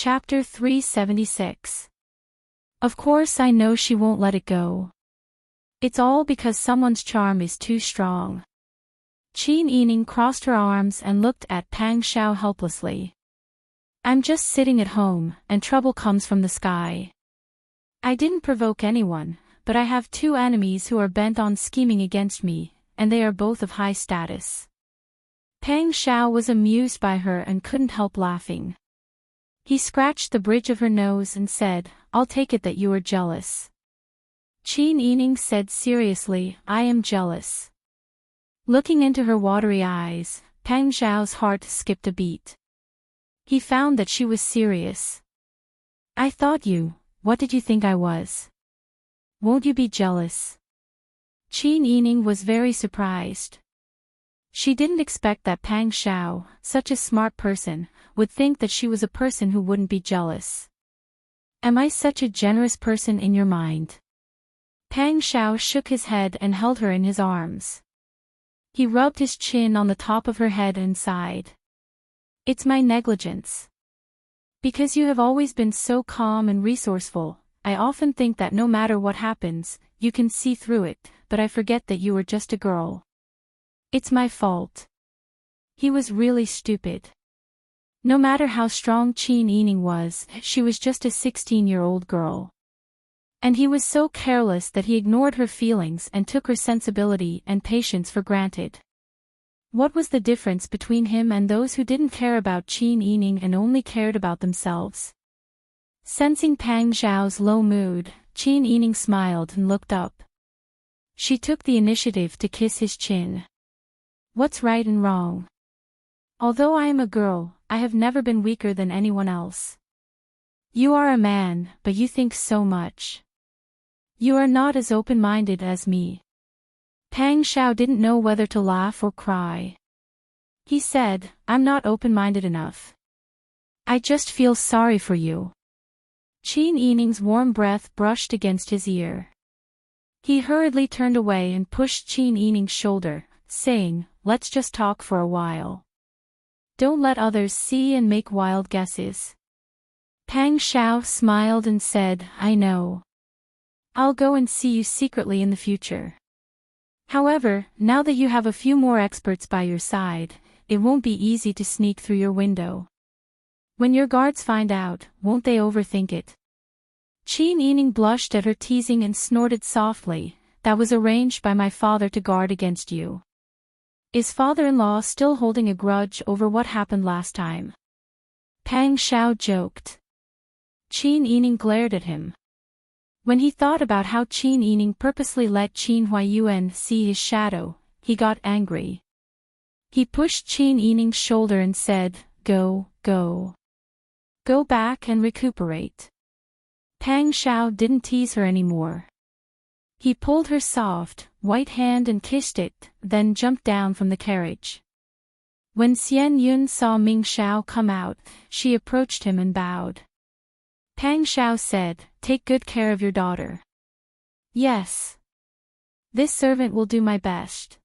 Chapter 376. Of course I know she won't let it go. It's all because someone's charm is too strong. Qin Yining crossed her arms and looked at Pang Xiao helplessly. I'm just sitting at home, and trouble comes from the sky. I didn't provoke anyone, but I have two enemies who are bent on scheming against me, and they are both of high status. Pang Xiao was amused by her and couldn't help laughing. He scratched the bridge of her nose and said, I'll take it that you are jealous. Qin Yining said seriously, I am jealous. Looking into her watery eyes, Pang Xiao's heart skipped a beat. He found that she was serious. I thought you, what did you think I was? Won't you be jealous? Qin Yining was very surprised. She didn't expect that Pang Xiao, such a smart person, would think that she was a person who wouldn't be jealous. Am I such a generous person in your mind? Pang Xiao shook his head and held her in his arms. He rubbed his chin on the top of her head and sighed. It's my negligence. Because you have always been so calm and resourceful, I often think that no matter what happens, you can see through it, but I forget that you were just a girl. It's my fault. He was really stupid. No matter how strong Qin Yining was, she was just a 16-year-old girl. And he was so careless that he ignored her feelings and took her sensibility and patience for granted. What was the difference between him and those who didn't care about Qin Yining and only cared about themselves? Sensing Pang Xiao's low mood, Qin Yining smiled and looked up. She took the initiative to kiss his chin. What's right and wrong? Although I am a girl, I have never been weaker than anyone else. You are a man, but you think so much. You are not as open-minded as me. Pang Xiao didn't know whether to laugh or cry. He said, I'm not open-minded enough. I just feel sorry for you. Qin Yining's warm breath brushed against his ear. He hurriedly turned away and pushed Qin Yining's shoulder, saying, let's just talk for a while. Don't let others see and make wild guesses. Pang Xiao smiled and said, I know. I'll go and see you secretly in the future. However, now that you have a few more experts by your side, it won't be easy to sneak through your window. When your guards find out, won't they overthink it? Qin Yining blushed at her teasing and snorted softly, that was arranged by my father to guard against you. Is father-in-law still holding a grudge over what happened last time? Pang Xiao joked. Qin Yining glared at him. When he thought about how Qin Yining purposely let Qin Huayuan see his shadow, he got angry. He pushed Qin Yining's shoulder and said, Go, go. Go back and recuperate. Pang Xiao didn't tease her anymore. He pulled her soft, white hand and kissed it, then jumped down from the carriage. When Xian Yun saw Ming Xiao come out, she approached him and bowed. Pang Xiao said, Take good care of your daughter. Yes. This servant will do my best.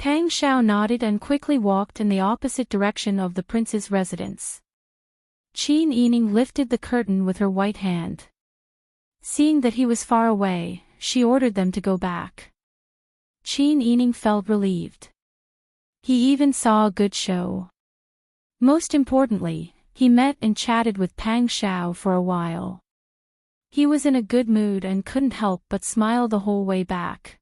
Pang Xiao nodded and quickly walked in the opposite direction of the prince's residence. Qin Yining lifted the curtain with her white hand. Seeing that he was far away, she ordered them to go back. Qin Yining felt relieved. He even saw a good show. Most importantly, he met and chatted with Pang Xiao for a while. He was in a good mood and couldn't help but smile the whole way back.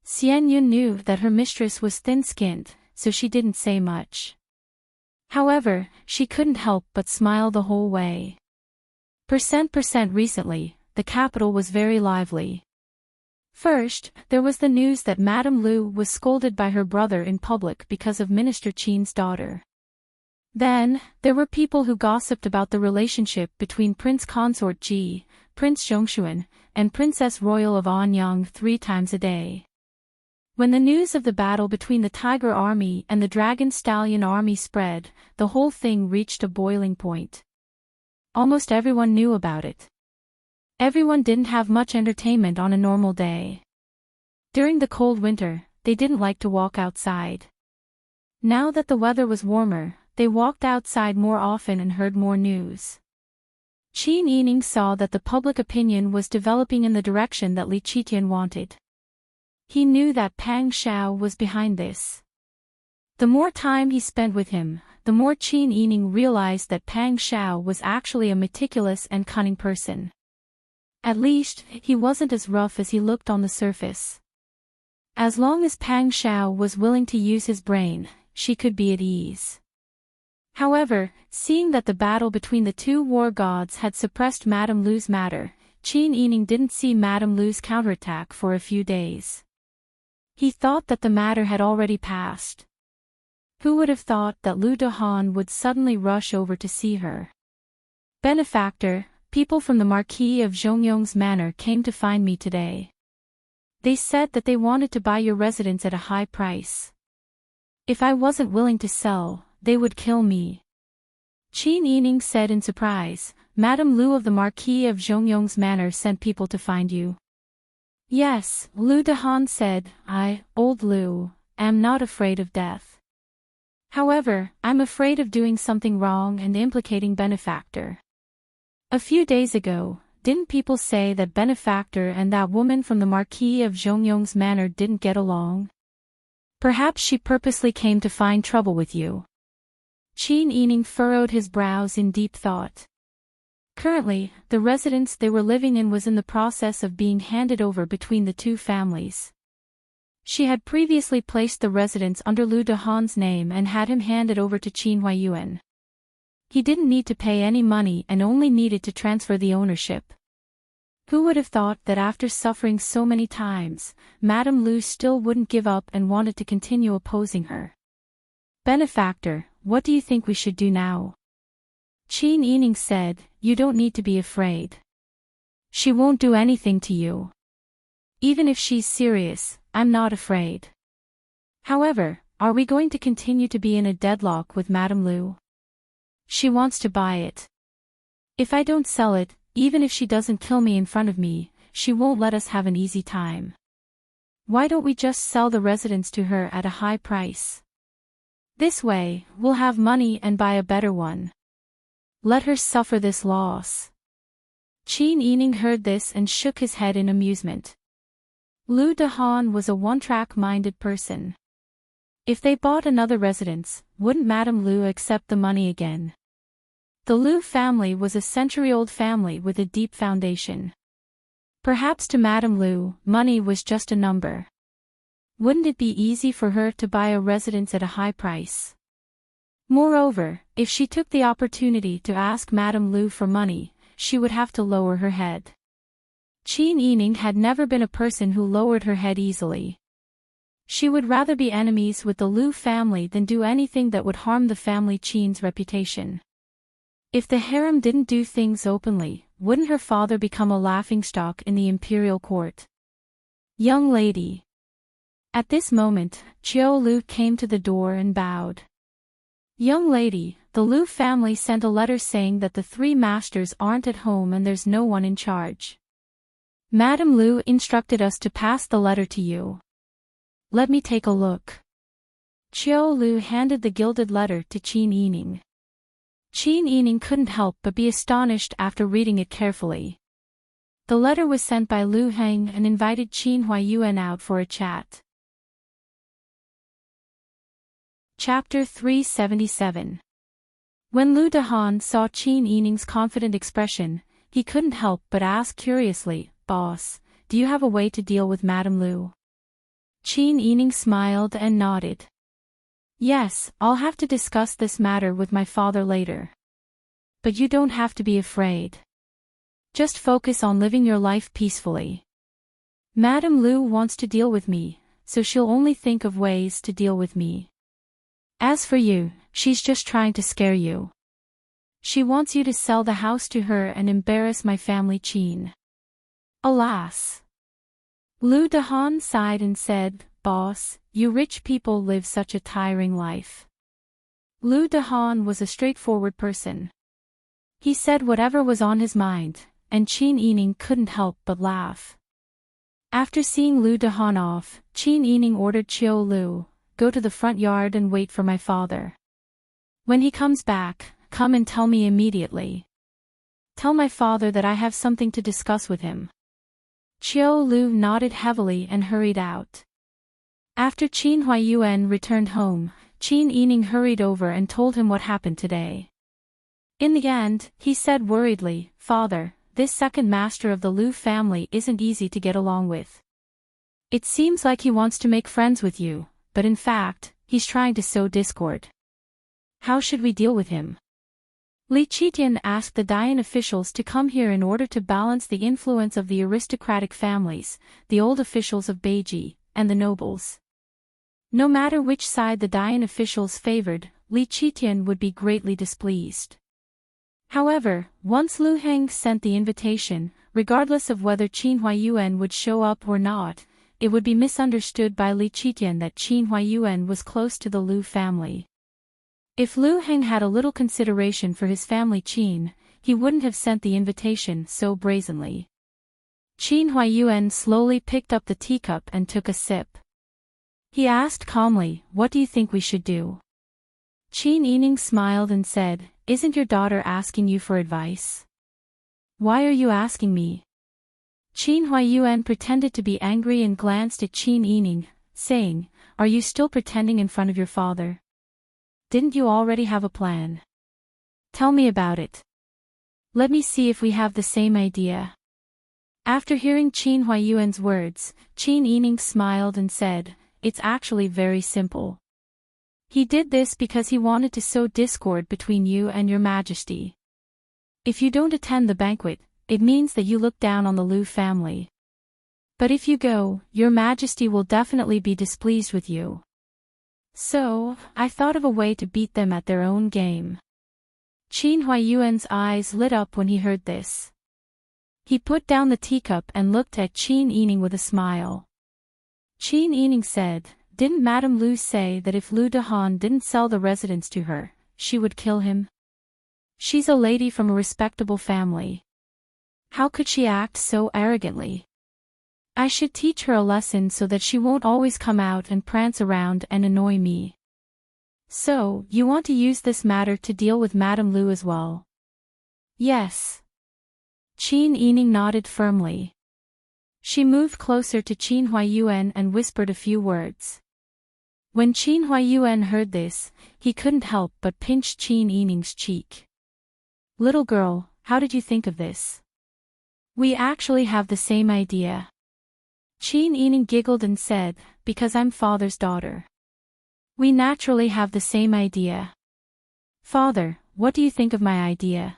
Xian Yun knew that her mistress was thin-skinned, so she didn't say much. However, she couldn't help but smile the whole way. Recently, the capital was very lively. First, there was the news that Madame Lu was scolded by her brother in public because of Minister Qin's daughter. Then, there were people who gossiped about the relationship between Prince Consort Ji, Prince Zhongshuan, and Princess Royal of Anyang 3 times a day. When the news of the battle between the Tiger Army and the Dragon Stallion Army spread, the whole thing reached a boiling point. Almost everyone knew about it. Everyone didn't have much entertainment on a normal day. During the cold winter, they didn't like to walk outside. Now that the weather was warmer, they walked outside more often and heard more news. Qin Yining saw that the public opinion was developing in the direction that Li Qitian wanted. He knew that Pang Xiao was behind this. The more time he spent with him, the more Qin Yining realized that Pang Xiao was actually a meticulous and cunning person. At least, he wasn't as rough as he looked on the surface. As long as Pang Xiao was willing to use his brain, she could be at ease. However, seeing that the battle between the two war gods had suppressed Madame Lu's matter, Qin Yining didn't see Madame Lu's counterattack for a few days. He thought that the matter had already passed. Who would have thought that Lu Dehan would suddenly rush over to see her? Benefactor, people from the Marquis of Zhongyong's manor came to find me today. They said that they wanted to buy your residence at a high price. If I wasn't willing to sell, they would kill me. Qin Yining said in surprise, Madame Lu of the Marquis of Zhongyong's manor sent people to find you. Yes, Lu Dehan said, I, old Lu, am not afraid of death. However, I'm afraid of doing something wrong and implicating Benefactor. A few days ago, didn't people say that Benefactor and that woman from the Marquis of Zhongyong's manor didn't get along? Perhaps she purposely came to find trouble with you. Qin Yining furrowed his brows in deep thought. Currently, the residence they were living in was in the process of being handed over between the two families. She had previously placed the residence under Lu Dehan's name and had him hand it over to Qin Huayuan. He didn't need to pay any money and only needed to transfer the ownership. Who would have thought that after suffering so many times, Madame Lu still wouldn't give up and wanted to continue opposing her? Benefactor, what do you think we should do now? Qin Yining said, you don't need to be afraid. She won't do anything to you. Even if she's serious, I'm not afraid. However, are we going to continue to be in a deadlock with Madame Lu? She wants to buy it. If I don't sell it, even if she doesn't kill me in front of me, she won't let us have an easy time. Why don't we just sell the residence to her at a high price? This way, we'll have money and buy a better one. Let her suffer this loss. Qin Yining heard this and shook his head in amusement. Lu Dehan was a one-track-minded person. If they bought another residence, wouldn't Madame Lu accept the money again? The Lu family was a century-old family with a deep foundation. Perhaps to Madame Lu, money was just a number. Wouldn't it be easy for her to buy a residence at a high price? Moreover, if she took the opportunity to ask Madame Lu for money, she would have to lower her head. Qin Yining had never been a person who lowered her head easily. She would rather be enemies with the Lu family than do anything that would harm the family Qin's reputation. If the harem didn't do things openly, wouldn't her father become a laughingstock in the imperial court? Young lady. At this moment, Qiu Lu came to the door and bowed. Young lady, the Lu family sent a letter saying that the three masters aren't at home and there's no one in charge. Madame Lu instructed us to pass the letter to you. Let me take a look. Qiu Lu handed the gilded letter to Qin Yining. Qin Yining couldn't help but be astonished after reading it carefully. The letter was sent by Lu Heng and invited Qin Huayuan out for a chat. Chapter 377. When Lu Dehan saw Qin Yining's confident expression, he couldn't help but ask curiously, Boss, do you have a way to deal with Madame Lu? Qin Yining smiled and nodded. Yes, I'll have to discuss this matter with my father later. But you don't have to be afraid. Just focus on living your life peacefully. Madame Lu wants to deal with me, so she'll only think of ways to deal with me. As for you, she's just trying to scare you. She wants you to sell the house to her and embarrass my family Qin. Alas. Lu Dehan sighed and said, Boss, you rich people live such a tiring life. Lu Dehan was a straightforward person. He said whatever was on his mind, and Qin Yining couldn't help but laugh. After seeing Lu Dehan off, Qin Yining ordered Qiu Lu, go to the front yard and wait for my father. When he comes back, come and tell me immediately. Tell my father that I have something to discuss with him. Chiu Lu nodded heavily and hurried out. After Qin Huayuan returned home, Qin Yining hurried over and told him what happened today. In the end, he said worriedly, "Father, this second master of the Lu family isn't easy to get along with. It seems like he wants to make friends with you, but in fact, he's trying to sow discord. How should we deal with him?" Li Qitian asked the Dian officials to come here in order to balance the influence of the aristocratic families, the old officials of Beiji, and the nobles. No matter which side the Dian officials favored, Li Qitian would be greatly displeased. However, once Lu Heng sent the invitation, regardless of whether Qin Huayuan would show up or not, it would be misunderstood by Li Qitian that Qin Huayuan was close to the Lu family. If Lu Heng had a little consideration for his family Qin, he wouldn't have sent the invitation so brazenly. Qin Huayuan slowly picked up the teacup and took a sip. He asked calmly, "What do you think we should do?" Qin Yining smiled and said, "Isn't your daughter asking you for advice? Why are you asking me?" Qin Huayuan pretended to be angry and glanced at Qin Yining, saying, "Are you still pretending in front of your father? Didn't you already have a plan? Tell me about it. Let me see if we have the same idea." After hearing Qin Huayuan's words, Qin Yining smiled and said, "It's actually very simple. He did this because he wanted to sow discord between you and your majesty. If you don't attend the banquet, it means that you look down on the Lu family. But if you go, your majesty will definitely be displeased with you. So, I thought of a way to beat them at their own game." Qin Huayuan's eyes lit up when he heard this. He put down the teacup and looked at Qin Yining with a smile. Qin Yining said, "Didn't Madame Lu say that if Lu Dehan didn't sell the residence to her, she would kill him? She's a lady from a respectable family. How could she act so arrogantly? I should teach her a lesson so that she won't always come out and prance around and annoy me." "So, you want to use this matter to deal with Madame Lu as well?" "Yes." Qin Yining nodded firmly. She moved closer to Qin Huayuan and whispered a few words. When Qin Huayuan heard this, he couldn't help but pinch Qin Yining's cheek. "Little girl, how did you think of this? We actually have the same idea." Qin Yining giggled and said, "Because I'm father's daughter. We naturally have the same idea." "Father, what do you think of my idea?"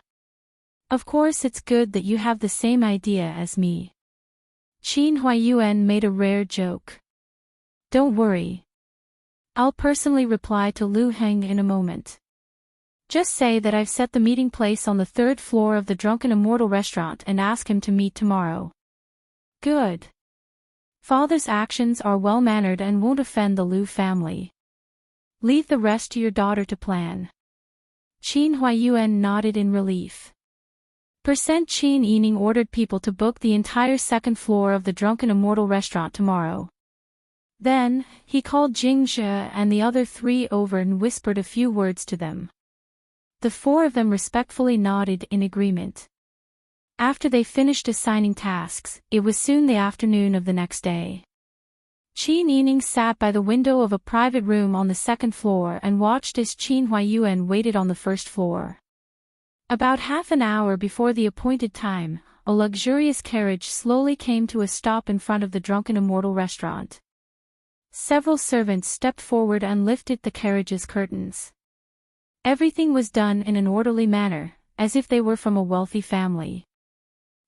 "Of course it's good that you have the same idea as me." Qin Huayuan made a rare joke. "Don't worry. I'll personally reply to Lu Heng in a moment. Just say that I've set the meeting place on the 3rd floor of the Drunken Immortal restaurant and ask him to meet tomorrow." "Good. Father's actions are well-mannered and won't offend the Lu family. Leave the rest to your daughter to plan." Qin Huayuan nodded in relief. Qin Yining ordered people to book the entire 2nd floor of the Drunken Immortal restaurant tomorrow. Then, he called Jing Zhe and the other 3 over and whispered a few words to them. The 4 of them respectfully nodded in agreement. After they finished assigning tasks, it was soon the afternoon of the next day. Qin Yining sat by the window of a private room on the 2nd floor and watched as Qin Huayuan waited on the 1st floor. About half an hour before the appointed time, a luxurious carriage slowly came to a stop in front of the Drunken Immortal restaurant. Several servants stepped forward and lifted the carriage's curtains. Everything was done in an orderly manner, as if they were from a wealthy family.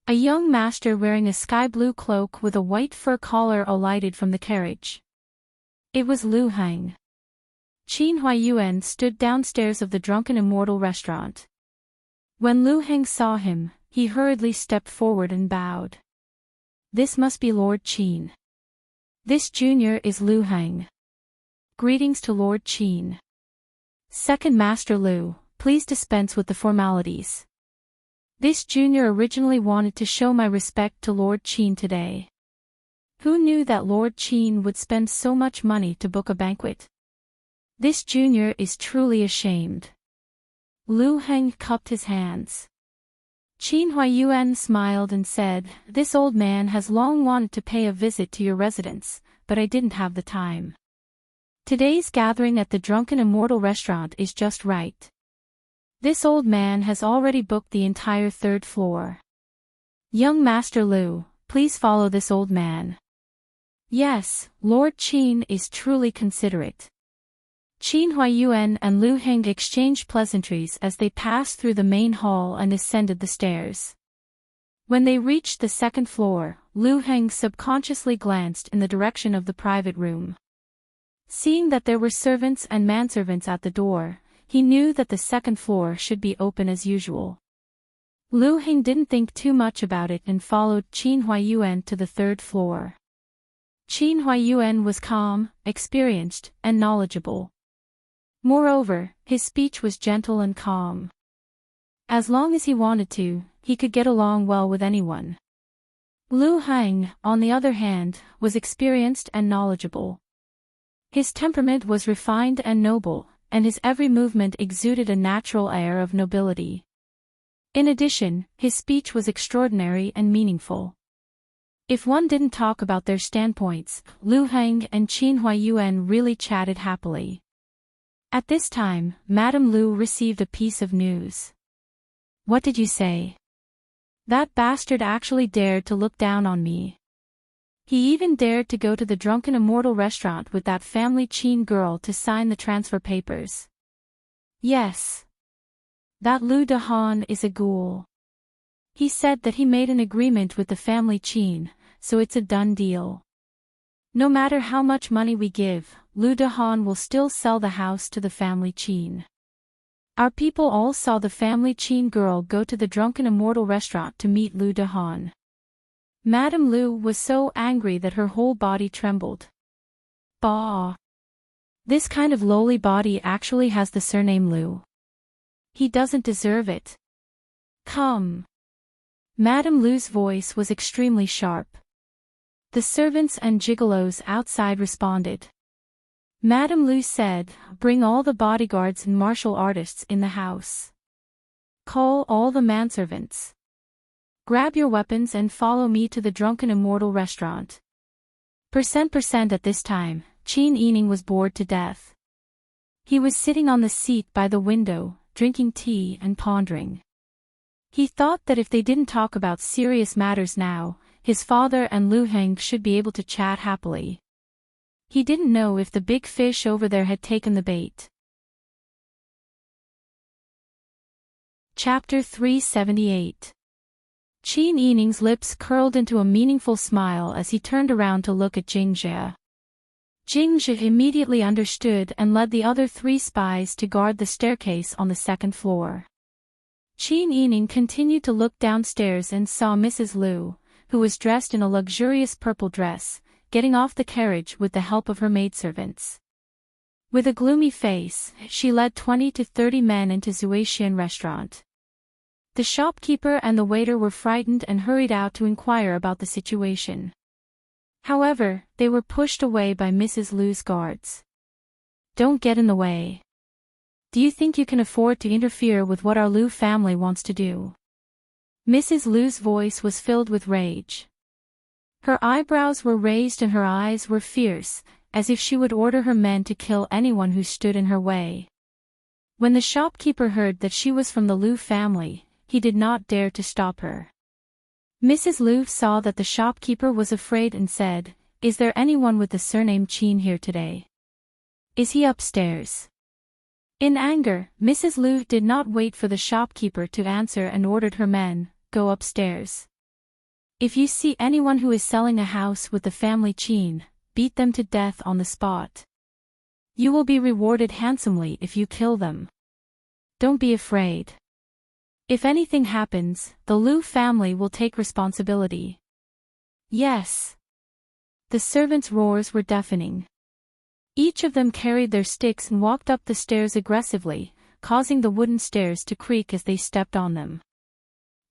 A young master wearing a sky-blue cloak with a white fur collar alighted from the carriage. It was Lu Heng. Qin Huayuan stood downstairs of the Drunken Immortal restaurant. When Lu Heng saw him, he hurriedly stepped forward and bowed. "This must be Lord Qin. This junior is Lu Heng. Greetings to Lord Qin. Second Master Lu, please dispense with the formalities. This junior originally wanted to show my respect to Lord Qin today. Who knew that Lord Qin would spend so much money to book a banquet? This junior is truly ashamed." Lu Heng cupped his hands. Qin Huayuan smiled and said, "This old man has long wanted to pay a visit to your residence, but I didn't have the time. Today's gathering at the Drunken Immortal restaurant is just right. This old man has already booked the entire third floor. Young Master Lu, please follow this old man." Yes, Lord Qin is truly considerate. Qin Huayuan and Lu Heng exchanged pleasantries as they passed through the main hall and ascended the stairs. When they reached the second floor, Lu Heng subconsciously glanced in the direction of the private room. Seeing that there were servants and manservants at the door, he knew that the second floor should be open as usual. Lu Heng didn't think too much about it and followed Qin Huayuan to the third floor. Qin Huayuan was calm, experienced, and knowledgeable. Moreover, his speech was gentle and calm. As long as he wanted to, he could get along well with anyone. Lu Heng, on the other hand, was experienced and knowledgeable. His temperament was refined and noble, and his every movement exuded a natural air of nobility. In addition, his speech was extraordinary and meaningful. If one didn't talk about their standpoints, Lu Heng and Qin Huayuan really chatted happily. At this time, Madame Lu received a piece of news. "What did you say? That bastard actually dared to look down on me. He even dared to go to the Drunken Immortal restaurant with that family Qin girl to sign the transfer papers. Yes. That Lu Dahan is a ghoul. He said that he made an agreement with the family Qin, so it's a done deal. No matter how much money we give, Lu Dahan will still sell the house to the family Qin." Our people all saw the family Qin girl go to the Drunken Immortal restaurant to meet Lu Dahan. Madame Lu was so angry that her whole body trembled. Bah! This kind of lowly body actually has the surname Lu. He doesn't deserve it. Come! Madame Lu's voice was extremely sharp. The servants and gigolos outside responded. Madame Lu said, "Bring all the bodyguards and martial artists in the house. Call all the manservants. Grab your weapons and follow me to the Drunken Immortal restaurant." Percent at this time, Qin Yining was bored to death. He was sitting on the seat by the window, drinking tea and pondering. He thought that if they didn't talk about serious matters now, his father and Lu Heng should be able to chat happily. He didn't know if the big fish over there had taken the bait. Chapter 378. Qin Yining's lips curled into a meaningful smile as he turned around to look at Jingzhe. Jingzhe immediately understood and led the other 3 spies to guard the staircase on the second floor. Qin Yining continued to look downstairs and saw Mrs. Lu, who was dressed in a luxurious purple dress, getting off the carriage with the help of her maidservants. With a gloomy face, she led 20 to 30 men into Zuaxian restaurant. The shopkeeper and the waiter were frightened and hurried out to inquire about the situation. However, they were pushed away by Mrs. Lu's guards. "Don't get in the way. Do you think you can afford to interfere with what our Lu family wants to do?" Mrs. Lu's voice was filled with rage. Her eyebrows were raised and her eyes were fierce, as if she would order her men to kill anyone who stood in her way. When the shopkeeper heard that she was from the Lu family, he did not dare to stop her. Mrs. Lu saw that the shopkeeper was afraid and said, "Is there anyone with the surname Qin here today? Is he upstairs?" In anger, Mrs. Lu did not wait for the shopkeeper to answer and ordered her men, "Go upstairs. If you see anyone who is selling a house with the family Qin, beat them to death on the spot. You will be rewarded handsomely if you kill them. Don't be afraid. If anything happens, the Lu family will take responsibility." "Yes." The servants' roars were deafening. Each of them carried their sticks and walked up the stairs aggressively, causing the wooden stairs to creak as they stepped on them.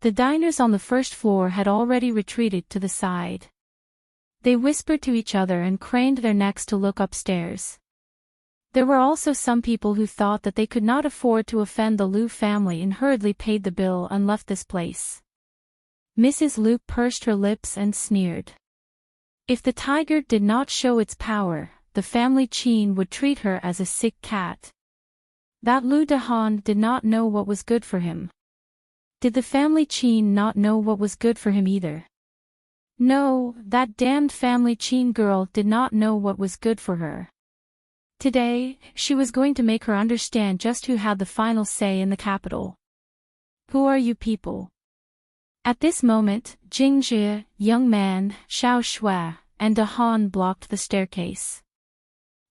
The diners on the first floor had already retreated to the side. They whispered to each other and craned their necks to look upstairs. There were also some people who thought that they could not afford to offend the Liu family and hurriedly paid the bill and left this place. Mrs. Liu pursed her lips and sneered. If the tiger did not show its power, the family Qin would treat her as a sick cat. That Liu Dahan did not know what was good for him. Did the family Qin not know what was good for him either? No, that damned family Qin girl did not know what was good for her. Today, she was going to make her understand just who had the final say in the capital. Who are you people? At this moment, Jing Jie, young man, Xiao Shui, and Dahan blocked the staircase.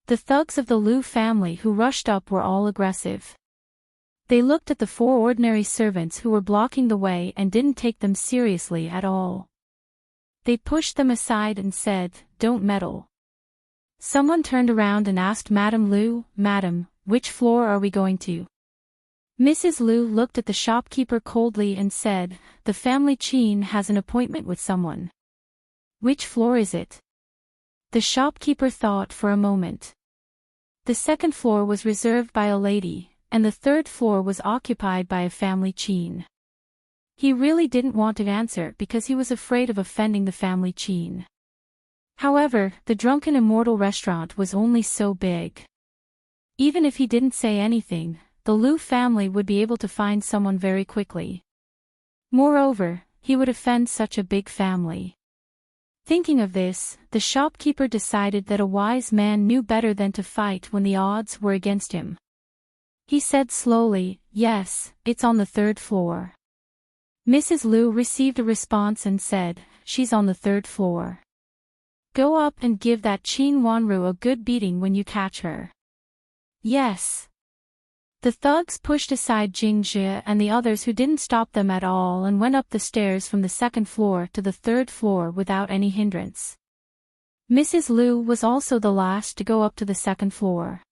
The thugs of the Liu family who rushed up were all aggressive. They looked at the four ordinary servants who were blocking the way and didn't take them seriously at all. They pushed them aside and said, "Don't meddle." Someone turned around and asked Madame Liu, "Madam, which floor are we going to?" Mrs. Liu looked at the shopkeeper coldly and said, "The family Qin has an appointment with someone." "Which floor is it?" The shopkeeper thought for a moment. The second floor was reserved by a lady, and the third floor was occupied by a family Qin. He really didn't want to answer because he was afraid of offending the family Qin. However, the Drunken Immortal restaurant was only so big. Even if he didn't say anything, the Liu family would be able to find someone very quickly. Moreover, he would offend such a big family. Thinking of this, the shopkeeper decided that a wise man knew better than to fight when the odds were against him. He said slowly, "Yes, it's on the third floor." Mrs. Liu received a response and said, "She's on the third floor. Go up and give that Qin Wanru a good beating when you catch her." "Yes." The thugs pushed aside Jing Jie and the others who didn't stop them at all and went up the stairs from the second floor to the third floor without any hindrance. Mrs. Liu was also the last to go up to the second floor.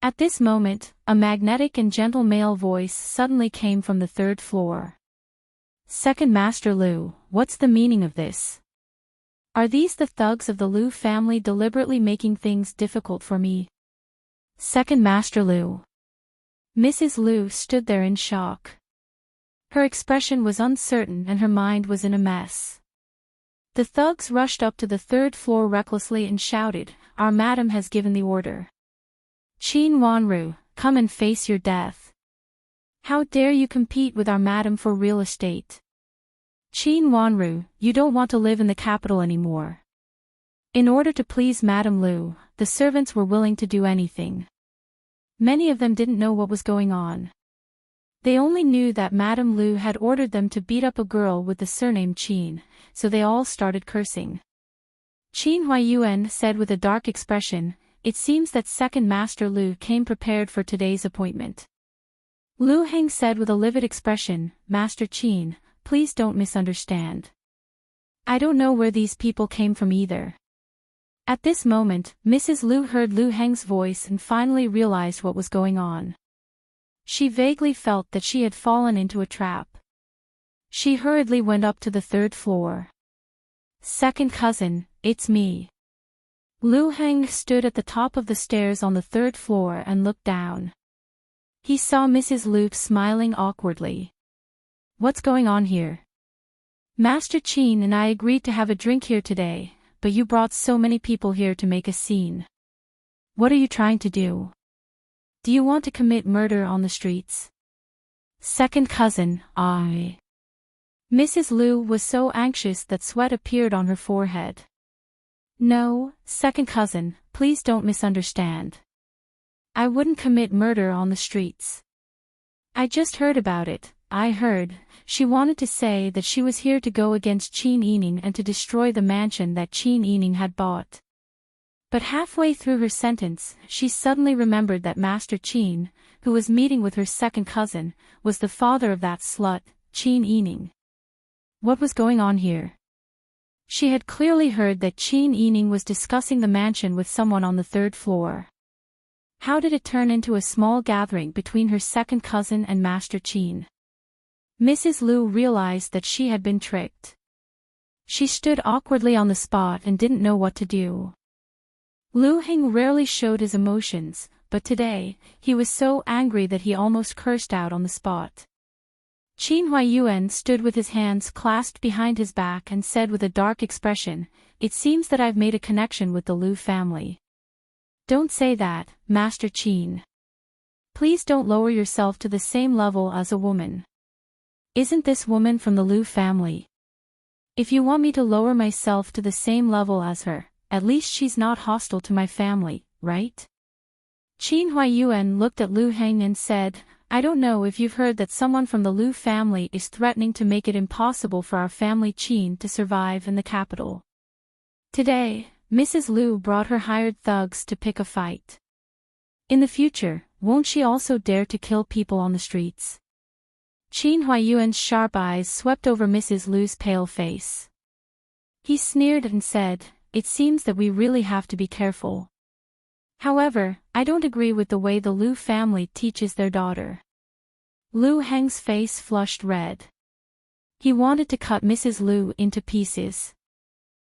At this moment, a magnetic and gentle male voice suddenly came from the third floor. "Second Master Liu, what's the meaning of this? Are these the thugs of the Liu family deliberately making things difficult for me?" "Second Master Liu." Mrs. Liu stood there in shock. Her expression was uncertain and her mind was in a mess. The thugs rushed up to the third floor recklessly and shouted, "Our madam has given the order. Qin Wanru, come and face your death. How dare you compete with our madam for real estate? Qin Wanru, you don't want to live in the capital anymore." In order to please Madame Liu, the servants were willing to do anything. Many of them didn't know what was going on. They only knew that Madame Liu had ordered them to beat up a girl with the surname Qin, so they all started cursing. Qin Huayuan said with a dark expression, "It seems that Second Master Liu came prepared for today's appointment." Liu Heng said with a livid expression, "Master Qin, please don't misunderstand. I don't know where these people came from either." At this moment, Mrs. Liu heard Liu Heng's voice and finally realized what was going on. She vaguely felt that she had fallen into a trap. She hurriedly went up to the third floor. "Second cousin, it's me." Liu Heng stood at the top of the stairs on the third floor and looked down. He saw Mrs. Liu smiling awkwardly. "What's going on here? Master Qin and I agreed to have a drink here today, but you brought so many people here to make a scene. What are you trying to do? Do you want to commit murder on the streets?" "Second cousin, I..." Mrs. Liu was so anxious that sweat appeared on her forehead. "No, second cousin, please don't misunderstand. I wouldn't commit murder on the streets. I just heard about it. I heard." She wanted to say that she was here to go against Qin Yining and to destroy the mansion that Qin Yining had bought. But halfway through her sentence, she suddenly remembered that Master Qin, who was meeting with her second cousin, was the father of that slut, Qin Yining. What was going on here? She had clearly heard that Qin Yining was discussing the mansion with someone on the third floor. How did it turn into a small gathering between her second cousin and Master Qin? Mrs. Liu realized that she had been tricked. She stood awkwardly on the spot and didn't know what to do. Liu Heng rarely showed his emotions, but today, he was so angry that he almost cursed out on the spot. Qin Huaiyuan stood with his hands clasped behind his back and said with a dark expression, "It seems that I've made a connection with the Lu family." "Don't say that, Master Qin. Please don't lower yourself to the same level as a woman. Isn't this woman from the Lu family? If you want me to lower myself to the same level as her, at least she's not hostile to my family, right?" Qin Huaiyuan looked at Lu Heng and said, "I don't know if you've heard that someone from the Lu family is threatening to make it impossible for our family Qin to survive in the capital. Today, Mrs. Lu brought her hired thugs to pick a fight. In the future, won't she also dare to kill people on the streets?" Qin Huaiyuan's sharp eyes swept over Mrs. Lu's pale face. He sneered and said, "It seems that we really have to be careful. However, I don't agree with the way the Lu family teaches their daughter." Lu Heng's face flushed red. He wanted to cut Mrs. Lu into pieces.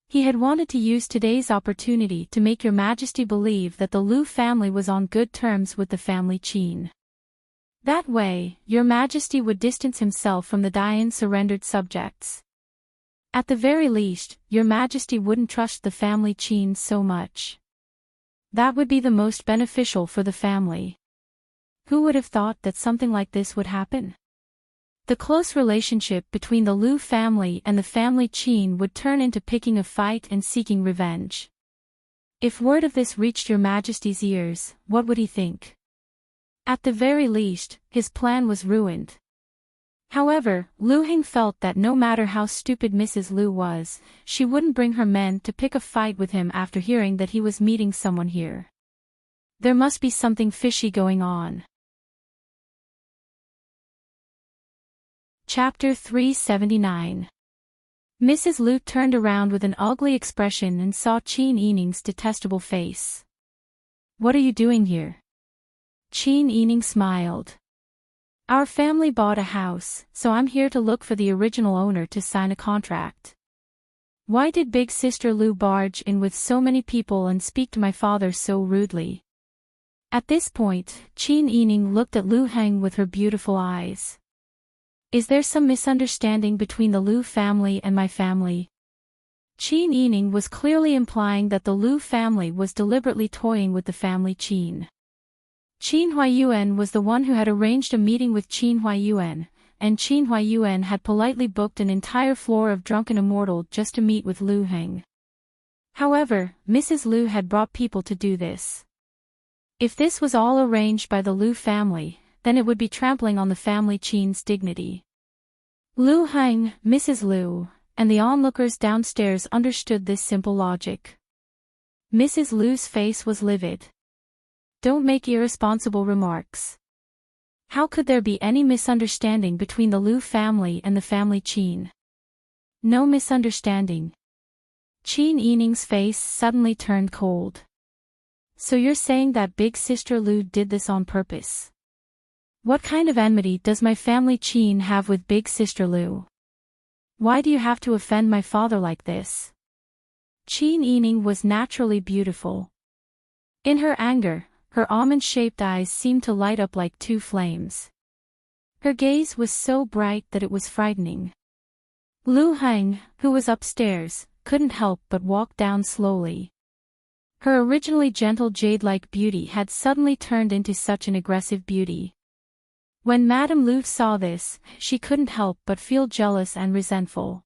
He had wanted to use today's opportunity to make Your Majesty believe that the Lu family was on good terms with the family Qin. That way, Your Majesty would distance himself from the Dian surrendered subjects. At the very least, Your Majesty wouldn't trust the family Qin so much. That would be the most beneficial for the family. Who would have thought that something like this would happen? The close relationship between the Lu family and the family Qin would turn into picking a fight and seeking revenge. If word of this reached Your Majesty's ears, what would he think? At the very least, his plan was ruined. However, Lu Heng felt that no matter how stupid Mrs. Lu was, she wouldn't bring her men to pick a fight with him after hearing that he was meeting someone here. There must be something fishy going on. Chapter 379. Mrs. Lu turned around with an ugly expression and saw Qin Yining's detestable face. "What are you doing here?" Qin Yining smiled. "Our family bought a house, so I'm here to look for the original owner to sign a contract. Why did Big Sister Lu barge in with so many people and speak to my father so rudely?" At this point, Qin Yining looked at Lu Heng with her beautiful eyes. "Is there some misunderstanding between the Lu family and my family?" Qin Yining was clearly implying that the Lu family was deliberately toying with the family Qin. Qin Huaiyuan was the one who had arranged a meeting with Qin Huaiyuan, and Qin Huaiyuan had politely booked an entire floor of drunken immortal just to meet with Lu Heng. However, Mrs. Lu had brought people to do this. If this was all arranged by the Lu family, then it would be trampling on the family Qin's dignity. Lu Heng, Mrs. Lu, and the onlookers downstairs understood this simple logic. Mrs. Lu's face was livid. "Don't make irresponsible remarks. How could there be any misunderstanding between the Lu family and the family Qin?" "No misunderstanding." Qin Yining's face suddenly turned cold. "So you're saying that Big Sister Lu did this on purpose? What kind of enmity does my family Qin have with Big Sister Lu? Why do you have to offend my father like this?" Qin Yining was naturally beautiful. In her anger, her almond-shaped eyes seemed to light up like two flames. Her gaze was so bright that it was frightening. Lu Heng, who was upstairs, couldn't help but walk down slowly. Her originally gentle jade-like beauty had suddenly turned into such an aggressive beauty. When Madame Lu saw this, she couldn't help but feel jealous and resentful.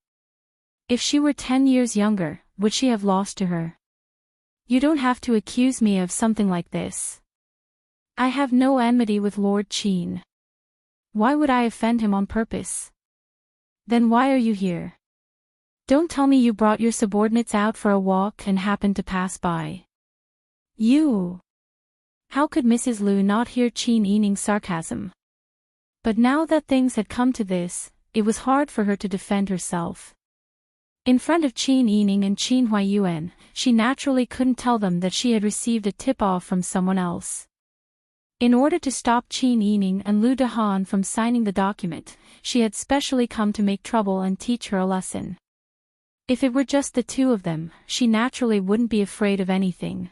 If she were 10 years younger, would she have lost to her? "You don't have to accuse me of something like this. I have no enmity with Lord Qin. Why would I offend him on purpose? Then why are you here? Don't tell me you brought your subordinates out for a walk and happened to pass by. You." How could Mrs. Lu not hear Qin Yining's sarcasm? But now that things had come to this, it was hard for her to defend herself. In front of Qin Yining and Qin Huaiyuan, she naturally couldn't tell them that she had received a tip-off from someone else. In order to stop Qin Yining and Lu Dehan from signing the document, she had specially come to make trouble and teach her a lesson. If it were just the two of them, she naturally wouldn't be afraid of anything.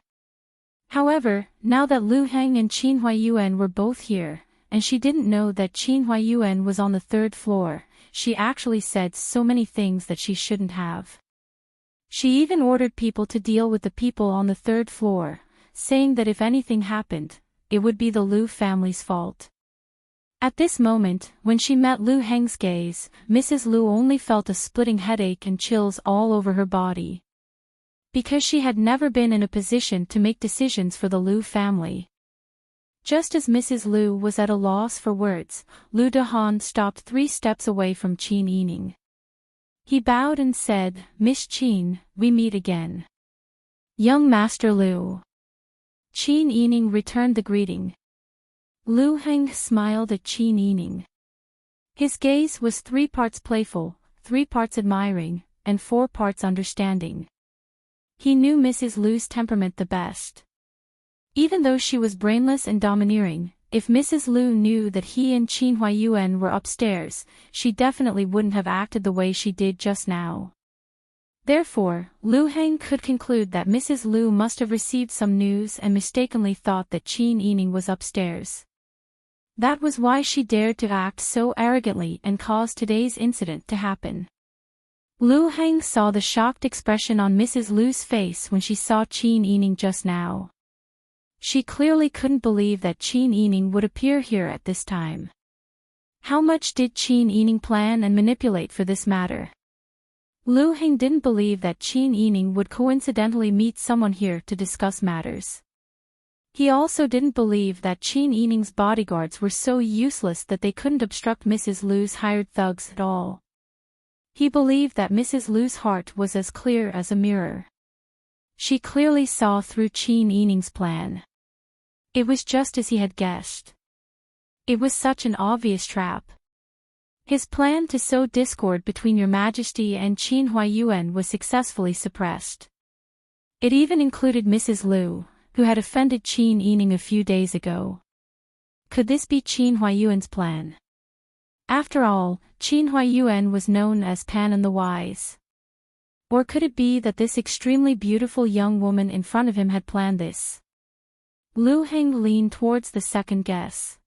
However, now that Lu Heng and Qin Huayuan were both here, and she didn't know that Qin Huayuan was on the third floor, she actually said so many things that she shouldn't have. She even ordered people to deal with the people on the third floor, saying that if anything happened, it would be the Lu family's fault. At this moment, when she met Lu Heng's gaze, Mrs. Lu only felt a splitting headache and chills all over her body. Because she had never been in a position to make decisions for the Lu family. Just as Mrs. Lu was at a loss for words, Lu Dehan stopped 3 steps away from Qin Yining. He bowed and said, "Miss Qin, we meet again." "Young Master Lu." Qin Yining returned the greeting. Lu Heng smiled at Qin Yining. His gaze was 3 parts playful, 3 parts admiring, and 4 parts understanding. He knew Mrs. Lu's temperament the best. Even though she was brainless and domineering, if Mrs. Lu knew that he and Qin Huayuan were upstairs, she definitely wouldn't have acted the way she did just now. Therefore, Lu Heng could conclude that Mrs. Lu must have received some news and mistakenly thought that Qin Yining was upstairs. That was why she dared to act so arrogantly and cause today's incident to happen. Lu Heng saw the shocked expression on Mrs. Lu's face when she saw Qin Yining just now. She clearly couldn't believe that Qin Yining would appear here at this time. How much did Qin Yining plan and manipulate for this matter? Lu Heng didn't believe that Qin Yining would coincidentally meet someone here to discuss matters. He also didn't believe that Qin Yining's bodyguards were so useless that they couldn't obstruct Mrs. Lu's hired thugs at all. He believed that Mrs. Lu's heart was as clear as a mirror. She clearly saw through Qin Yining's plan. It was just as he had guessed. It was such an obvious trap. His plan to sow discord between Your Majesty and Qin Huayuan was successfully suppressed. It even included Mrs. Lu, who had offended Qin Yining a few days ago. Could this be Qin Huayuan's plan? After all, Qin Huayuan was known as Pan the Wise. Or could it be that this extremely beautiful young woman in front of him had planned this? Lu Heng leaned towards the second guess.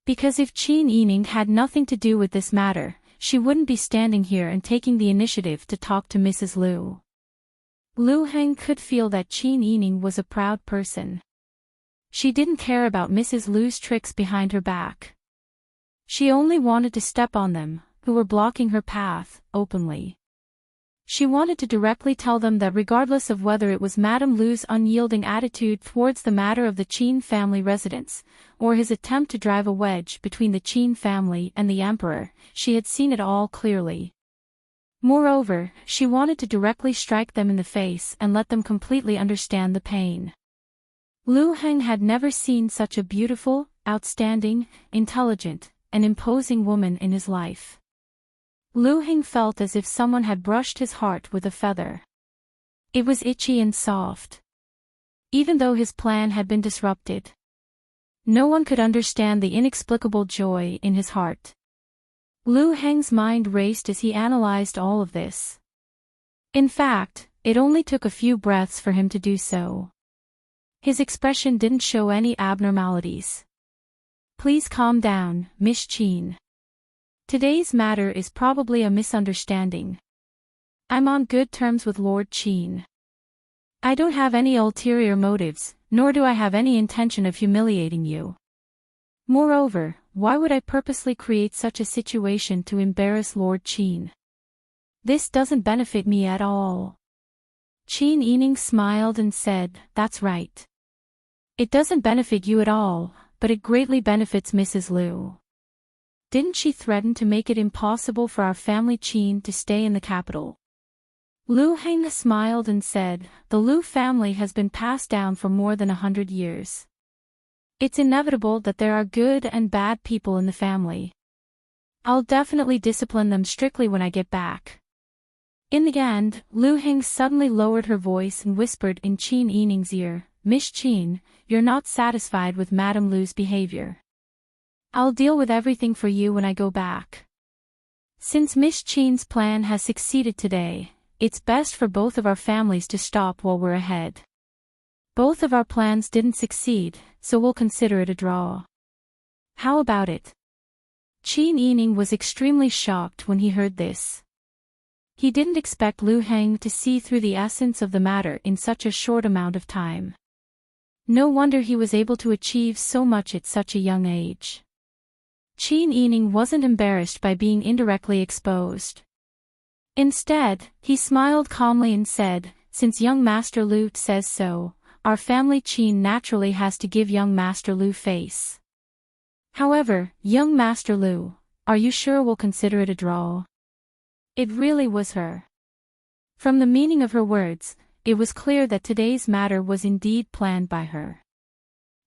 Because if Qin Yining had nothing to do with this matter, she wouldn't be standing here and taking the initiative to talk to Mrs. Lu. Lu Heng could feel that Qin Yining was a proud person. She didn't care about Mrs. Lu's tricks behind her back. She only wanted to step on them, who were blocking her path, openly. She wanted to directly tell them that regardless of whether it was Madame Lu's unyielding attitude towards the matter of the Qin family residence, or his attempt to drive a wedge between the Qin family and the emperor, she had seen it all clearly. Moreover, she wanted to directly strike them in the face and let them completely understand the pain. Lu Heng had never seen such a beautiful, outstanding, intelligent, and imposing woman in his life. Lu Heng felt as if someone had brushed his heart with a feather. It was itchy and soft. Even though his plan had been disrupted, no one could understand the inexplicable joy in his heart. Lu Heng's mind raced as he analyzed all of this. In fact, it only took a few breaths for him to do so. His expression didn't show any abnormalities. "Please calm down, Miss Qin. Today's matter is probably a misunderstanding. I'm on good terms with Lord Qin. I don't have any ulterior motives, nor do I have any intention of humiliating you. Moreover, why would I purposely create such a situation to embarrass Lord Qin? This doesn't benefit me at all." Qin Yining smiled and said, "That's right. It doesn't benefit you at all, but it greatly benefits Mrs. Lu. Didn't she threaten to make it impossible for our family Qin to stay in the capital?" Lu Heng smiled and said, "The Lu family has been passed down for more than 100 years. It's inevitable that there are good and bad people in the family. I'll definitely discipline them strictly when I get back." In the end, Lu Heng suddenly lowered her voice and whispered in Qin Yining's ear, "Miss Qin, you're not satisfied with Madame Lu's behavior. I'll deal with everything for you when I go back. Since Miss Qin's plan has succeeded today, it's best for both of our families to stop while we're ahead." Both of our plans didn't succeed, so we'll consider it a draw. How about it? Qin Yining was extremely shocked when he heard this. He didn't expect Lu Heng to see through the essence of the matter in such a short amount of time. No wonder he was able to achieve so much at such a young age. Qin Yining wasn't embarrassed by being indirectly exposed. Instead, he smiled calmly and said, "Since young Master Lu says so, our family Qin naturally has to give young Master Lu face. However, young Master Lu, are you sure we'll consider it a draw?" It really was her. From the meaning of her words, it was clear that today's matter was indeed planned by her.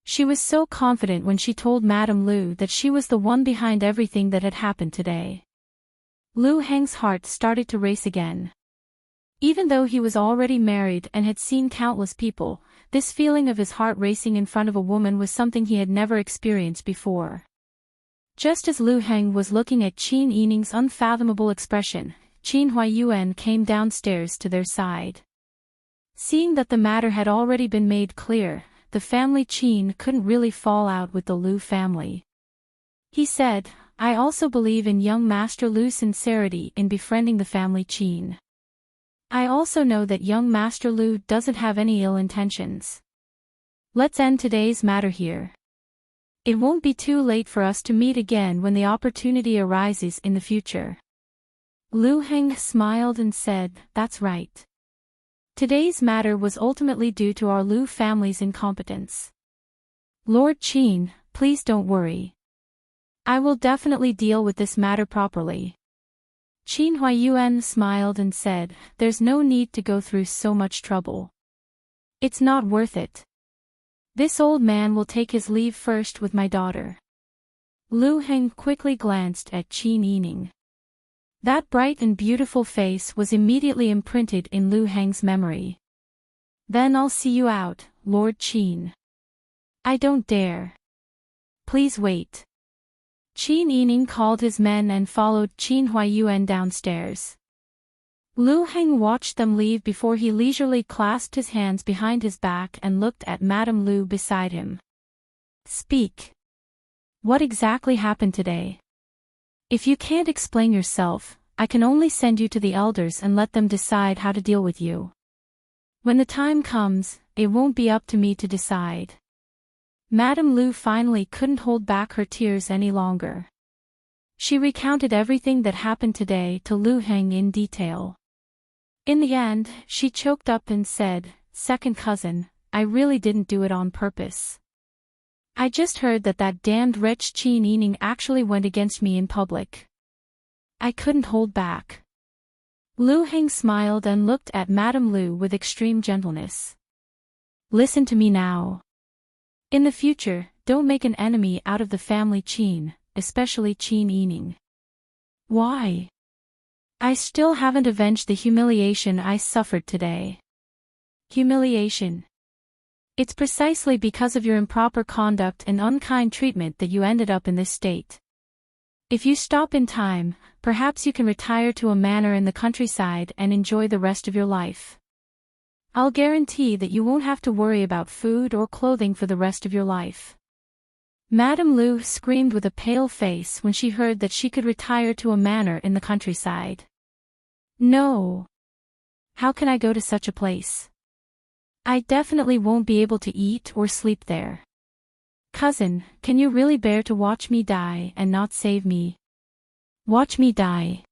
She was so confident when she told Madame Lu that she was the one behind everything that had happened today. Lu Heng's heart started to race again. Even though he was already married and had seen countless people, this feeling of his heart racing in front of a woman was something he had never experienced before. Just as Lu Heng was looking at Qin Yining's unfathomable expression, Qin Huayuan came downstairs to their side. Seeing that the matter had already been made clear, the family Qin couldn't really fall out with the Lu family. He said, "I also believe in young Master Lu's sincerity in befriending the family Qin. I also know that young Master Lu doesn't have any ill intentions. Let's end today's matter here. It won't be too late for us to meet again when the opportunity arises in the future." Lu Heng smiled and said, "That's right. Today's matter was ultimately due to our Lu family's incompetence. Lord Qin, please don't worry. I will definitely deal with this matter properly." Qin Huayuan smiled and said, "There's no need to go through so much trouble. It's not worth it. This old man will take his leave first with my daughter." Lu Heng quickly glanced at Qin Yining. That bright and beautiful face was immediately imprinted in Lu Heng's memory. "Then I'll see you out, Lord Qin." "I don't dare. Please wait." Qin Yining called his men and followed Qin Huayuan downstairs. Lu Heng watched them leave before he leisurely clasped his hands behind his back and looked at Madame Lu beside him. "Speak. What exactly happened today? If you can't explain yourself, I can only send you to the elders and let them decide how to deal with you. When the time comes, it won't be up to me to decide." Madame Lu finally couldn't hold back her tears any longer. She recounted everything that happened today to Lu Heng in detail. In the end, she choked up and said, "Second cousin, I really didn't do it on purpose. I just heard that damned wretch Qin Yining actually went against me in public. I couldn't hold back." Lu Heng smiled and looked at Madame Lu with extreme gentleness. "Listen to me now. In the future, don't make an enemy out of the family Qin, especially Qin Yining." "Why? I still haven't avenged the humiliation I suffered today." "Humiliation? It's precisely because of your improper conduct and unkind treatment that you ended up in this state. If you stop in time, perhaps you can retire to a manor in the countryside and enjoy the rest of your life. I'll guarantee that you won't have to worry about food or clothing for the rest of your life." Madame Lu screamed with a pale face when she heard that she could retire to a manor in the countryside. "No. How can I go to such a place? I definitely won't be able to eat or sleep there. Cousin, can you really bear to watch me die and not save me? Watch me die?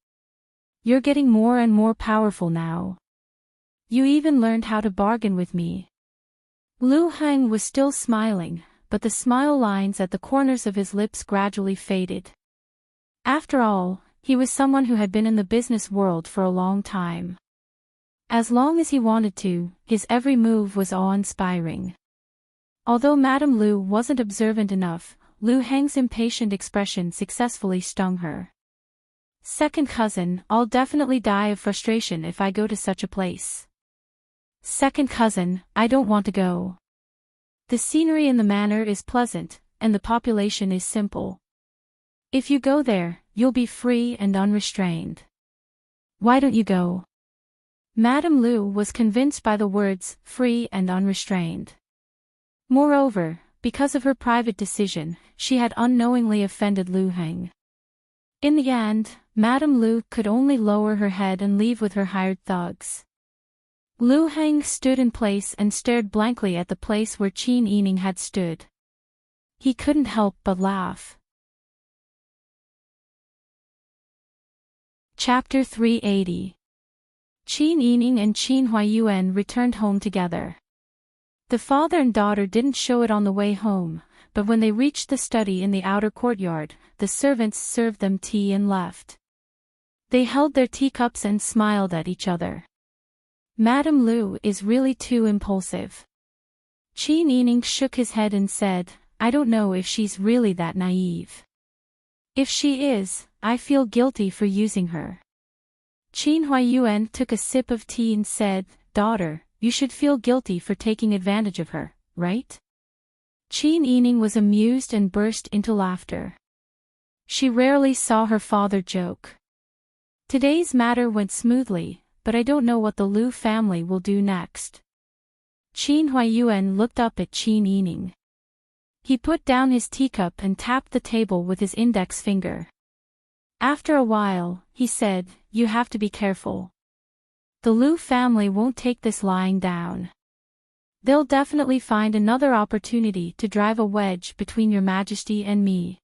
You're getting more and more powerful now. You even learned how to bargain with me." Lu Heng was still smiling, but the smile lines at the corners of his lips gradually faded. After all, he was someone who had been in the business world for a long time. As long as he wanted to, his every move was awe-inspiring. Although Madame Lu wasn't observant enough, Lu Heng's impatient expression successfully stung her. "Second cousin, I'll definitely die of frustration if I go to such a place. Second cousin, I don't want to go. The scenery in the manor is pleasant, and the population is simple. If you go there, you'll be free and unrestrained. Why don't you go?" Madame Lu was convinced by the words, "free and unrestrained." Moreover, because of her private decision, she had unknowingly offended Lu Heng. In the end, Madame Lu could only lower her head and leave with her hired thugs. Lu Heng stood in place and stared blankly at the place where Qin Yining had stood. He couldn't help but laugh. Chapter 380. Qin Yining and Qin Huayuan returned home together. The father and daughter didn't show it on the way home, but when they reached the study in the outer courtyard, the servants served them tea and left. They held their teacups and smiled at each other. Madame Lu is really too impulsive. Qin Yining shook his head and said, I don't know if she's really that naive. If she is, I feel guilty for using her. Qin Huayuan took a sip of tea and said, Daughter, you should feel guilty for taking advantage of her, right? Qin Yining was amused and burst into laughter. She rarely saw her father joke. Today's matter went smoothly, but I don't know what the Lu family will do next. Qin Huayuan looked up at Qin Yining. He put down his teacup and tapped the table with his index finger. After a while, he said, You have to be careful. The Lu family won't take this lying down. They'll definitely find another opportunity to drive a wedge between your majesty and me.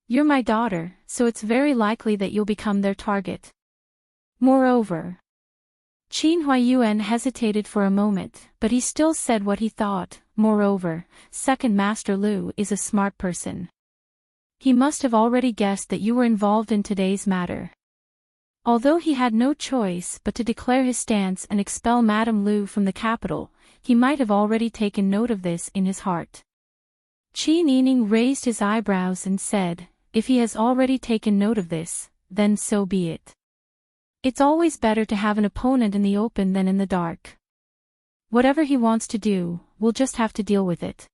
You're my daughter, so it's very likely that you'll become their target. Moreover, Qin Huayuan hesitated for a moment, but he still said what he thought. Moreover, Second Master Lu is a smart person. He must have already guessed that you were involved in today's matter. Although he had no choice but to declare his stance and expel Madame Lu from the capital, he might have already taken note of this in his heart. Qin Yining raised his eyebrows and said, If he has already taken note of this, then so be it. It's always better to have an opponent in the open than in the dark. Whatever he wants to do, we'll just have to deal with it.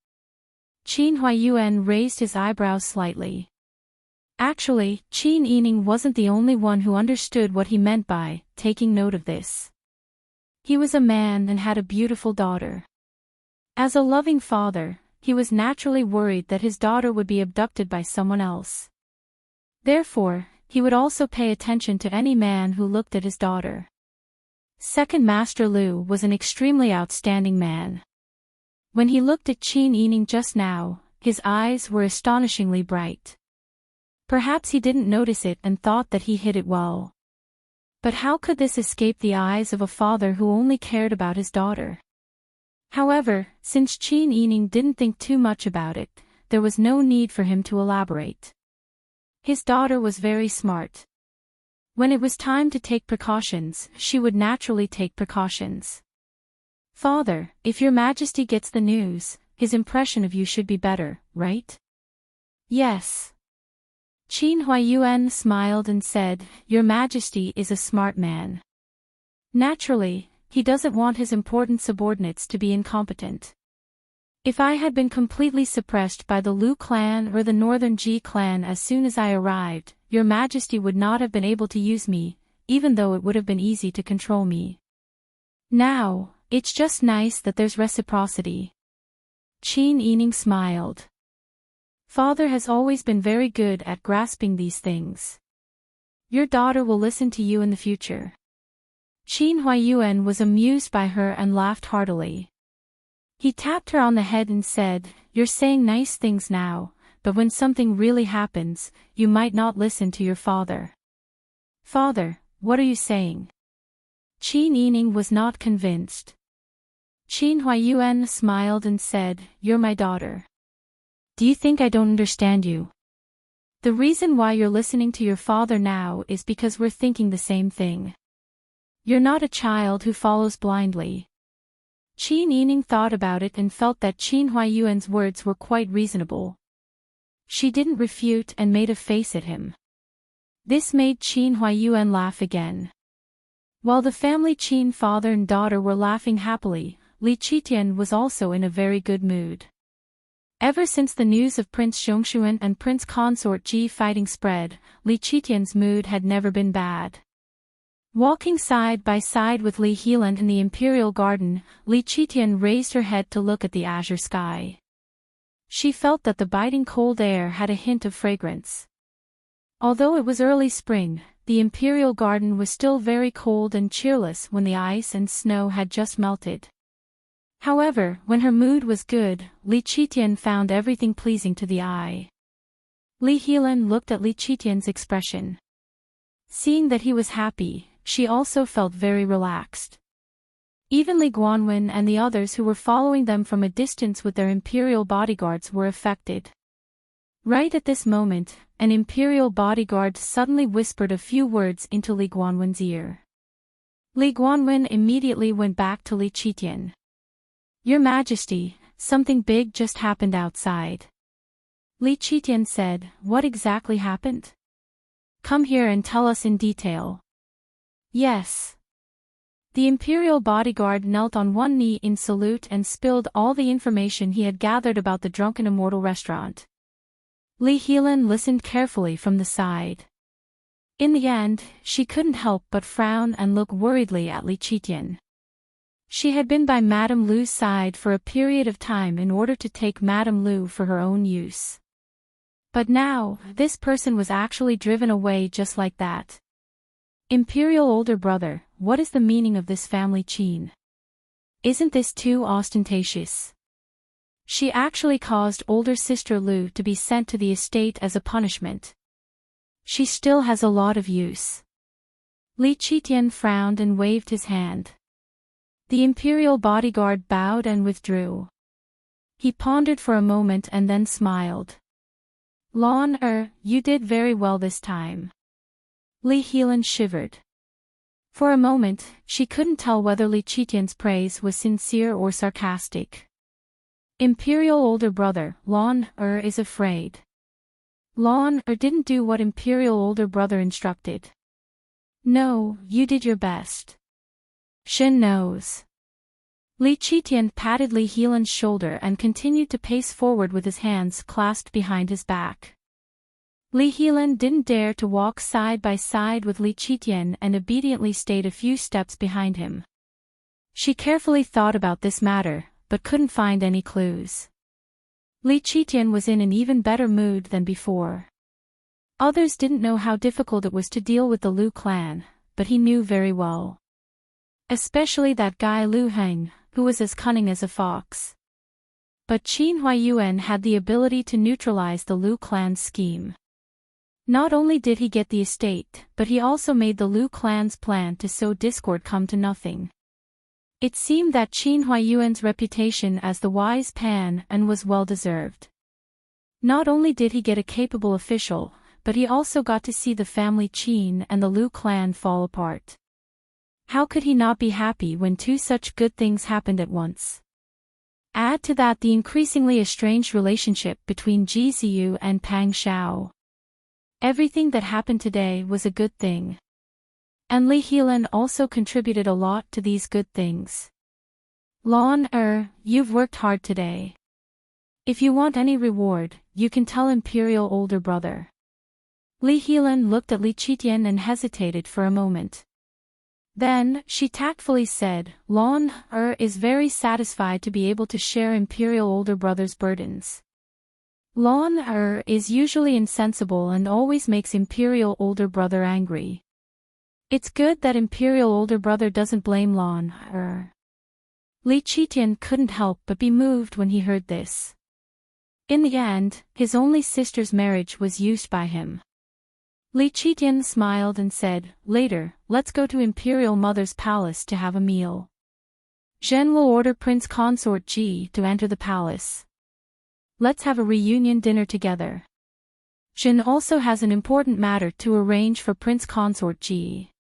Qin Huayuan raised his eyebrows slightly. Actually, Qin Yining wasn't the only one who understood what he meant by taking note of this. He was a man and had a beautiful daughter. As a loving father, he was naturally worried that his daughter would be abducted by someone else. Therefore, he would also pay attention to any man who looked at his daughter. Second Master Lu was an extremely outstanding man. When he looked at Qin Yining just now, his eyes were astonishingly bright. Perhaps he didn't notice it and thought that he hid it well. But how could this escape the eyes of a father who only cared about his daughter? However, since Qin Yining didn't think too much about it, there was no need for him to elaborate. His daughter was very smart. When it was time to take precautions, she would naturally take precautions. Father, if your majesty gets the news, his impression of you should be better, right? Yes. Qin Huayuan smiled and said, Your majesty is a smart man. Naturally, he doesn't want his important subordinates to be incompetent. If I had been completely suppressed by the Lu clan or the Northern Ji clan as soon as I arrived, your majesty would not have been able to use me, even though it would have been easy to control me. Now, it's just nice that there's reciprocity. Qin Yining smiled. Father has always been very good at grasping these things. Your daughter will listen to you in the future. Qin Huayuan was amused by her and laughed heartily. He tapped her on the head and said, You're saying nice things now, but when something really happens, you might not listen to your father. Father, what are you saying? Qin Yining was not convinced. Qin Huayuan smiled and said, You're my daughter. Do you think I don't understand you? The reason why you're listening to your father now is because we're thinking the same thing. You're not a child who follows blindly. Qin Yining thought about it and felt that Qin Huayuan's words were quite reasonable. She didn't refute and made a face at him. This made Qin Huayuan laugh again. While the family Qin father and daughter were laughing happily, Li Qitian was also in a very good mood. Ever since the news of Prince Zhongshuan and Prince Consort Ji fighting spread, Li Qitian's mood had never been bad. Walking side by side with Li Helan in the Imperial Garden, Li Qitian raised her head to look at the azure sky. She felt that the biting cold air had a hint of fragrance. Although it was early spring, the Imperial Garden was still very cold and cheerless when the ice and snow had just melted. However, when her mood was good, Li Qitian found everything pleasing to the eye. Li Helan looked at Li Qitian's expression. Seeing that he was happy, she also felt very relaxed. Even Li Guanwen and the others who were following them from a distance with their imperial bodyguards were affected. Right at this moment, an imperial bodyguard suddenly whispered a few words into Li Guanwen's ear. Li Guanwen immediately went back to Li Qitian. "Your Majesty, something big just happened outside." Li Qitian said, "What exactly happened? Come here and tell us in detail." "Yes." The imperial bodyguard knelt on one knee in salute and spilled all the information he had gathered about the Drunken Immortal restaurant. Li Helan listened carefully from the side. In the end, she couldn't help but frown and look worriedly at Li Qitian. She had been by Madame Lu's side for a period of time in order to take Madame Lu for her own use. But now, this person was actually driven away just like that. Imperial older brother, what is the meaning of this family Qin? Isn't this too ostentatious? She actually caused older sister Lu to be sent to the estate as a punishment. She still has a lot of use. Li Qitian frowned and waved his hand. The imperial bodyguard bowed and withdrew. He pondered for a moment and then smiled. "Lan, you did very well this time." Li Helan shivered. For a moment, she couldn't tell whether Li Qitian's praise was sincere or sarcastic. Imperial older brother, Lan is afraid. Lan didn't do what imperial older brother instructed. "No, you did your best. Shen knows." Li Qitian patted Li Helan's shoulder and continued to pace forward with his hands clasped behind his back. Li Helan didn't dare to walk side by side with Li Qitian and obediently stayed a few steps behind him. She carefully thought about this matter, but couldn't find any clues. Li Qitian was in an even better mood than before. Others didn't know how difficult it was to deal with the Lu clan, but he knew very well. Especially that guy Lu Heng, who was as cunning as a fox. But Qin Huayuan had the ability to neutralize the Lu clan's scheme. Not only did he get the estate, but he also made the Lu clan's plan to sow discord come to nothing. It seemed that Qin Huayuan's reputation as the wise Pan and was well-deserved. Not only did he get a capable official, but he also got to see the family Qin and the Lu clan fall apart. How could he not be happy when two such good things happened at once? Add to that the increasingly estranged relationship between Ji Ziyu and Pang Xiao. Everything that happened today was a good thing. And Li Helan also contributed a lot to these good things. "Lan, you've worked hard today. If you want any reward, you can tell Imperial older brother." Li Helan looked at Li Qitian and hesitated for a moment. Then, she tactfully said, "Lan is very satisfied to be able to share Imperial older brother's burdens. Lan is usually insensible and always makes Imperial older brother angry. It's good that Imperial older brother doesn't blame Lan." Li Qitian couldn't help but be moved when he heard this. In the end, his only sister's marriage was used by him. Li Qitian smiled and said, "Later, let's go to Imperial Mother's palace to have a meal. Zhen will order Prince Consort Ji to enter the palace. Let's have a reunion dinner together. Zhen also has an important matter to arrange for Prince Consort Ji.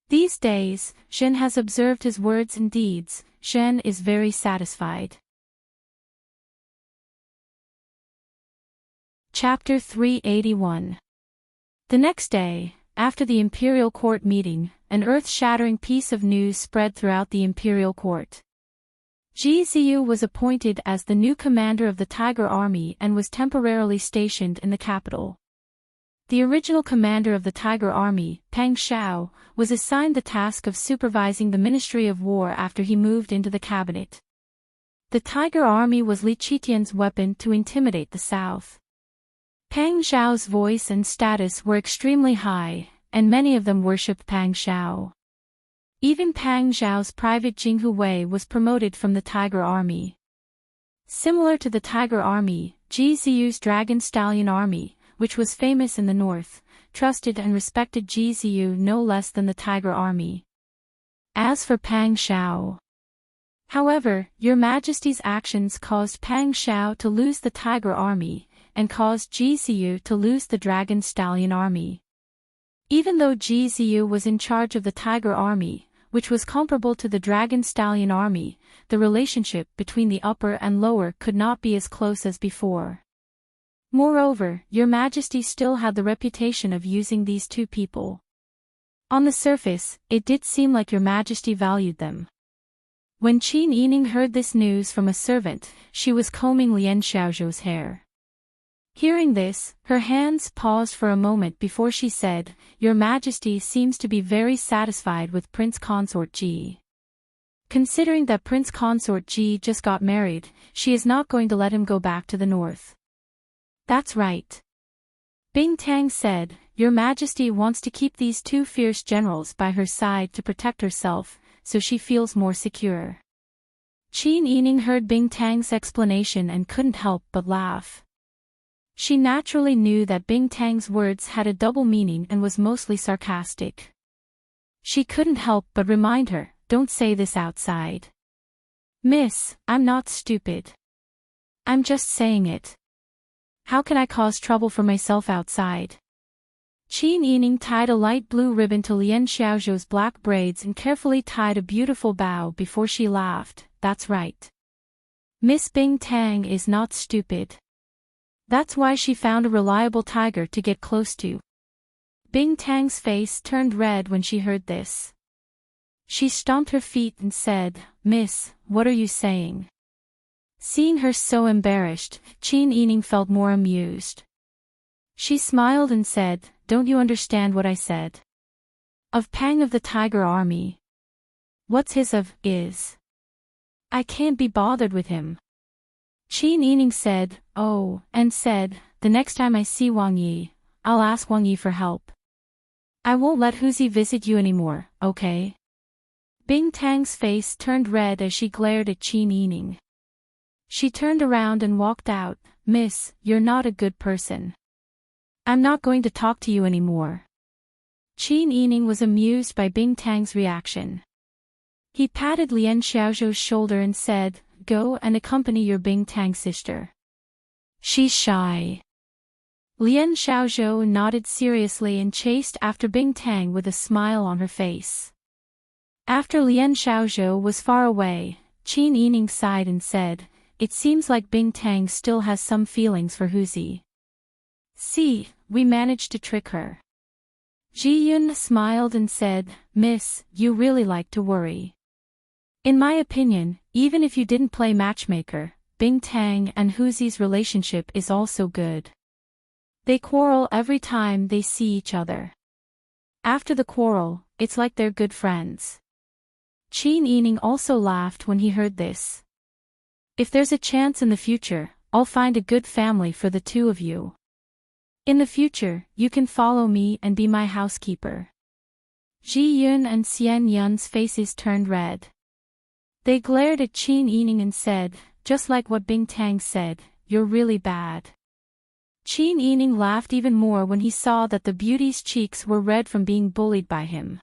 These days, Zhen has observed his words and deeds. Zhen is very satisfied." Chapter 381. The next day, after the imperial court meeting, an earth-shattering piece of news spread throughout the imperial court. Ji Ziyu was appointed as the new commander of the Tiger Army and was temporarily stationed in the capital. The original commander of the Tiger Army, Pang Shao, was assigned the task of supervising the Ministry of War after he moved into the cabinet. The Tiger Army was Li Qitian's weapon to intimidate the South. Pang Shao's voice and status were extremely high, and many of them worshipped Pang Shao. Even Pang Zhao's private Jinghu Wei was promoted from the Tiger Army. Similar to the Tiger Army, Ji Ziyu's Dragon Stallion Army, which was famous in the north, trusted and respected Ji Ziyu no less than the Tiger Army. As for Pang Shao. However, Your Majesty's actions caused Pang Shao to lose the Tiger Army, and caused Ji Ziyu to lose the Dragon Stallion Army. Even though Ji Ziyu was in charge of the Tiger Army, which was comparable to the Dragon Stallion Army, the relationship between the upper and lower could not be as close as before. Moreover, Your Majesty still had the reputation of using these two people. On the surface, it did seem like Your Majesty valued them. When Qin Yining heard this news from a servant, she was combing Lian Xiaozhou's hair. Hearing this, her hands paused for a moment before she said, "Your Majesty seems to be very satisfied with Prince Consort Ji. Considering that Prince Consort Ji just got married, she is not going to let him go back to the north." "That's right." Bing Tang said, "Your Majesty wants to keep these two fierce generals by her side to protect herself, so she feels more secure." Qin Yining heard Bing Tang's explanation and couldn't help but laugh. She naturally knew that Bing Tang's words had a double meaning and was mostly sarcastic. She couldn't help but remind her, "Don't say this outside." "Miss, I'm not stupid. I'm just saying it. How can I cause trouble for myself outside?" Qin Yining tied a light blue ribbon to Lian Xiaozhou's black braids and carefully tied a beautiful bow before she laughed. "That's right. Miss Bing Tang is not stupid. That's why she found a reliable tiger to get close to." Bing Tang's face turned red when she heard this. She stomped her feet and said, "Miss, what are you saying?" Seeing her so embarrassed, Qin Yining felt more amused. She smiled and said, "Don't you understand what I said? Of Pang of the Tiger Army. What's his of, is? I can't be bothered with him." Qin Yining said, "Oh," and said, "The next time I see Wang Yi, I'll ask Wang Yi for help. I won't let Huzi visit you anymore, okay?" Bing Tang's face turned red as she glared at Qin Yining. She turned around and walked out. "Miss, you're not a good person. I'm not going to talk to you anymore." Qin Yining was amused by Bing Tang's reaction. He patted Lian Xiaozhou's shoulder and said, "Go and accompany your Bing Tang sister. She's shy." Lian Xiaozhou nodded seriously and chased after Bing Tang with a smile on her face. After Lian Xiaozhou was far away, Qin Yining sighed and said, "It seems like Bing Tang still has some feelings for Huzi. See, we managed to trick her." Ji Yun smiled and said, "Miss, you really like to worry. In my opinion, even if you didn't play matchmaker, Bing Tang and Huzi's relationship is also good. They quarrel every time they see each other. After the quarrel, it's like they're good friends." Qin Yining also laughed when he heard this. "If there's a chance in the future, I'll find a good family for the two of you. In the future, you can follow me and be my housekeeper." Ji Yun and Xian Yun's faces turned red. They glared at Qin Yining and said, "Just like what Bing Tang said, you're really bad." Qin Yining laughed even more when he saw that the beauty's cheeks were red from being bullied by him.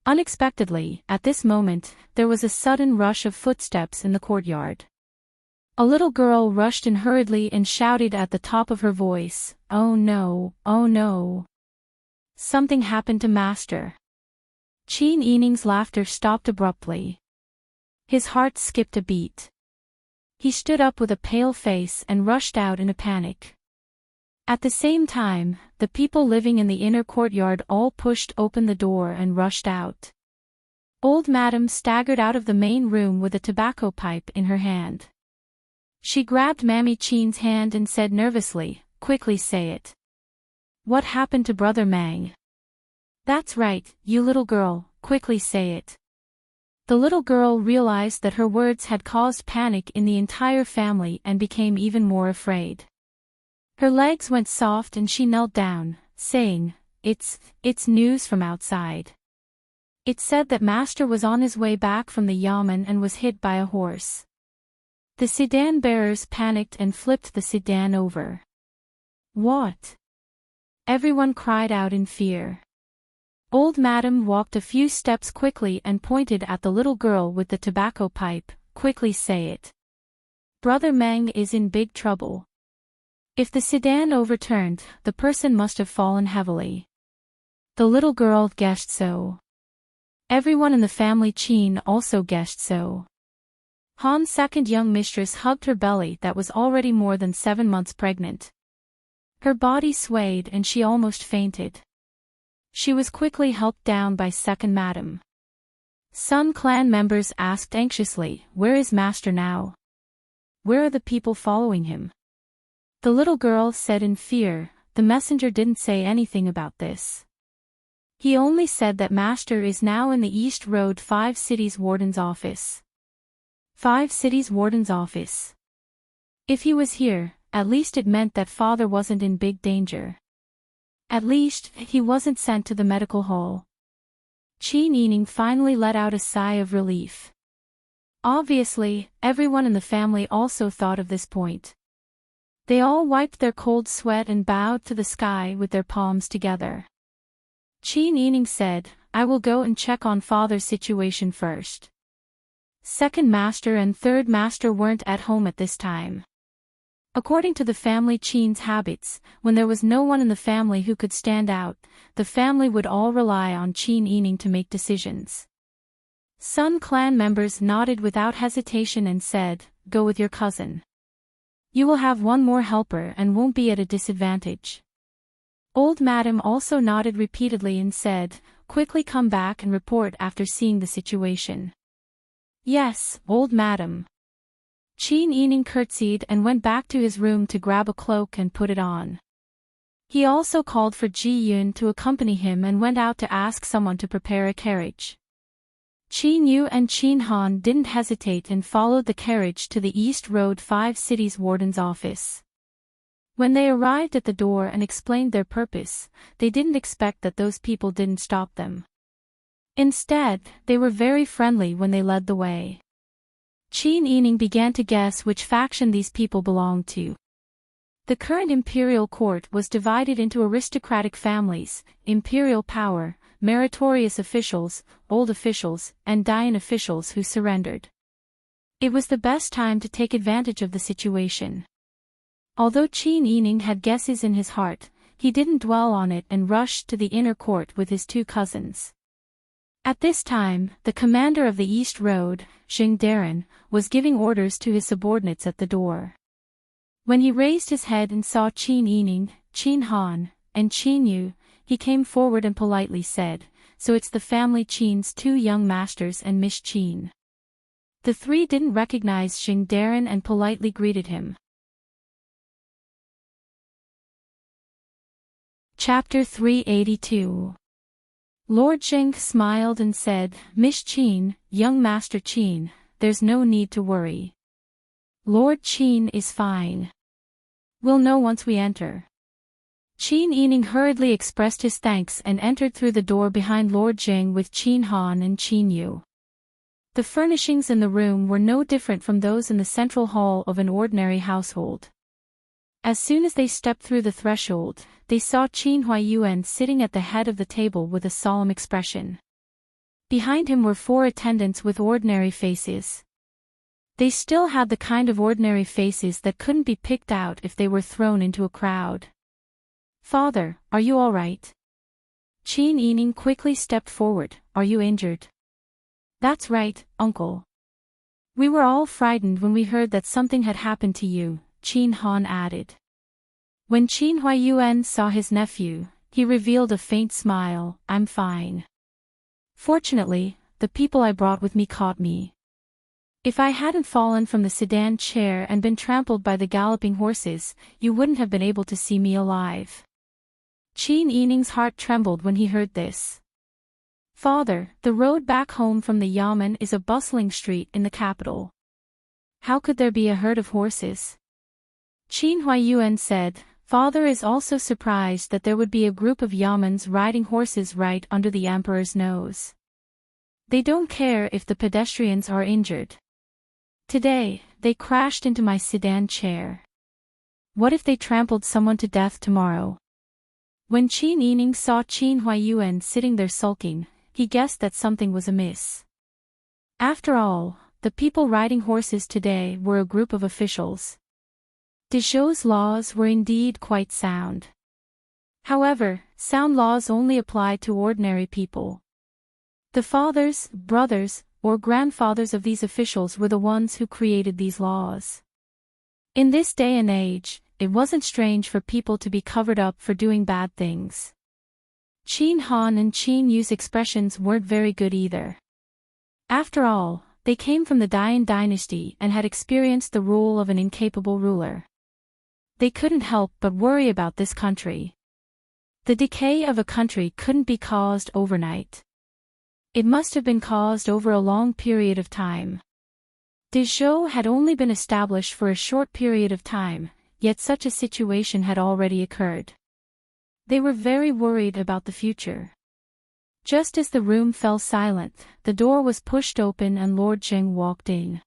Unexpectedly, at this moment, there was a sudden rush of footsteps in the courtyard. A little girl rushed in hurriedly and shouted at the top of her voice, "Oh no, oh no. Something happened to Master." Qin Yining's laughter stopped abruptly. His heart skipped a beat. He stood up with a pale face and rushed out in a panic. At the same time, the people living in the inner courtyard all pushed open the door and rushed out. Old Madam staggered out of the main room with a tobacco pipe in her hand. She grabbed Mammy Qin's hand and said nervously, "Quickly say it." What happened to Brother Mang? That's right, you little girl, quickly say it. The little girl realized that her words had caused panic in the entire family and became even more afraid. Her legs went soft and she knelt down, saying, It's news from outside. It said that Master was on his way back from the yamen and was hit by a horse. The sedan bearers panicked and flipped the sedan over. What? Everyone cried out in fear. Old Madam walked a few steps quickly and pointed at the little girl with the tobacco pipe. Quickly say it. Brother Meng is in big trouble. If the sedan overturned, the person must have fallen heavily. The little girl guessed so. Everyone in the family Qin also guessed so. Han's second young mistress hugged her belly that was already more than 7 months pregnant. Her body swayed and she almost fainted. She was quickly helped down by second madam. Sun clan members asked anxiously, where is Master now? Where are the people following him? The little girl said in fear, the messenger didn't say anything about this. He only said that Master is now in the East Road 5 Cities Warden's office. 5 Cities Warden's office. If he was here, at least it meant that father wasn't in big danger. At least, he wasn't sent to the medical hall. Qin Yining finally let out a sigh of relief. Obviously, everyone in the family also thought of this point. They all wiped their cold sweat and bowed to the sky with their palms together. Qin Yining said, I will go and check on father's situation first. Second master and third master weren't at home at this time. According to the family Qin's habits, when there was no one in the family who could stand out, the family would all rely on Qin Yining to make decisions. Sun clan members nodded without hesitation and said, go with your cousin. You will have one more helper and won't be at a disadvantage. Old Madam also nodded repeatedly and said, quickly come back and report after seeing the situation. Yes, Old Madam. Qin Yining curtsied and went back to his room to grab a cloak and put it on. He also called for Ji Yun to accompany him and went out to ask someone to prepare a carriage. Qin Yu and Qin Han didn't hesitate and followed the carriage to the East Road 5 Cities Warden's office. When they arrived at the door and explained their purpose, they didn't expect that those people didn't stop them. Instead, they were very friendly when they led the way. Qin Yining began to guess which faction these people belonged to. The current imperial court was divided into aristocratic families, imperial power, meritorious officials, old officials, and dying officials who surrendered. It was the best time to take advantage of the situation. Although Qin Yining had guesses in his heart, he didn't dwell on it and rushed to the inner court with his 2 cousins. At this time, the commander of the East Road, Xing Darren, was giving orders to his subordinates at the door. When he raised his head and saw Qin Yining, Qin Han, and Qin Yu, he came forward and politely said, so it's the family Qin's 2 young masters and Miss Qin. The 3 didn't recognize Xing Darren and politely greeted him. Chapter 382. Lord Xing smiled and said, Miss Qin, young Master Qin, there's no need to worry. Lord Qin is fine. We'll know once we enter. Qin Yining hurriedly expressed his thanks and entered through the door behind Lord Jing with Qin Han and Qin Yu. The furnishings in the room were no different from those in the central hall of an ordinary household. As soon as they stepped through the threshold, they saw Qin Huaiyuan sitting at the head of the table with a solemn expression. Behind him were 4 attendants with ordinary faces. They still had the kind of ordinary faces that couldn't be picked out if they were thrown into a crowd. Father, are you all right? Qin Yining quickly stepped forward. Are you injured? That's right, uncle. We were all frightened when we heard that something had happened to you, Qin Han added. When Qin Huaiyuan saw his nephew, he revealed a faint smile. I'm fine. Fortunately, the people I brought with me caught me. If I hadn't fallen from the sedan chair and been trampled by the galloping horses, you wouldn't have been able to see me alive. Qin Yining's heart trembled when he heard this. Father, the road back home from the Yamen is a bustling street in the capital. How could there be a herd of horses? Qin Huaiyuan said, Father is also surprised that there would be a group of Yamens riding horses right under the emperor's nose. They don't care if the pedestrians are injured. Today, they crashed into my sedan chair. What if they trampled someone to death tomorrow? When Qin Yining saw Qin Huaiyuan sitting there sulking, he guessed that something was amiss. After all, the people riding horses today were a group of officials. Dezhou's laws were indeed quite sound. However, sound laws only apply to ordinary people. The fathers, brothers, or grandfathers of these officials were the ones who created these laws. In this day and age, it wasn't strange for people to be covered up for doing bad things. Qin Han and Qin Yu's expressions weren't very good either. After all, they came from the Dian dynasty and had experienced the rule of an incapable ruler. They couldn't help but worry about this country. The decay of a country couldn't be caused overnight. It must have been caused over a long period of time. Dezhou had only been established for a short period of time, yet such a situation had already occurred. They were very worried about the future. Just as the room fell silent, the door was pushed open and Lord Zheng walked in.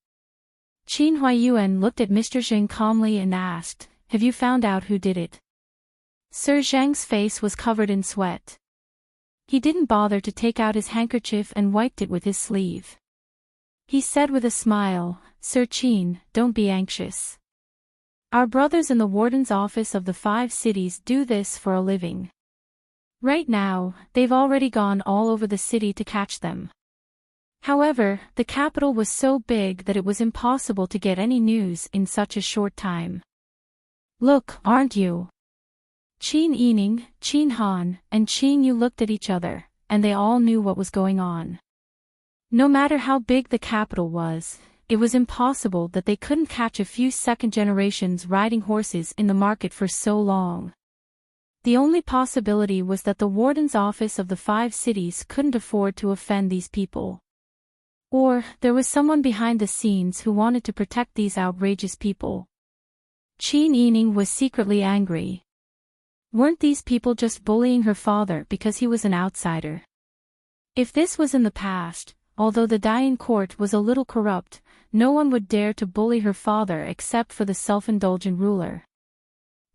Qin Huaiyuan looked at Mr. Zheng calmly and asked, Have you found out who did it? Sir Zheng's face was covered in sweat. He didn't bother to take out his handkerchief and wiped it with his sleeve. He said with a smile, Sir Qin, don't be anxious. Our brothers in the warden's office of the 5 cities do this for a living. Right now, they've already gone all over the city to catch them. However, the capital was so big that it was impossible to get any news in such a short time. Look, aren't you? Qin Yining, Qin Han, and Qin Yu looked at each other, and they all knew what was going on. No matter how big the capital was, it was impossible that they couldn't catch a few second generations riding horses in the market for so long. The only possibility was that the warden's office of the 5 cities couldn't afford to offend these people. Or, there was someone behind the scenes who wanted to protect these outrageous people. Qin Yining was secretly angry. Weren't these people just bullying her father because he was an outsider? If this was in the past, although the Dian court was a little corrupt, no one would dare to bully her father except for the self-indulgent ruler.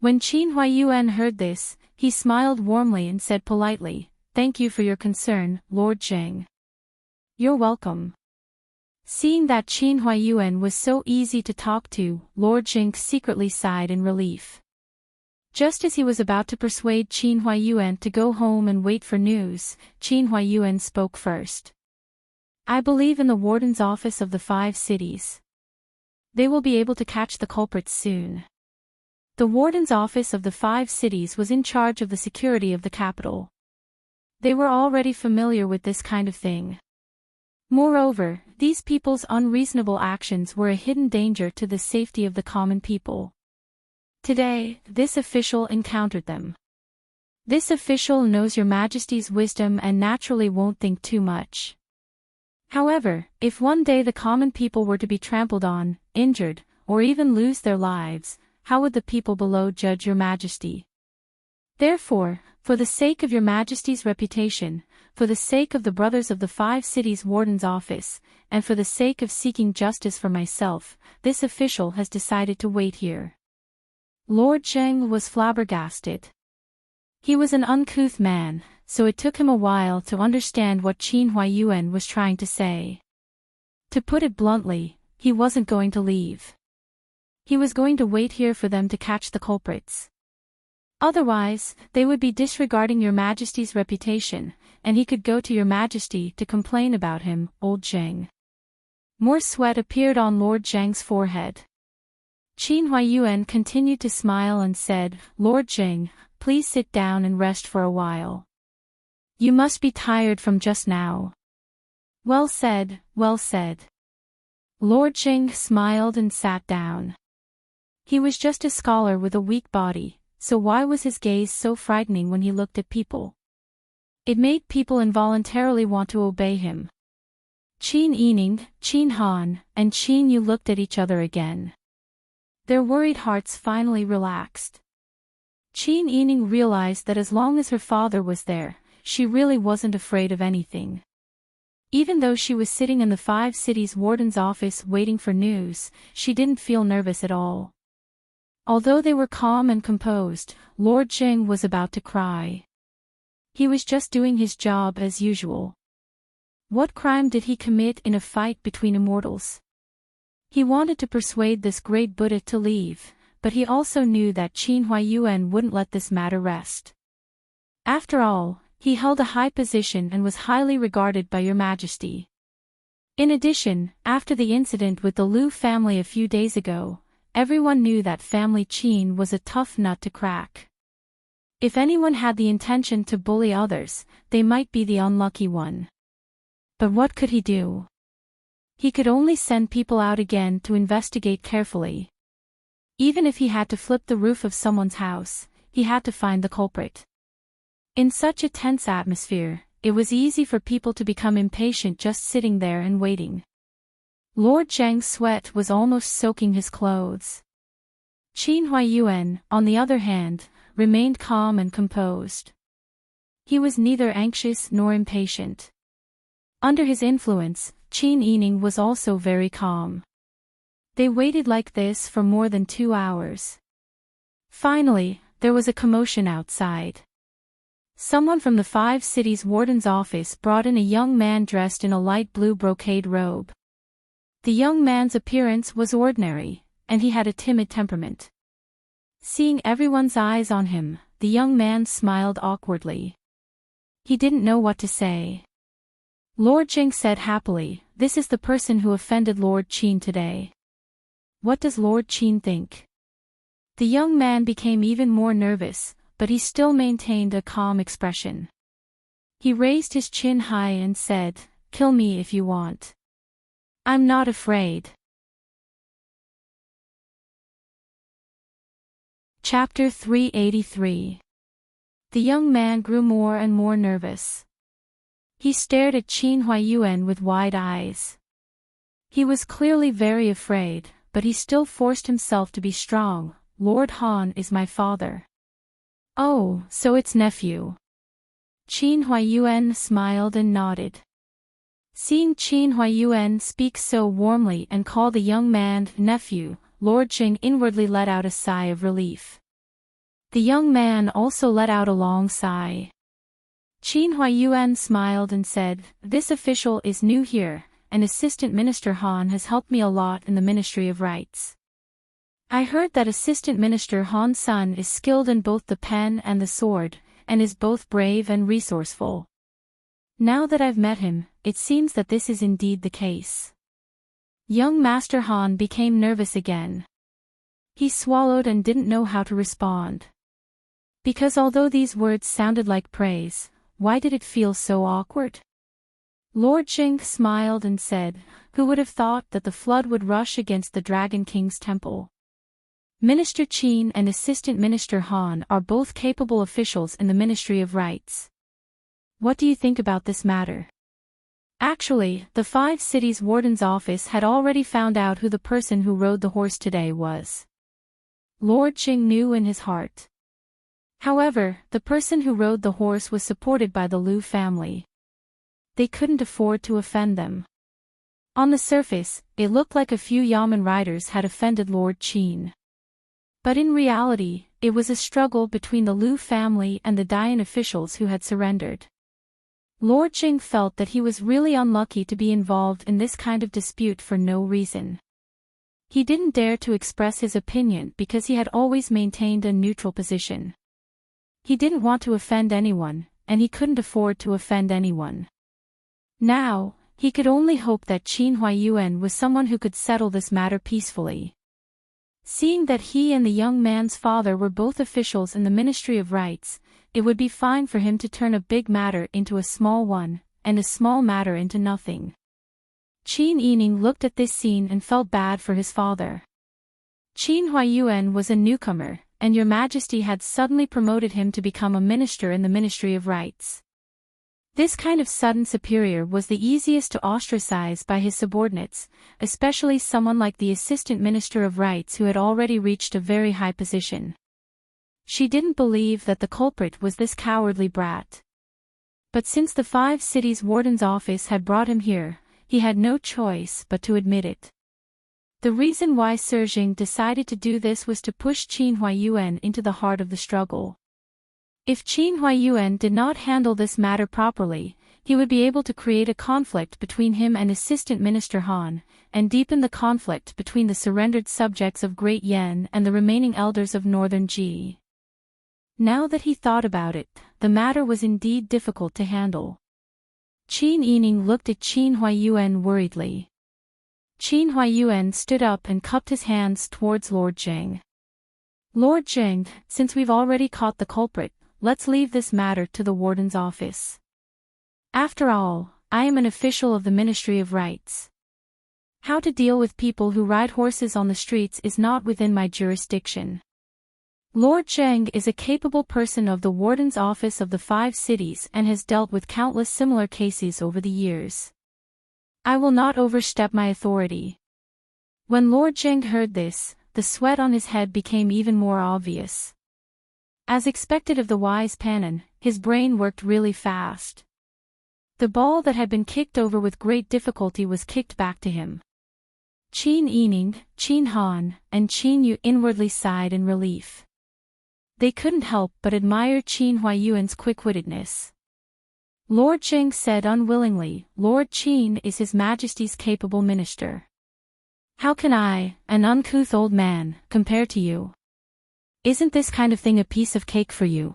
When Qin Huaiyuan heard this, he smiled warmly and said politely, Thank you for your concern, Lord Zheng. You're welcome. Seeing that Qin Huaiyuan was so easy to talk to, Lord Zheng secretly sighed in relief. Just as he was about to persuade Qin Huaiyuan to go home and wait for news, Qin Huaiyuan spoke first. I believe in the warden's office of the 5 cities. They will be able to catch the culprits soon. The warden's office of the 5 cities was in charge of the security of the capital. They were already familiar with this kind of thing. Moreover, these people's unreasonable actions were a hidden danger to the safety of the common people. Today, this official encountered them. This official knows Your Majesty's wisdom and naturally won't think too much. However, if one day the common people were to be trampled on, injured, or even lose their lives, how would the people below judge Your Majesty? Therefore, for the sake of Your Majesty's reputation, for the sake of the brothers of the 5 cities warden's office, and for the sake of seeking justice for myself, this official has decided to wait here. Lord Zheng was flabbergasted. He was an uncouth man, so it took him a while to understand what Qin Huaiyuan was trying to say. To put it bluntly, he wasn't going to leave. He was going to wait here for them to catch the culprits. Otherwise, they would be disregarding Your Majesty's reputation, and he could go to Your Majesty to complain about him, old Zheng. More sweat appeared on Lord Zheng's forehead. Qin Huaiyuan continued to smile and said, Lord Zheng, please sit down and rest for a while. You must be tired from just now. Well said, well said. Lord Zheng smiled and sat down. He was just a scholar with a weak body, So why was his gaze so frightening when he looked at people? It made people involuntarily want to obey him. Qin Yining, Qin Han, and Qin Yu looked at each other again. Their worried hearts finally relaxed. Qin Yining realized that as long as her father was there, she really wasn't afraid of anything. Even though she was sitting in the 5 cities warden's office waiting for news, she didn't feel nervous at all. Although they were calm and composed, Lord Jing was about to cry. He was just doing his job as usual. What crime did he commit in a fight between immortals? He wanted to persuade this great Buddha to leave, but he also knew that Qin Huaiyuan wouldn't let this matter rest. After all, he held a high position and was highly regarded by Your Majesty. In addition, after the incident with the Liu family a few days ago, everyone knew that family Qin was a tough nut to crack. If anyone had the intention to bully others, they might be the unlucky one. But what could he do? He could only send people out again to investigate carefully. Even if he had to flip the roof of someone's house, he had to find the culprit. In such a tense atmosphere, it was easy for people to become impatient just sitting there and waiting. Lord Zheng's sweat was almost soaking his clothes. Qin Huaiyuan, on the other hand, remained calm and composed. He was neither anxious nor impatient. Under his influence, Qin Yining was also very calm. They waited like this for more than 2 hours. Finally, there was a commotion outside. Someone from the 5 cities warden's office brought in a young man dressed in a light blue brocade robe. The young man's appearance was ordinary, and he had a timid temperament. Seeing everyone's eyes on him, the young man smiled awkwardly. He didn't know what to say. Lord Jing said happily, "This is the person who offended Lord Qin today. What does Lord Qin think?" The young man became even more nervous, but he still maintained a calm expression. He raised his chin high and said, "Kill me if you want. I'm not afraid." Chapter 383. The young man grew more and more nervous. He stared at Qin Huaiyuan with wide eyes. He was clearly very afraid, but he still forced himself to be strong. "Lord Han is my father." "Oh, so it's nephew." Qin Huaiyuan smiled and nodded. Seeing Qin Huaiyuan speak so warmly and call the young man nephew, Lord Jing inwardly let out a sigh of relief. The young man also let out a long sigh. Qin Huaiyuan smiled and said, "This official is new here, and Assistant Minister Han has helped me a lot in the Ministry of Rights. I heard that Assistant Minister Han's son is skilled in both the pen and the sword, and is both brave and resourceful. Now that I've met him, it seems that this is indeed the case." Young Master Han became nervous again. He swallowed and didn't know how to respond. Because although these words sounded like praise, why did it feel so awkward? Lord Jing smiled and said, "Who would have thought that the flood would rush against the Dragon King's temple? Minister Qin and Assistant Minister Han are both capable officials in the Ministry of Rights. What do you think about this matter?" Actually, the 5 cities warden's office had already found out who the person who rode the horse today was. Lord Jing knew in his heart. However, the person who rode the horse was supported by the Liu family. They couldn't afford to offend them. On the surface, it looked like a few Yamen riders had offended Lord Qin. But in reality, it was a struggle between the Liu family and the Dian officials who had surrendered. Lord Jing felt that he was really unlucky to be involved in this kind of dispute for no reason. He didn't dare to express his opinion because he had always maintained a neutral position. He didn't want to offend anyone, and he couldn't afford to offend anyone. Now, he could only hope that Qin Huaiyuan was someone who could settle this matter peacefully. Seeing that he and the young man's father were both officials in the Ministry of Rights, it would be fine for him to turn a big matter into a small one, and a small matter into nothing. Qin Yining looked at this scene and felt bad for his father. Qin Huaiyuan was a newcomer, and your majesty had suddenly promoted him to become a minister in the Ministry of Rights. This kind of sudden superior was the easiest to ostracize by his subordinates, especially someone like the Assistant Minister of Rights who had already reached a very high position. She didn't believe that the culprit was this cowardly brat. But since the 5 cities warden's office had brought him here, he had no choice but to admit it. The reason why Serjing decided to do this was to push Qin Huayuan into the heart of the struggle. If Qin Huayuan did not handle this matter properly, he would be able to create a conflict between him and Assistant Minister Han, and deepen the conflict between the surrendered subjects of Great Yan and the remaining elders of Northern Ji. Now that he thought about it, the matter was indeed difficult to handle. Qin Yining looked at Qin Huayuan worriedly. Qin Huayuan stood up and cupped his hands towards Lord Zheng. Lord Zheng, since we've already caught the culprit, let's leave this matter to the warden's office. After all, I am an official of the Ministry of Rights. How to deal with people who ride horses on the streets is not within my jurisdiction. Lord Zheng is a capable person of the warden's office of the 5 cities and has dealt with countless similar cases over the years. I will not overstep my authority. When Lord Zheng heard this, the sweat on his head became even more obvious. As expected of the wise Panon, his brain worked really fast. The ball that had been kicked over with great difficulty was kicked back to him. Qin Yining, Qin Han, and Qin Yu inwardly sighed in relief. They couldn't help but admire Qin Huayuan's quick-wittedness. Lord Zheng said unwillingly, Lord Qin is His Majesty's capable minister. How can I, an uncouth old man, compare to you? Isn't this kind of thing a piece of cake for you?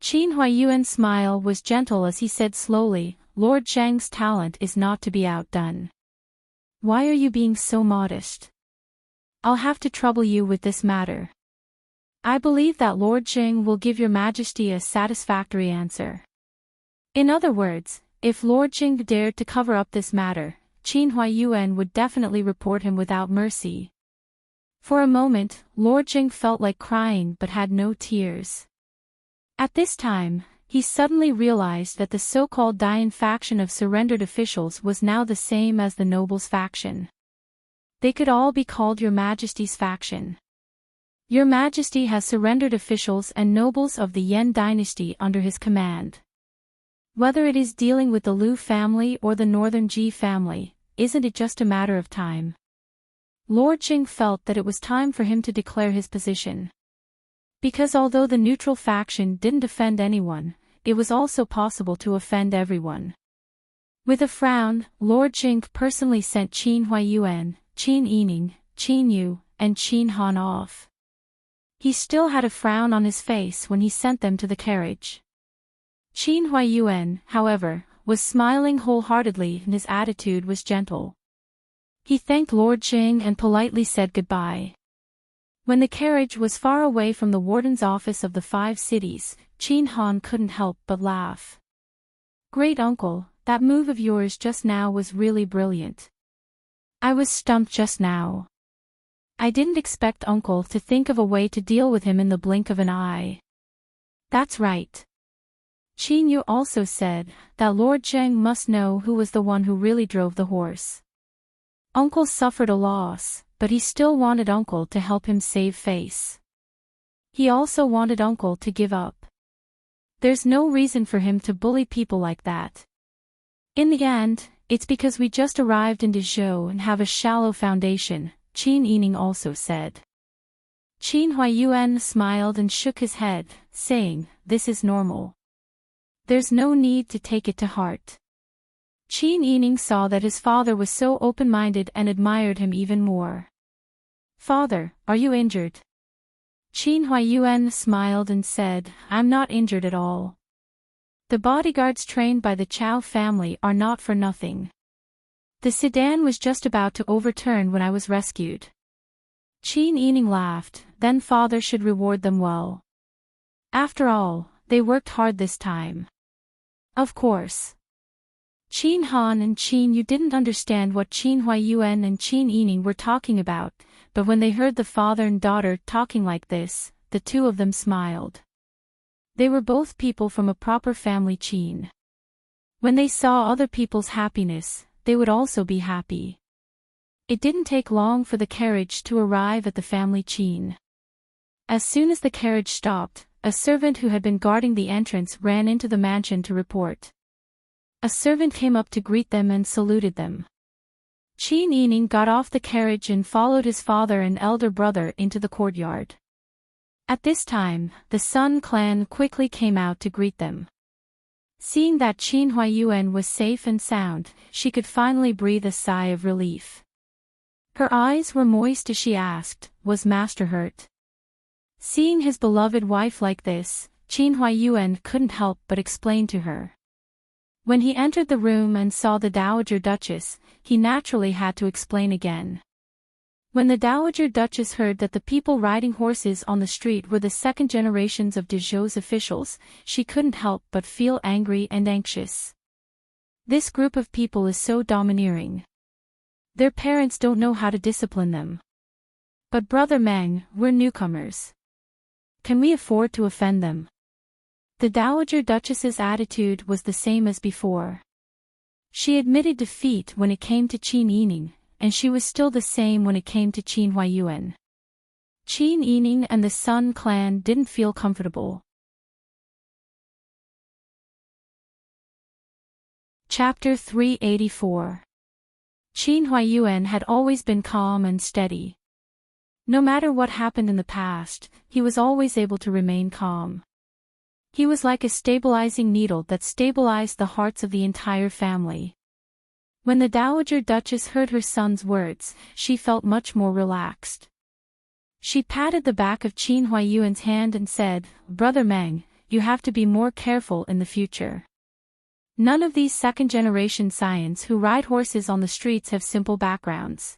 Qin Huayuan's smile was gentle as he said slowly, Lord Zheng's talent is not to be outdone. Why are you being so modest? I'll have to trouble you with this matter. I believe that Lord Zheng will give your majesty a satisfactory answer. In other words, if Lord Zheng dared to cover up this matter, Qin Huayuan would definitely report him without mercy. For a moment, Lord Zheng felt like crying but had no tears. At this time, he suddenly realized that the so-called Dian faction of surrendered officials was now the same as the nobles faction. They could all be called Your Majesty's faction. Your Majesty has surrendered officials and nobles of the Yan dynasty under his command. Whether it is dealing with the Liu family or the Northern Ji family, isn't it just a matter of time? Lord Zheng felt that it was time for him to declare his position. Because although the neutral faction didn't offend anyone, it was also possible to offend everyone. With a frown, Lord Zheng personally sent Qin Huayuan, Qin Yining, Qin Yu, and Qin Han off. He still had a frown on his face when he sent them to the carriage. Qin Huayuan, however, was smiling wholeheartedly and his attitude was gentle. He thanked Lord Zheng and politely said goodbye. When the carriage was far away from the warden's office of the 5 cities, Qin Han couldn't help but laugh. Great uncle, that move of yours just now was really brilliant. I was stumped just now. I didn't expect uncle to think of a way to deal with him in the blink of an eye. That's right. Qin Yu also said that Lord Zheng must know who was the one who really drove the horse. Uncle suffered a loss, but he still wanted uncle to help him save face. He also wanted uncle to give up. There's no reason for him to bully people like that. In the end, it's because we just arrived in Dezhou and have a shallow foundation, Qin Yining also said. Qin Huayuan smiled and shook his head, saying, this is normal. There's no need to take it to heart. Qin Yining saw that his father was so open-minded and admired him even more. Father, are you injured? Qin Huayuan smiled and said, I'm not injured at all. The bodyguards trained by the Chao family are not for nothing. The sedan was just about to overturn when I was rescued. Qin Yining laughed, then father should reward them well. After all, they worked hard this time. Of course. Qin Han and Qin Yu didn't understand what Qin Huayuan and Qin Yining were talking about, but when they heard the father and daughter talking like this, the two of them smiled. They were both people from a proper family chain. When they saw other people's happiness, they would also be happy. It didn't take long for the carriage to arrive at the family chain. As soon as the carriage stopped, a servant who had been guarding the entrance ran into the mansion to report. A servant came up to greet them and saluted them. Qin Yining got off the carriage and followed his father and elder brother into the courtyard. At this time, the Sun clan quickly came out to greet them. Seeing that Qin Huaiyuan was safe and sound, she could finally breathe a sigh of relief. Her eyes were moist as she asked, "Was Master hurt?" Seeing his beloved wife like this, Qin Huaiyuan couldn't help but explain to her. When he entered the room and saw the Dowager Duchess, he naturally had to explain again. When the Dowager Duchess heard that the people riding horses on the street were the second generations of Dezhou's officials, she couldn't help but feel angry and anxious. This group of people is so domineering. Their parents don't know how to discipline them. But Brother Meng, we're newcomers. Can we afford to offend them? The Dowager Duchess's attitude was the same as before. She admitted defeat when it came to Qin Yining, and she was still the same when it came to Qin Huaiyuan. Qin Yining and the Sun clan didn't feel comfortable. Chapter 384. Qin Huaiyuan had always been calm and steady. No matter what happened in the past, he was always able to remain calm. He was like a stabilizing needle that stabilized the hearts of the entire family. When the Dowager Duchess heard her son's words, she felt much more relaxed. She patted the back of Qin Huaiyuan's hand and said, "Brother Meng, you have to be more careful in the future. None of these second-generation scions who ride horses on the streets have simple backgrounds.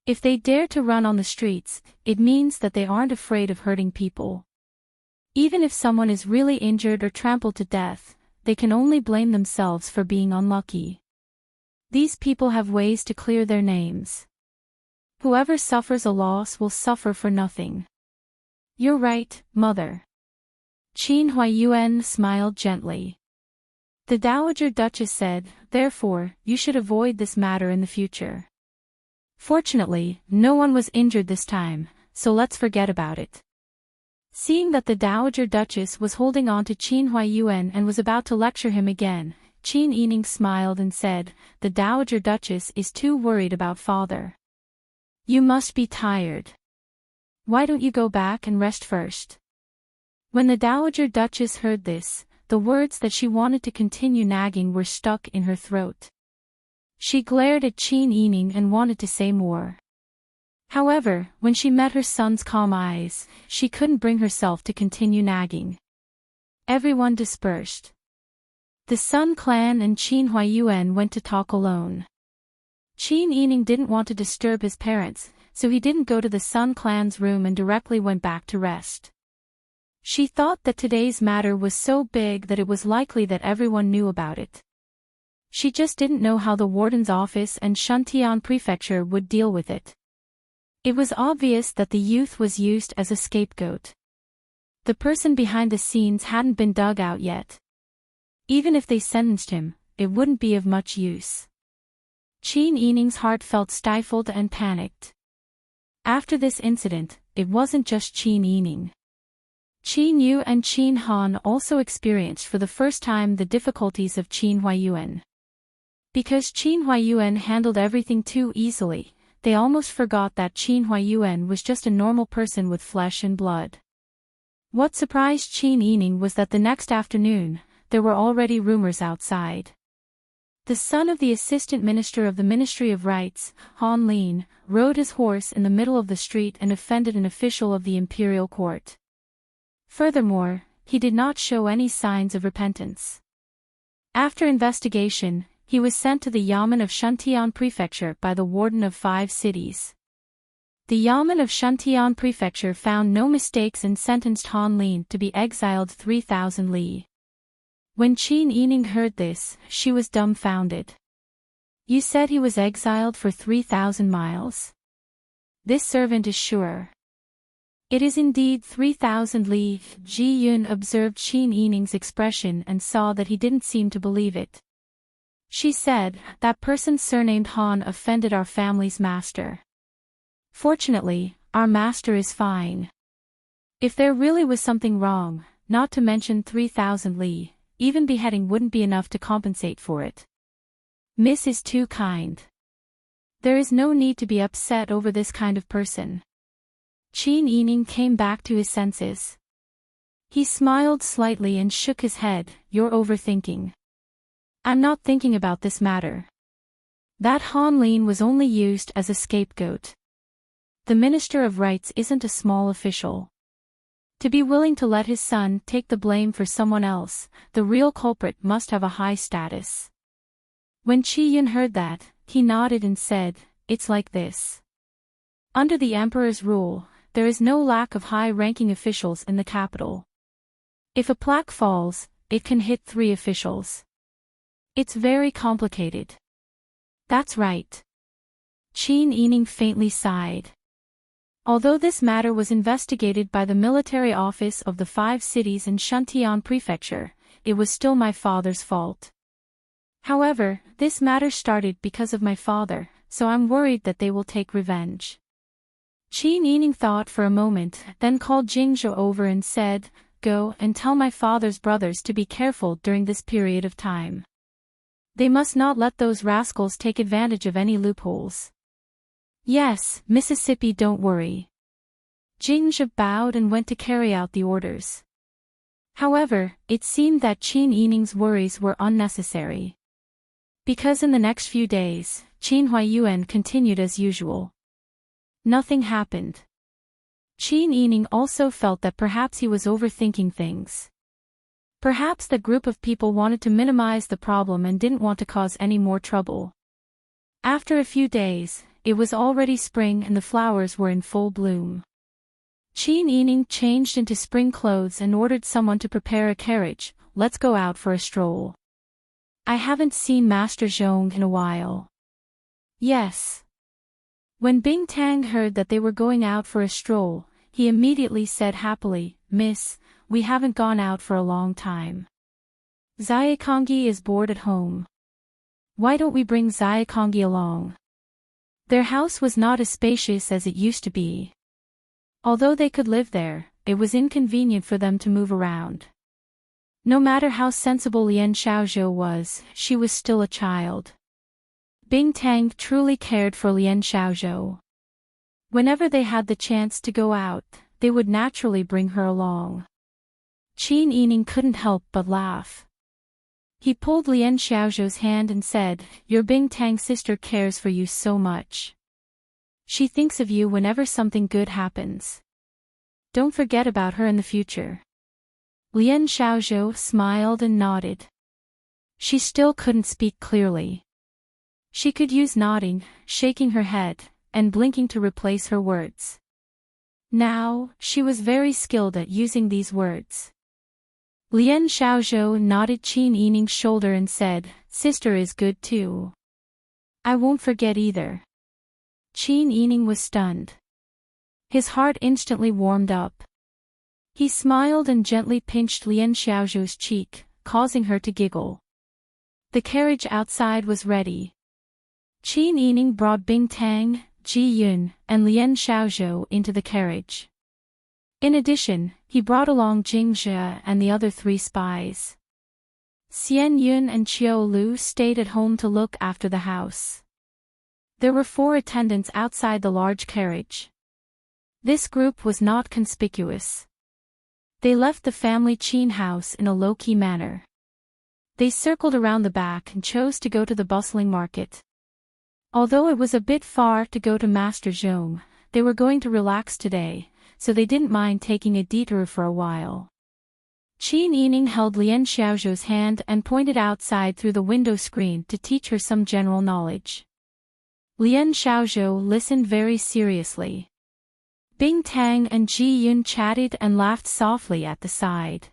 If they dare to run on the streets, it means that they aren't afraid of hurting people. Even if someone is really injured or trampled to death, they can only blame themselves for being unlucky. These people have ways to clear their names. Whoever suffers a loss will suffer for nothing." "You're right, mother." Qin Huaiyuan smiled gently. The Dowager Duchess said, "Therefore, you should avoid this matter in the future. Fortunately, no one was injured this time, so let's forget about it." Seeing that the Dowager Duchess was holding on to Qin Huaiyuan and was about to lecture him again, Qin Yining smiled and said, "The Dowager Duchess is too worried about father. You must be tired. Why don't you go back and rest first?" When the Dowager Duchess heard this, the words that she wanted to continue nagging were stuck in her throat. She glared at Qin Yining and wanted to say more. However, when she met her son's calm eyes, she couldn't bring herself to continue nagging. Everyone dispersed. The Sun clan and Qin Huaiyuan went to talk alone. Qin Yining didn't want to disturb his parents, so he didn't go to the Sun clan's room and directly went back to rest. She thought that today's matter was so big that it was likely that everyone knew about it. She just didn't know how the warden's office and Shantian prefecture would deal with it. It was obvious that the youth was used as a scapegoat. The person behind the scenes hadn't been dug out yet. Even if they sentenced him, it wouldn't be of much use. Qin Yining's heart felt stifled and panicked. After this incident, it wasn't just Qin Yining. Qin Yu and Qin Han also experienced for the first time the difficulties of Qin Huaiyuan. Because Qin Huaiyuan handled everything too easily, they almost forgot that Qin Huaiyuan was just a normal person with flesh and blood. What surprised Qin Yining was that the next afternoon, there were already rumors outside. The son of the assistant minister of the Ministry of Rights, Han Lin, rode his horse in the middle of the street and offended an official of the imperial court. Furthermore, he did not show any signs of repentance. After investigation, he was sent to the Yamen of Shantian Prefecture by the warden of 5 cities. The Yamen of Shantian Prefecture found no mistakes and sentenced Han Lin to be exiled 3,000 li. When Qin Yining heard this, she was dumbfounded. "You said he was exiled for 3,000 miles? This servant is sure." It is indeed 3,000 li. Ji Yun observed Qin Yining's expression and saw that he didn't seem to believe it. She said, that person surnamed Han offended our family's master. Fortunately, our master is fine. If there really was something wrong, not to mention 3,000 li, even beheading wouldn't be enough to compensate for it. Miss is too kind. There is no need to be upset over this kind of person. Qin Yining came back to his senses. He smiled slightly and shook his head. You're overthinking. I'm not thinking about this matter. That Han Lin was only used as a scapegoat. The Minister of Rights isn't a small official. To be willing to let his son take the blame for someone else, the real culprit must have a high status. When Qi Yun heard that, he nodded and said, it's like this. Under the Emperor's rule, there is no lack of high-ranking officials in the capital. If a plaque falls, it can hit 3 officials. It's very complicated. That's right. Qin Yining faintly sighed. Although this matter was investigated by the military office of the 5 cities in Shuntian Prefecture, it was still my father's fault. However, this matter started because of my father, so I'm worried that they will take revenge. Qin Yining thought for a moment, then called Jingzhou over and said, go and tell my father's brothers to be careful during this period of time. They must not let those rascals take advantage of any loopholes. Yes, Mississippi, don't worry. Jingzhou bowed and went to carry out the orders. However, it seemed that Qin Yining's worries were unnecessary. Because in the next few days, Qin Huayuan continued as usual. Nothing happened. Qin Yining also felt that perhaps he was overthinking things. Perhaps the group of people wanted to minimize the problem and didn't want to cause any more trouble. After a few days, it was already spring and the flowers were in full bloom. Qin Yining changed into spring clothes and ordered someone to prepare a carriage. Let's go out for a stroll. I haven't seen Master Zhong in a while. Yes. When Bing Tang heard that they were going out for a stroll, he immediately said happily, Miss, we haven't gone out for a long time. Xiaokongi is bored at home. Why don't we bring Xiaokongi along? Their house was not as spacious as it used to be. Although they could live there, it was inconvenient for them to move around. No matter how sensible Lian Xiaozhou was, she was still a child. Bing Tang truly cared for Lian Xiaozhou. Whenever they had the chance to go out, they would naturally bring her along. Qin Yining couldn't help but laugh. He pulled Lian Xiaozhou's hand and said, your Bing Tang sister cares for you so much. She thinks of you whenever something good happens. Don't forget about her in the future. Lian Xiaozhou smiled and nodded. She still couldn't speak clearly. She could use nodding, shaking her head, and blinking to replace her words. Now, she was very skilled at using these words. Lian Xiaozhou nodded Qin Yining's shoulder and said, sister is good too. I won't forget either. Qin Yining was stunned. His heart instantly warmed up. He smiled and gently pinched Lian Xiaozhou's cheek, causing her to giggle. The carriage outside was ready. Qin Yining brought Bing Tang, Ji Yun, and Lian Xiaozhou into the carriage. In addition, he brought along Jingzhe and the other 3 spies. Xian Yun and Qiu Lu stayed at home to look after the house. There were 4 attendants outside the large carriage. This group was not conspicuous. They left the family Qin house in a low-key manner. They circled around the back and chose to go to the bustling market. Although it was a bit far to go to Master Zhong, they were going to relax today, so they didn't mind taking a detour for a while. Qin Yining held Lian Xiaozhou's hand and pointed outside through the window screen to teach her some general knowledge. Lian Xiaozhou listened very seriously. Bing Tang and Ji Yun chatted and laughed softly at the side.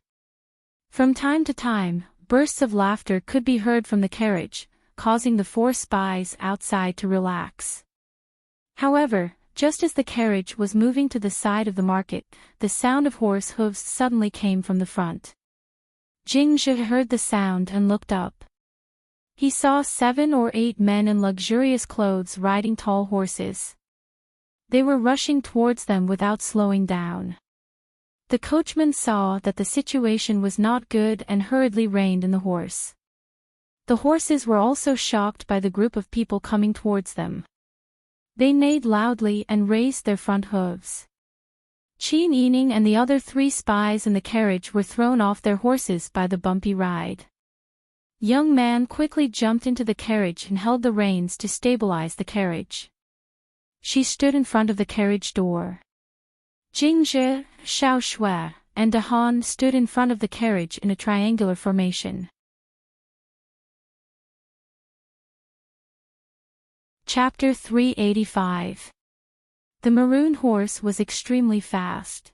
From time to time, bursts of laughter could be heard from the carriage, causing the 4 spies outside to relax. However, Just as the carriage was moving to the side of the market, the sound of horse hooves suddenly came from the front. Jingzhe heard the sound and looked up. He saw 7 or 8 men in luxurious clothes riding tall horses. They were rushing towards them without slowing down. The coachman saw that the situation was not good and hurriedly reined in the horse. The horses were also shocked by the group of people coming towards them. They neighed loudly and raised their front hooves. Qin Yining and the other 3 spies in the carriage were thrown off their horses by the bumpy ride. Young man quickly jumped into the carriage and held the reins to stabilize the carriage. She stood in front of the carriage door. Jingzhe, Xiao Shui, and De Han stood in front of the carriage in a triangular formation. Chapter 385. The maroon horse was extremely fast.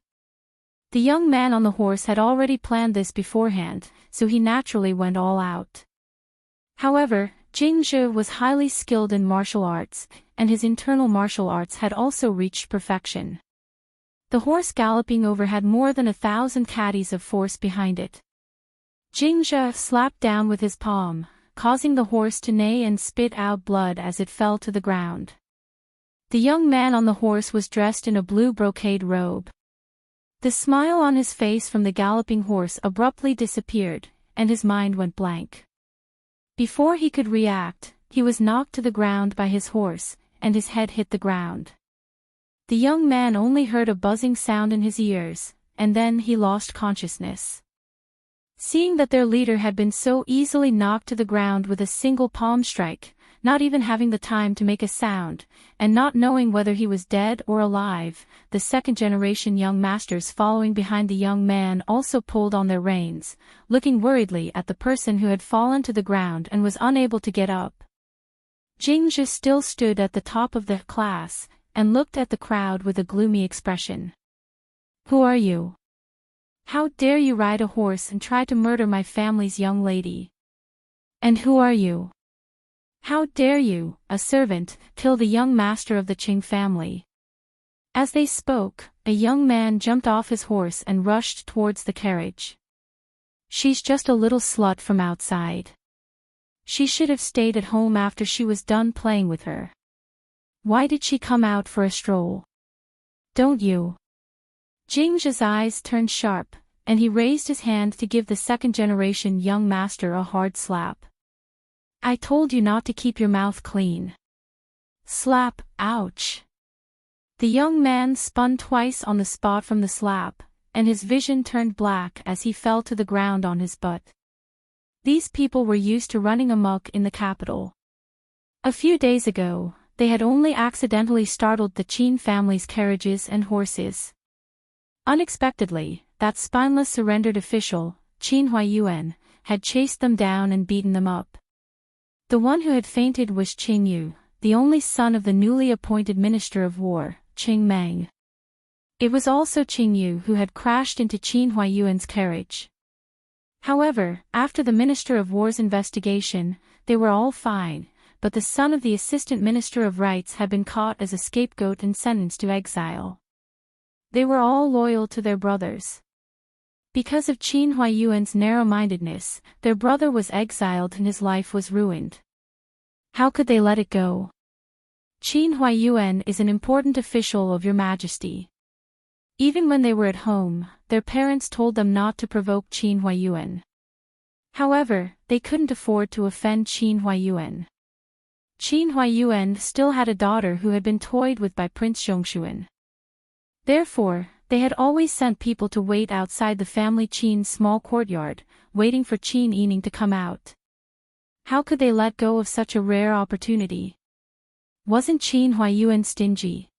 The young man on the horse had already planned this beforehand, so he naturally went all out. However, Jingzhe was highly skilled in martial arts, and his internal martial arts had also reached perfection. The horse galloping over had more than 1,000 caddies of force behind it. Jingzhe slapped down with his palm, causing the horse to neigh and spit out blood as it fell to the ground. The young man on the horse was dressed in a blue brocade robe. The smile on his face from the galloping horse abruptly disappeared, and his mind went blank. Before he could react, he was knocked to the ground by his horse, and his head hit the ground. The young man only heard a buzzing sound in his ears, and then he lost consciousness. Seeing that their leader had been so easily knocked to the ground with a single palm strike, not even having the time to make a sound, and not knowing whether he was dead or alive, the second-generation young masters following behind the young man also pulled on their reins, looking worriedly at the person who had fallen to the ground and was unable to get up. Jingzhe still stood at the top of the class, and looked at the crowd with a gloomy expression. "Who are you? How dare you ride a horse and try to murder my family's young lady? And who are you? How dare you, a servant, kill the young master of the Qing family?" As they spoke, a young man jumped off his horse and rushed towards the carriage. "She's just a little slut from outside. She should have stayed at home after she was done playing with her. Why did she come out for a stroll? Don't you?" Jingzhe's eyes turned sharp, and he raised his hand to give the second-generation young master a hard slap. "I told you not to keep your mouth clean." Slap, ouch. The young man spun twice on the spot from the slap, and his vision turned black as he fell to the ground on his butt. These people were used to running amok in the capital. A few days ago, they had only accidentally startled the Qin family's carriages and horses. Unexpectedly, that spineless surrendered official, Qin Huaiyuan, had chased them down and beaten them up. The one who had fainted was Qing Yu, the only son of the newly appointed Minister of War, Qing Meng. It was also Qing Yu who had crashed into Qin Huaiyuan's carriage. However, after the Minister of War's investigation, they were all fine, but the son of the Assistant Minister of Rights had been caught as a scapegoat and sentenced to exile. They were all loyal to their brothers. Because of Qin Huaiyuan's narrow-mindedness, their brother was exiled and his life was ruined. How could they let it go? Qin Huaiyuan is an important official of your majesty. Even when they were at home, their parents told them not to provoke Qin Huaiyuan. However, they couldn't afford to offend Qin Huaiyuan. Qin Huaiyuan still had a daughter who had been toyed with by Prince Zhongshuan. Therefore, they had always sent people to wait outside the family Qin's small courtyard, waiting for Qin Yining to come out. How could they let go of such a rare opportunity? Wasn't Qin Huaiyuan stingy?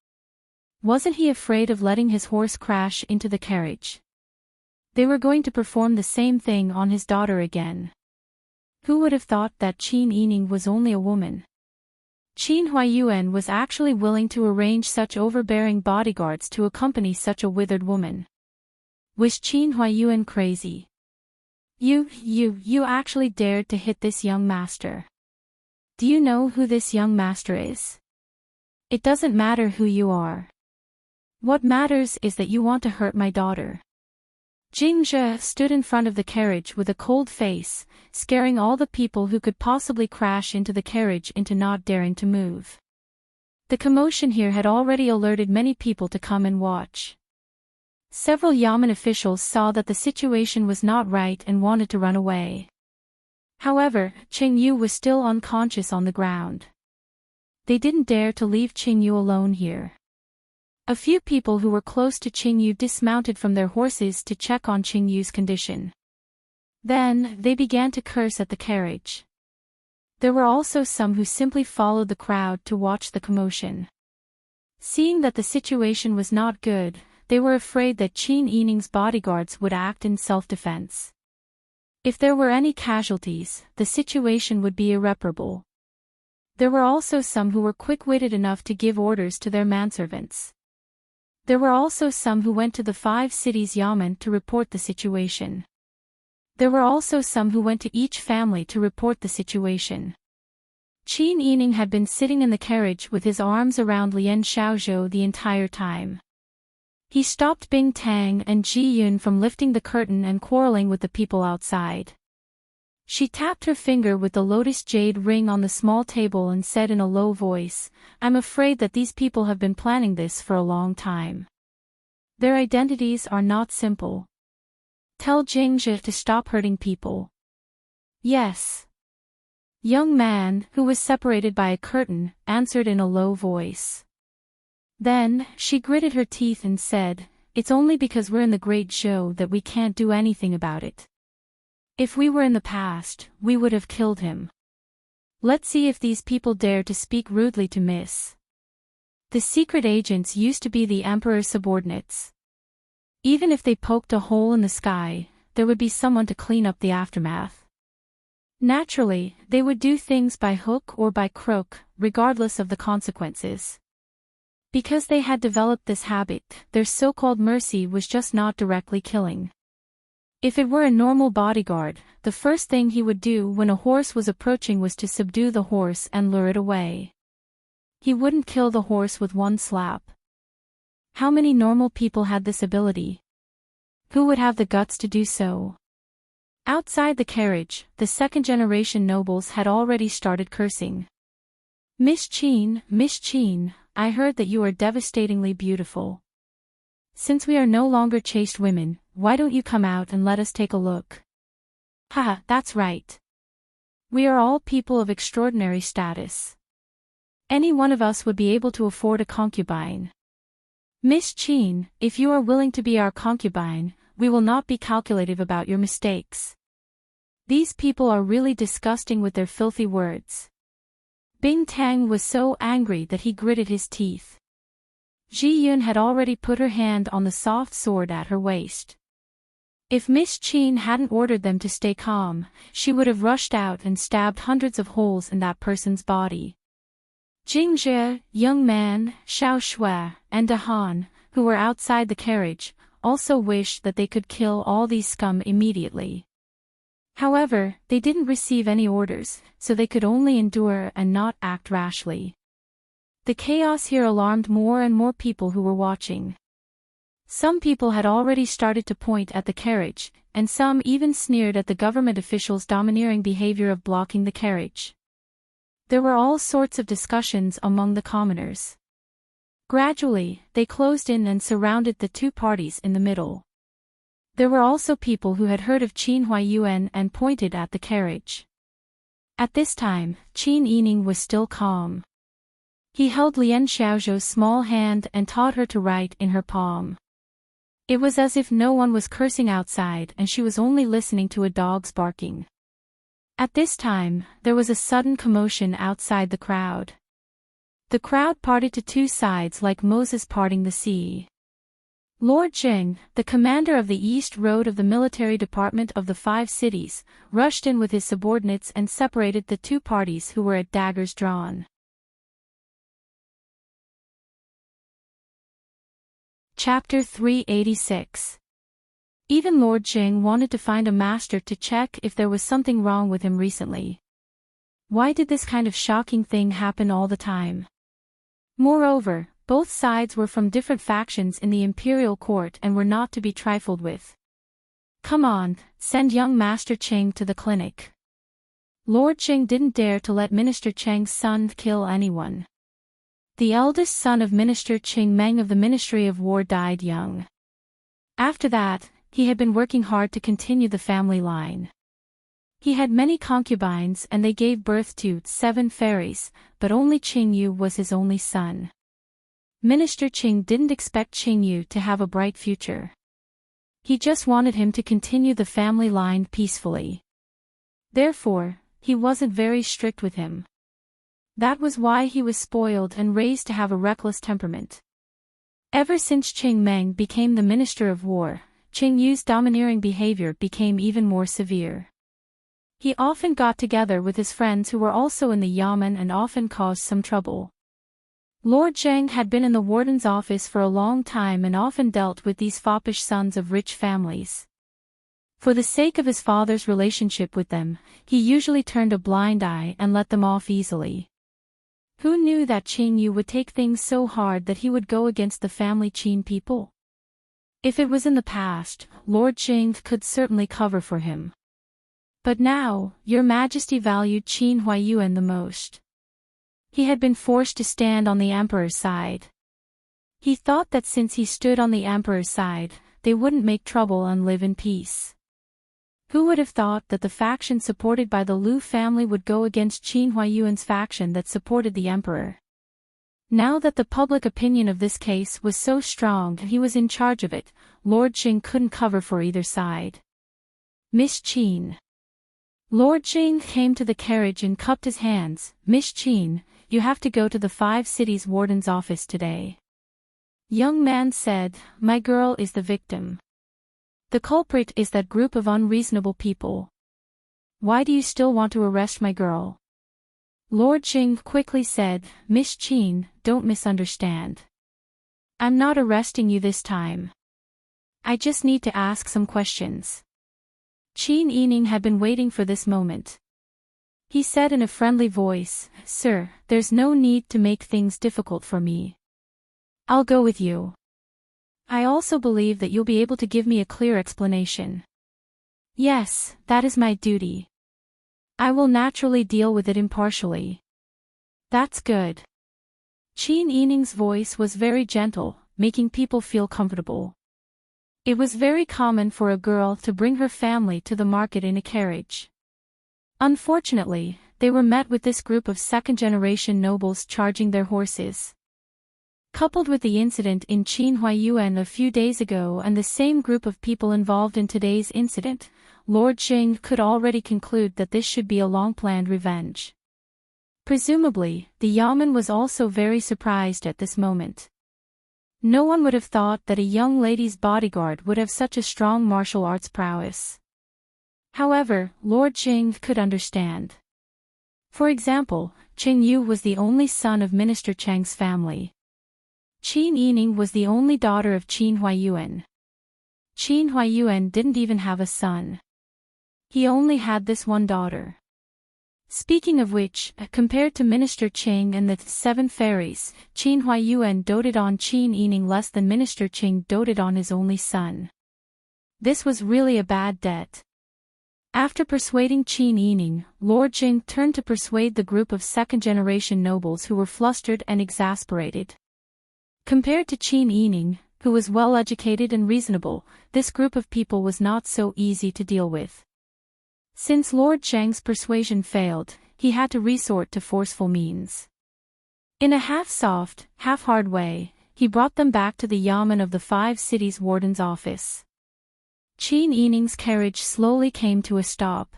Wasn't he afraid of letting his horse crash into the carriage? They were going to perform the same thing on his daughter again. Who would have thought that Qin Yining was only a woman? Qin Huaiyuan was actually willing to arrange such overbearing bodyguards to accompany such a withered woman. Was Qin Huaiyuan crazy? You actually dared to hit this young master. Do you know who this young master is? It doesn't matter who you are. What matters is that you want to hurt my daughter. Jingzhe stood in front of the carriage with a cold face, scaring all the people who could possibly crash into the carriage into not daring to move. The commotion here had already alerted many people to come and watch. Several Yamen officials saw that the situation was not right and wanted to run away. However, Qingyu was still unconscious on the ground. They didn't dare to leave Qingyu alone here. A few people who were close to Qingyu dismounted from their horses to check on Qingyu's condition. Then, they began to curse at the carriage. There were also some who simply followed the crowd to watch the commotion. Seeing that the situation was not good, they were afraid that Qin Yining's bodyguards would act in self-defense. If there were any casualties, the situation would be irreparable. There were also some who were quick-witted enough to give orders to their manservants. There were also some who went to the 5 cities Yamen to report the situation. There were also some who went to each family to report the situation. Qin Yining had been sitting in the carriage with his arms around Lian Xiaozhou the entire time. He stopped Bing Tang and Ji Yun from lifting the curtain and quarreling with the people outside. She tapped her finger with the lotus jade ring on the small table and said in a low voice, "I'm afraid that these people have been planning this for a long time. Their identities are not simple. Tell Jingzhe to stop hurting people." "Yes." Young man, who was separated by a curtain, answered in a low voice. Then, she gritted her teeth and said, "It's only because we're in the Great Show that we can't do anything about it. If we were in the past, we would have killed him. Let's see if these people dare to speak rudely to Miss." The secret agents used to be the Emperor's subordinates. Even if they poked a hole in the sky, there would be someone to clean up the aftermath. Naturally, they would do things by hook or by crook, regardless of the consequences. Because they had developed this habit, their so-called mercy was just not directly killing. If it were a normal bodyguard, the first thing he would do when a horse was approaching was to subdue the horse and lure it away. He wouldn't kill the horse with one slap. How many normal people had this ability? Who would have the guts to do so? Outside the carriage, the second-generation nobles had already started cursing. Miss Qin, I heard that you are devastatingly beautiful. Since we are no longer chaste women, why don't you come out and let us take a look?" "Haha, that's right. We are all people of extraordinary status. Any one of us would be able to afford a concubine. Miss Qin, if you are willing to be our concubine, we will not be calculative about your mistakes. These people are really disgusting with their filthy words." Bing Tang was so angry that he gritted his teeth. Ji Yun had already put her hand on the soft sword at her waist. If Miss Qin hadn't ordered them to stay calm, she would have rushed out and stabbed hundreds of holes in that person's body. Jingzhe, young man, Xiao Shui, and De Han, who were outside the carriage, also wished that they could kill all these scum immediately. However, they didn't receive any orders, so they could only endure and not act rashly. The chaos here alarmed more and more people who were watching. Some people had already started to point at the carriage, and some even sneered at the government officials' domineering behavior of blocking the carriage. There were all sorts of discussions among the commoners. Gradually, they closed in and surrounded the two parties in the middle. There were also people who had heard of Qin Huayuan and pointed at the carriage. At this time, Qin Yining was still calm. He held Lian Xiaozhou's small hand and taught her to write in her palm. It was as if no one was cursing outside and she was only listening to a dog's barking. At this time, there was a sudden commotion outside the crowd. The crowd parted to two sides like Moses parting the sea. Lord Jing, the commander of the East Road of the military department of the 5 cities, rushed in with his subordinates and separated the two parties who were at daggers drawn. Chapter 386. Even Lord Jing wanted to find a master to check if there was something wrong with him recently. Why did this kind of shocking thing happen all the time? Moreover, both sides were from different factions in the imperial court and were not to be trifled with. Come on, send young Master Cheng to the clinic. Lord Cheng didn't dare to let Minister Cheng's son kill anyone. The eldest son of Minister Cheng Meng of the Ministry of War died young. After that, he had been working hard to continue the family line. He had many concubines and they gave birth to 7 fairies, but only Qing Yu was his only son. Minister Qing didn't expect Qing Yu to have a bright future. He just wanted him to continue the family line peacefully. Therefore, he wasn't very strict with him. That was why he was spoiled and raised to have a reckless temperament. Ever since Qing Meng became the Minister of War, Qing Yu's domineering behavior became even more severe. He often got together with his friends who were also in the yamen and often caused some trouble. Lord Zheng had been in the warden's office for a long time and often dealt with these foppish sons of rich families. For the sake of his father's relationship with them, he usually turned a blind eye and let them off easily. Who knew that Qing Yu would take things so hard that he would go against the family Qin people? If it was in the past, Lord Zheng could certainly cover for him. But now, Your Majesty valued Qin Huaiyuan the most. He had been forced to stand on the emperor's side. He thought that since he stood on the emperor's side, they wouldn't make trouble and live in peace. Who would have thought that the faction supported by the Lu family would go against Qin Huaiyuan's faction that supported the emperor? Now that the public opinion of this case was so strong and he was in charge of it, Lord Qing couldn't cover for either side. Miss Qin. Lord Qing came to the carriage and cupped his hands. Miss Qin, you have to go to the 5 cities warden's office today. Young man said, my girl is the victim. The culprit is that group of unreasonable people. Why do you still want to arrest my girl? Lord Qing quickly said, Miss Qin, don't misunderstand. I'm not arresting you this time. I just need to ask some questions. Qin Yining had been waiting for this moment. He said in a friendly voice, Sir, there's no need to make things difficult for me. I'll go with you. I also believe that you'll be able to give me a clear explanation. Yes, that is my duty. I will naturally deal with it impartially. That's good. Qin Yining's voice was very gentle, making people feel comfortable. It was very common for a girl to bring her family to the market in a carriage. Unfortunately, they were met with this group of second-generation nobles charging their horses. Coupled with the incident in Qin Huaiyuan a few days ago and the same group of people involved in today's incident, Lord Qing could already conclude that this should be a long-planned revenge. Presumably, the yamen was also very surprised at this moment. No one would have thought that a young lady's bodyguard would have such a strong martial arts prowess. However, Lord Qing could understand. For example, Qing Yu was the only son of Minister Cheng's family. Qin Yining was the only daughter of Qin Huaiyuan. Qin Huaiyuan didn't even have a son. He only had this one daughter. Speaking of which, compared to Minister Qing and the 7 fairies, Qin Huaiyuan doted on Qin Yining less than Minister Qing doted on his only son. This was really a bad debt. After persuading Qin Yining, Lord Qing turned to persuade the group of second-generation nobles who were flustered and exasperated. Compared to Qin Yining, who was well-educated and reasonable, this group of people was not so easy to deal with. Since Lord Zheng's persuasion failed, he had to resort to forceful means. In a half-soft, half-hard way, he brought them back to the yamen of the 5 cities warden's office. Qin Yining's carriage slowly came to a stop.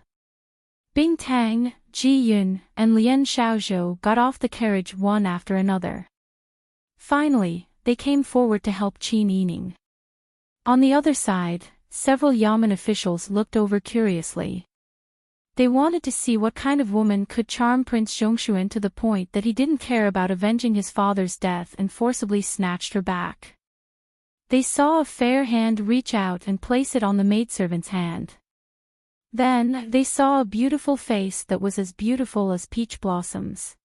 Bing Tang, Ji Yun, and Lian Xiaozhou got off the carriage one after another. Finally, they came forward to help Qin Yining. On the other side, several yamen officials looked over curiously. They wanted to see what kind of woman could charm Prince Zhongshuan to the point that he didn't care about avenging his father's death and forcibly snatched her back. They saw a fair hand reach out and place it on the maidservant's hand. Then, they saw a beautiful face that was as beautiful as peach blossoms.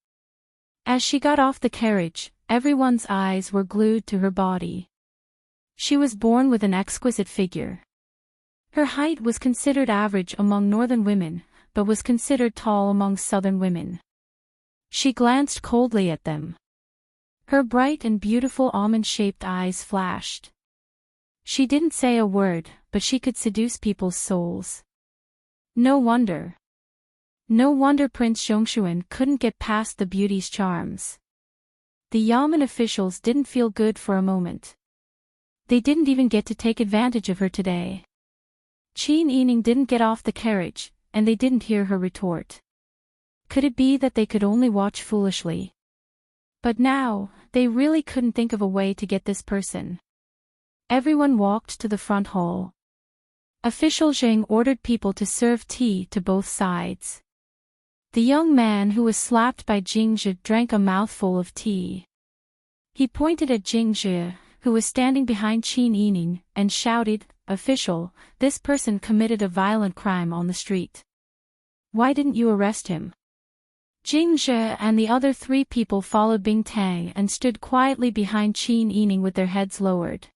As she got off the carriage, everyone's eyes were glued to her body. She was born with an exquisite figure. Her height was considered average among northern women, but was considered tall among southern women. She glanced coldly at them. Her bright and beautiful almond-shaped eyes flashed. She didn't say a word, but she could seduce people's souls. No wonder. No wonder Prince Zhongshuan couldn't get past the beauty's charms. The Yamen officials didn't feel good for a moment. They didn't even get to take advantage of her today. Qin Yining didn't get off the carriage, and they didn't hear her retort. Could it be that they could only watch foolishly? But now, they really couldn't think of a way to get this person. Everyone walked to the front hall. Official Zheng ordered people to serve tea to both sides. The young man who was slapped by Jingzhi drank a mouthful of tea. He pointed at Jingzhi, who was standing behind Qin Yining, and shouted, "Official, this person committed a violent crime on the street. Why didn't you arrest him?" Jingzhi and the other 3 people followed Bing Tang and stood quietly behind Qin Yining with their heads lowered.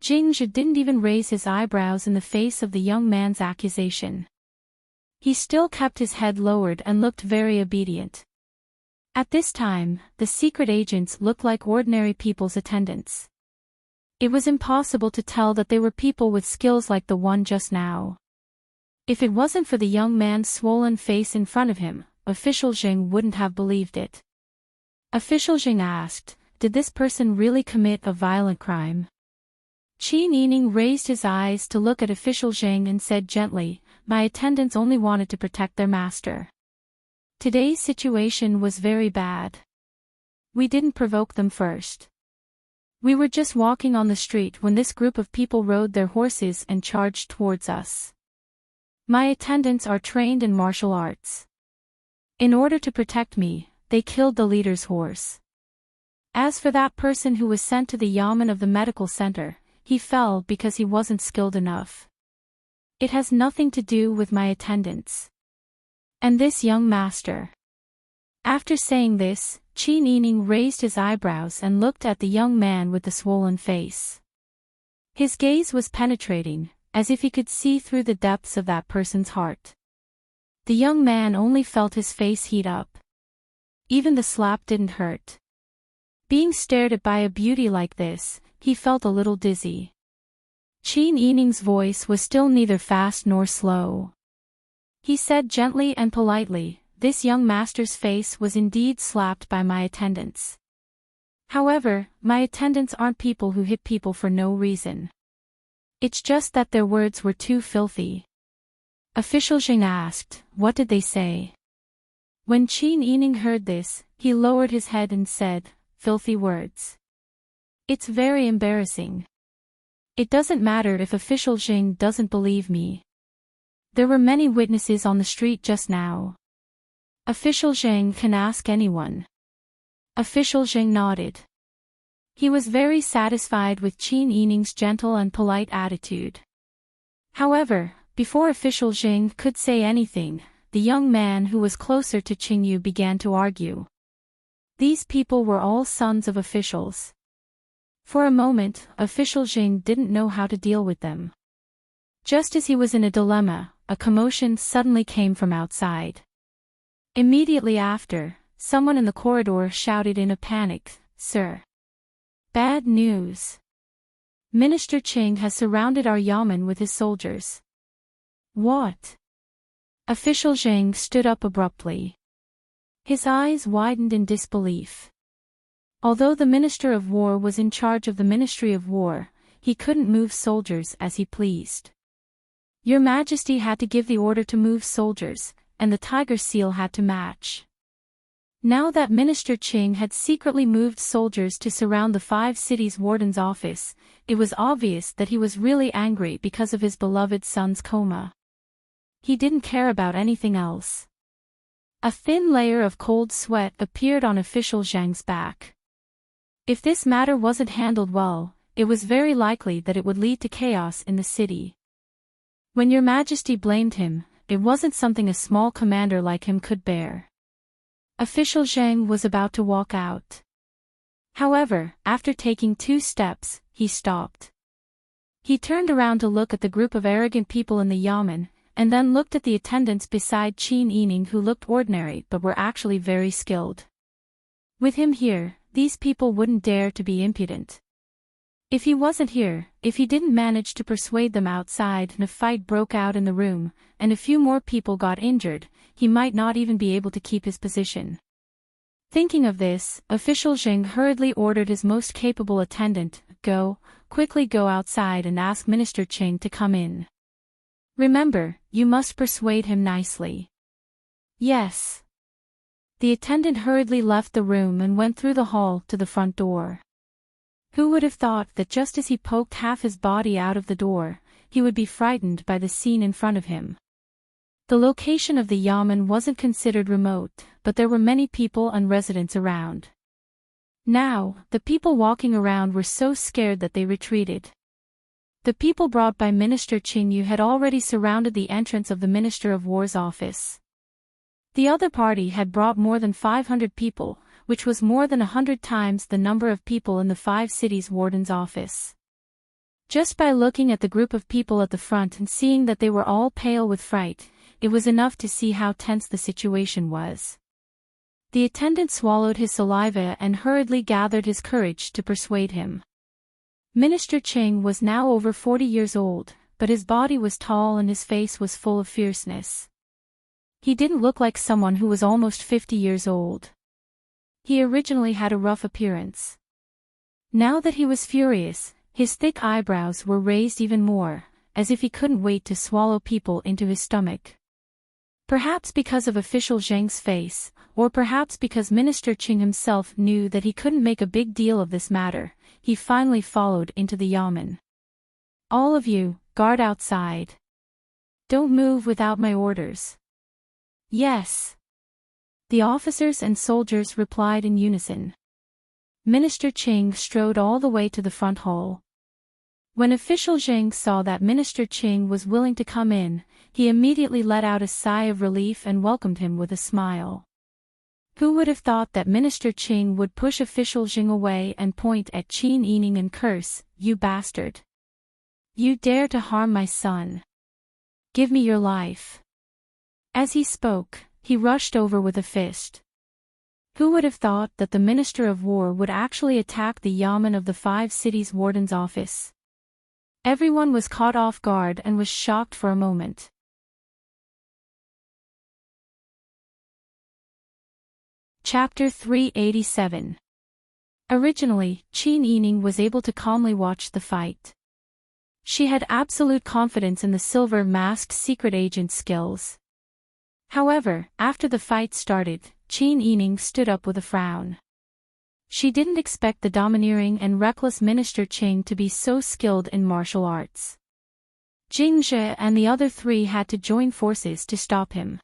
Jingzhi didn't even raise his eyebrows in the face of the young man's accusation. He still kept his head lowered and looked very obedient. At this time, the secret agents looked like ordinary people's attendants. It was impossible to tell that they were people with skills like the one just now. If it wasn't for the young man's swollen face in front of him, Official Zheng wouldn't have believed it. Official Zheng asked, "Did this person really commit a violent crime?" Qin Yining raised his eyes to look at Official Zheng and said gently, "My attendants only wanted to protect their master. Today's situation was very bad. We didn't provoke them first. We were just walking on the street when this group of people rode their horses and charged towards us. My attendants are trained in martial arts. In order to protect me, they killed the leader's horse. As for that person who was sent to the yamen of the medical center, he fell because he wasn't skilled enough. It has nothing to do with my attendants. And this young master." After saying this, Qin Yining raised his eyebrows and looked at the young man with the swollen face. His gaze was penetrating, as if he could see through the depths of that person's heart. The young man only felt his face heat up. Even the slap didn't hurt. Being stared at by a beauty like this, he felt a little dizzy. Qin Yining's voice was still neither fast nor slow. He said gently and politely, "This young master's face was indeed slapped by my attendants. However, my attendants aren't people who hit people for no reason. It's just that their words were too filthy." Official Zheng asked, "What did they say?" When Qin Yining heard this, he lowered his head and said, "Filthy words. It's very embarrassing. It doesn't matter if Official Zheng doesn't believe me. There were many witnesses on the street just now. Official Zheng can ask anyone." Official Zheng nodded. He was very satisfied with Qin Yining's gentle and polite attitude. However, before Official Zheng could say anything, the young man who was closer to Qingyu began to argue. These people were all sons of officials. For a moment, Official Zheng didn't know how to deal with them. Just as he was in a dilemma, a commotion suddenly came from outside. Immediately after, someone in the corridor shouted in a panic, "Sir! Bad news! Minister Qing has surrounded our yamen with his soldiers." "What?" Official Zheng stood up abruptly. His eyes widened in disbelief. Although the Minister of War was in charge of the Ministry of War, he couldn't move soldiers as he pleased. Your Majesty had to give the order to move soldiers, and the tiger seal had to match. Now that Minister Qing had secretly moved soldiers to surround the 5 cities' warden's office, it was obvious that he was really angry because of his beloved son's coma. He didn't care about anything else. A thin layer of cold sweat appeared on Official Zheng's back. If this matter wasn't handled well, it was very likely that it would lead to chaos in the city. When Your Majesty blamed him, it wasn't something a small commander like him could bear. Official Zheng was about to walk out. However, after taking 2 steps, he stopped. He turned around to look at the group of arrogant people in the yamen, and then looked at the attendants beside Qin Yining who looked ordinary but were actually very skilled. With him here, these people wouldn't dare to be impudent. If he wasn't here, if he didn't manage to persuade them outside and a fight broke out in the room, and a few more people got injured, he might not even be able to keep his position. Thinking of this, official Zheng hurriedly ordered his most capable attendant, quickly go outside and ask Minister Qing to come in. Remember, you must persuade him nicely. Yes. The attendant hurriedly left the room and went through the hall to the front door. Who would have thought that just as he poked half his body out of the door, he would be frightened by the scene in front of him. The location of the yamen wasn't considered remote, but there were many people and residents around. Now, the people walking around were so scared that they retreated. The people brought by Minister Qing Yu had already surrounded the entrance of the Minister of War's office. The other party had brought more than 500 people, which was more than 100 times the number of people in the 5 cities' warden's office. Just by looking at the group of people at the front and seeing that they were all pale with fright, it was enough to see how tense the situation was. The attendant swallowed his saliva and hurriedly gathered his courage to persuade him. Minister Qing was now over 40 years old, but his body was tall and his face was full of fierceness. He didn't look like someone who was almost 50 years old. He originally had a rough appearance. Now that he was furious, his thick eyebrows were raised even more, as if he couldn't wait to swallow people into his stomach. Perhaps because of official Zheng's face, or perhaps because Minister Qing himself knew that he couldn't make a big deal of this matter, he finally followed into the yamen. All of you, guard outside. Don't move without my orders. Yes. The officers and soldiers replied in unison. Minister Qing strode all the way to the front hall. When official Zheng saw that Minister Qing was willing to come in, he immediately let out a sigh of relief and welcomed him with a smile. Who would have thought that Minister Qing would push official Zheng away and point at Qin Yining and curse, "You bastard! You dare to harm my son! Give me your life!" As he spoke, he rushed over with a fist. Who would have thought that the Minister of War would actually attack the yamen of the 5 cities' warden's office? Everyone was caught off guard and was shocked for a moment. Chapter 387. Originally, Qin Yining was able to calmly watch the fight. She had absolute confidence in the silver-masked secret agent's skills. However, after the fight started, Qin Yining stood up with a frown. She didn't expect the domineering and reckless Minister Qing to be so skilled in martial arts. Jing Zhe and the other 3 had to join forces to stop him.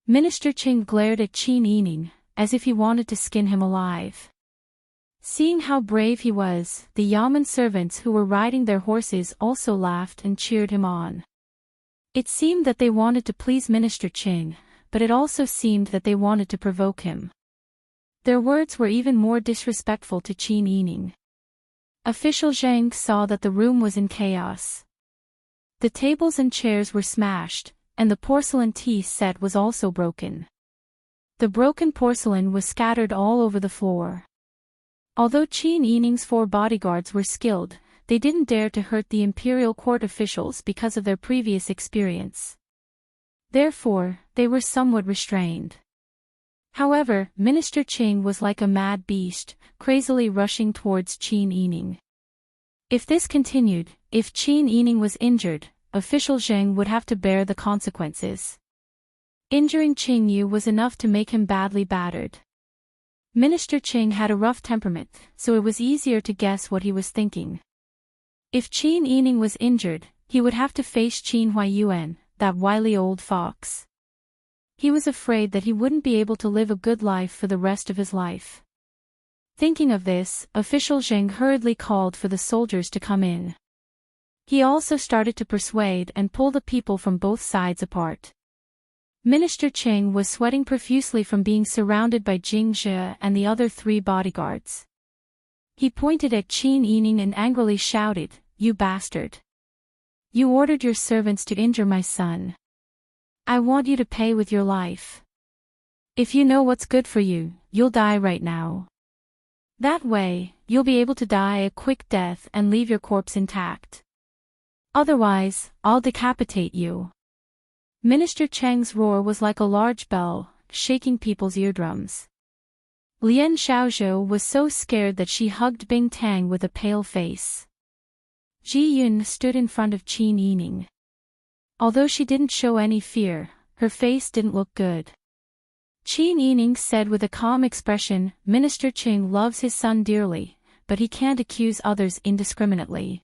Minister Qing glared at Qin Yining, as if he wanted to skin him alive. Seeing how brave he was, the yamen servants who were riding their horses also laughed and cheered him on. It seemed that they wanted to please Minister Qing, but it also seemed that they wanted to provoke him. Their words were even more disrespectful to Qin Yining. Official Zheng saw that the room was in chaos. The tables and chairs were smashed, and the porcelain tea set was also broken. The broken porcelain was scattered all over the floor. Although Qin Yining's 4 bodyguards were skilled, they didn't dare to hurt the imperial court officials because of their previous experience. Therefore, they were somewhat restrained. However, Minister Qing was like a mad beast, crazily rushing towards Qin Yining. If this continued, if Qin Yining was injured, official Zheng would have to bear the consequences. Injuring Qing Yu was enough to make him badly battered. Minister Qing had a rough temperament, so it was easier to guess what he was thinking. If Qin Yining was injured, he would have to face Qin Huayuan, that wily old fox. He was afraid that he wouldn't be able to live a good life for the rest of his life. Thinking of this, official Zheng hurriedly called for the soldiers to come in. He also started to persuade and pull the people from both sides apart. Minister Qing was sweating profusely from being surrounded by Jing Zhe and the other 3 bodyguards. He pointed at Qin Yining and angrily shouted, "You bastard! You ordered your servants to injure my son. I want you to pay with your life. If you know what's good for you, you'll die right now. That way, you'll be able to die a quick death and leave your corpse intact. Otherwise, I'll decapitate you." Minister Cheng's roar was like a large bell, shaking people's eardrums. Lian Xiaozhou was so scared that she hugged Bing Tang with a pale face. Ji Yun stood in front of Qin Yining. Although she didn't show any fear, her face didn't look good. Qin Yining said with a calm expression, "Minister Qing loves his son dearly, but he can't accuse others indiscriminately.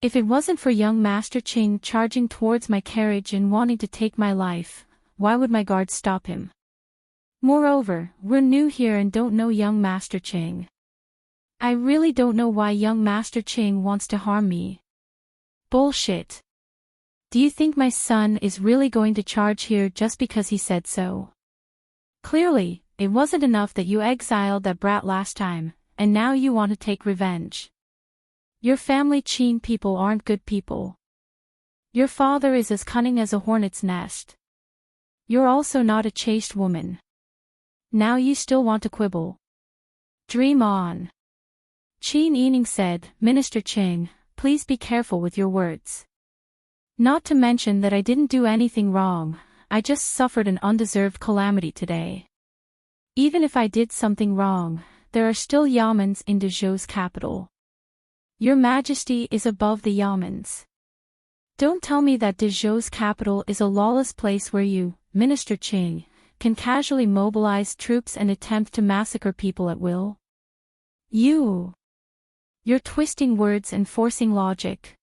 If it wasn't for young Master Qing charging towards my carriage and wanting to take my life, why would my guards stop him? Moreover, we're new here and don't know young Master Qing. I really don't know why young Master Qing wants to harm me." "Bullshit. Do you think my son is really going to charge here just because he said so? Clearly, it wasn't enough that you exiled that brat last time, and now you want to take revenge. Your family Qin people aren't good people. Your father is as cunning as a hornet's nest. You're also not a chaste woman. Now you still want to quibble. Dream on." Qin Yining said, "Minister Qing, please be careful with your words. Not to mention that I didn't do anything wrong, I just suffered an undeserved calamity today. Even if I did something wrong, there are still yamens in Dezhou's capital. Your Majesty is above the yamens. Don't tell me that Dezhou's capital is a lawless place where you, Minister Qing, can casually mobilize troops and attempt to massacre people at will. You're twisting words and forcing logic."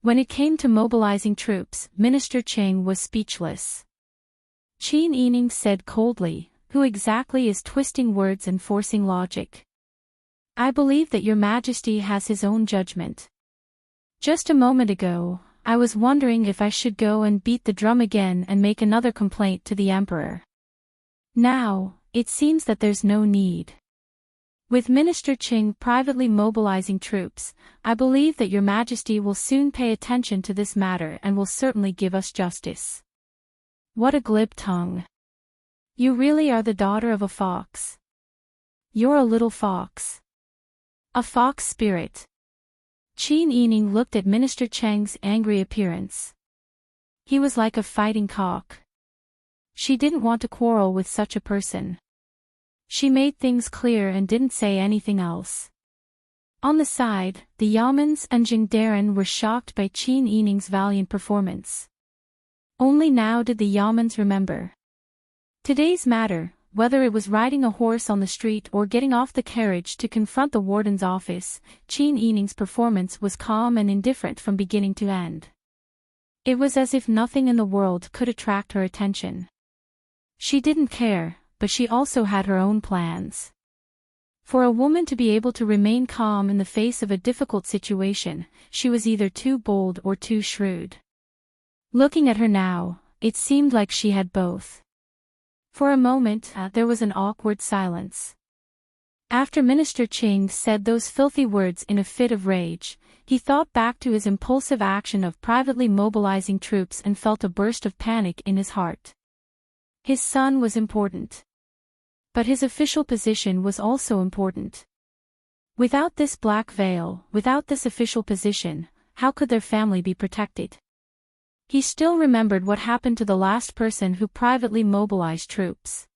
When it came to mobilizing troops, Minister Qing was speechless. Qin Yining said coldly, "Who exactly is twisting words and forcing logic? I believe that your Majesty has his own judgment. Just a moment ago, I was wondering if I should go and beat the drum again and make another complaint to the Emperor. Now, it seems that there's no need. With Minister Qing privately mobilizing troops, I believe that your Majesty will soon pay attention to this matter and will certainly give us justice." What a glib tongue. You really are the daughter of a fox. You're a little fox. A fox spirit. Qin Yining looked at Minister Cheng's angry appearance. He was like a fighting cock. She didn't want to quarrel with such a person. She made things clear and didn't say anything else. On the side, the Yamens and Jingdarin were shocked by Qin Yining's valiant performance. Only now did the Yamens remember today's matter, whether it was riding a horse on the street or getting off the carriage to confront the warden's office. Qin Yining's performance was calm and indifferent from beginning to end. It was as if nothing in the world could attract her attention. She didn't care, but she also had her own plans. For a woman to be able to remain calm in the face of a difficult situation, she was either too bold or too shrewd. Looking at her now, it seemed like she had both. For a moment, there was an awkward silence. After Minister Qing said those filthy words in a fit of rage, he thought back to his impulsive action of privately mobilizing troops and felt a burst of panic in his heart. His son was important. But his official position was also important. Without this black veil, without this official position, how could their family be protected? He still remembered what happened to the last person who privately mobilized troops.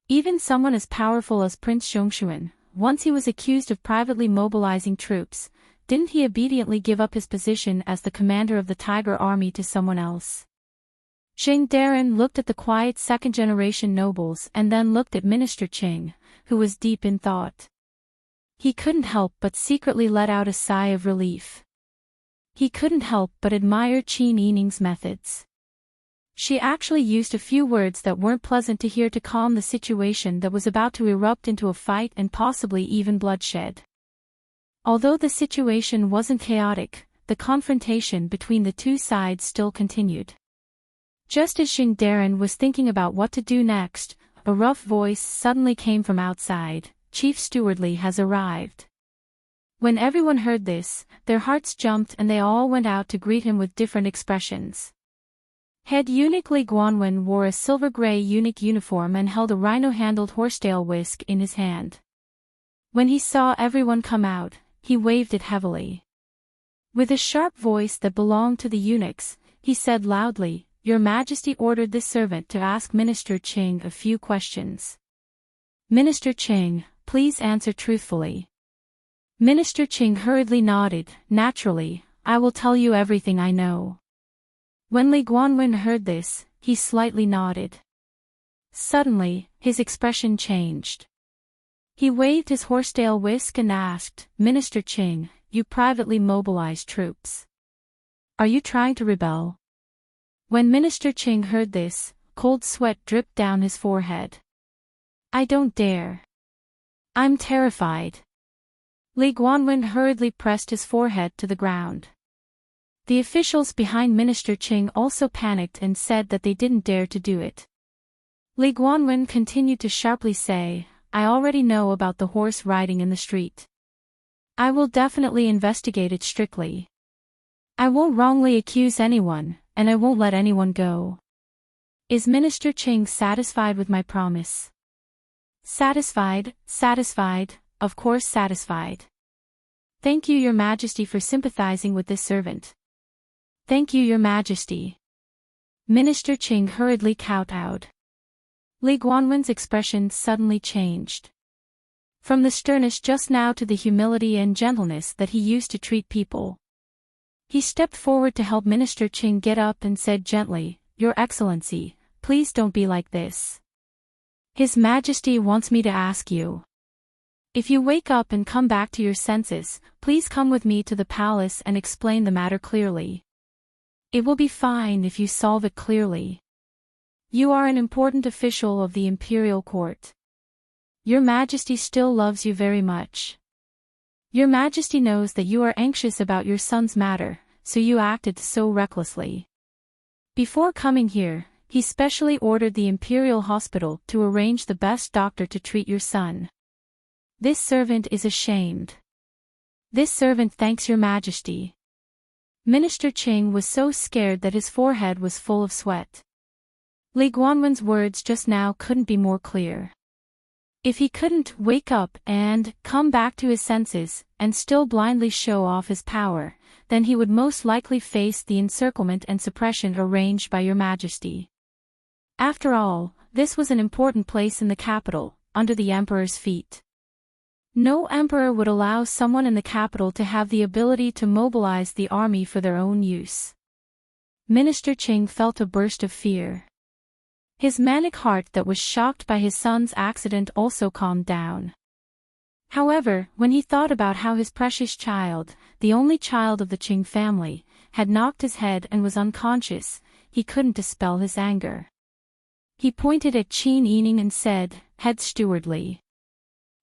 Even someone as powerful as Prince Zhongshuan, once he was accused of privately mobilizing troops, didn't he obediently give up his position as the commander of the Tiger Army to someone else? Jing Daren looked at the quiet second-generation nobles and then looked at Minister Qing, who was deep in thought. He couldn't help but secretly let out a sigh of relief. He couldn't help but admire Qin Yining's methods. She actually used a few words that weren't pleasant to hear to calm the situation that was about to erupt into a fight and possibly even bloodshed. Although the situation wasn't chaotic, the confrontation between the two sides still continued. Just as Xing Daren was thinking about what to do next, a rough voice suddenly came from outside. Chief Stewardly has arrived. When everyone heard this, their hearts jumped and they all went out to greet him with different expressions. Head eunuch Li Guanwen wore a silver-gray eunuch uniform and held a rhino-handled horsetail whisk in his hand. When he saw everyone come out, he waved it heavily. With a sharp voice that belonged to the eunuchs, he said loudly, "Your Majesty ordered this servant to ask Minister Ching a few questions. Minister Ching, please answer truthfully." Minister Ching hurriedly nodded. "Naturally, I will tell you everything I know." When Li Guanwen heard this, he slightly nodded. Suddenly, his expression changed. He waved his horsetail whisk and asked, "Minister Ching, you privately mobilized troops. Are you trying to rebel?" When Minister Ching heard this, cold sweat dripped down his forehead. "I don't dare. I'm terrified." Li Guanwen hurriedly pressed his forehead to the ground. The officials behind Minister Ching also panicked and said that they didn't dare to do it. Li Guanwen continued to sharply say, "I already know about the horse riding in the street. I will definitely investigate it strictly. I won't wrongly accuse anyone, and I won't let anyone go." Is Minister Ching satisfied with my promise? Satisfied, satisfied, of course satisfied. Thank you, Your Majesty, for sympathizing with this servant. Thank you, Your Majesty. Minister Ching hurriedly kowtowed. Li Guanwen's expression suddenly changed. From the sternness just now to the humility and gentleness that he used to treat people. He stepped forward to help Minister Ching get up and said gently, "Your Excellency, please don't be like this. His Majesty wants me to ask you. If you wake up and come back to your senses, please come with me to the palace and explain the matter clearly. It will be fine if you solve it clearly. You are an important official of the imperial court. Your Majesty still loves you very much. Your Majesty knows that you are anxious about your son's matter, so you acted so recklessly. Before coming here, he specially ordered the imperial hospital to arrange the best doctor to treat your son. This servant is ashamed. This servant thanks Your Majesty." Minister Ching was so scared that his forehead was full of sweat. Li Guanwen's words just now couldn't be more clear. If he couldn't wake up and come back to his senses and still blindly show off his power, then he would most likely face the encirclement and suppression arranged by Your Majesty. After all, this was an important place in the capital, under the emperor's feet. No emperor would allow someone in the capital to have the ability to mobilize the army for their own use. Minister Ching felt a burst of fear. His manic heart that was shocked by his son's accident also calmed down. However, when he thought about how his precious child, the only child of the Ching family, had knocked his head and was unconscious, he couldn't dispel his anger. He pointed at Qin Yining and said, "Head Stewardly.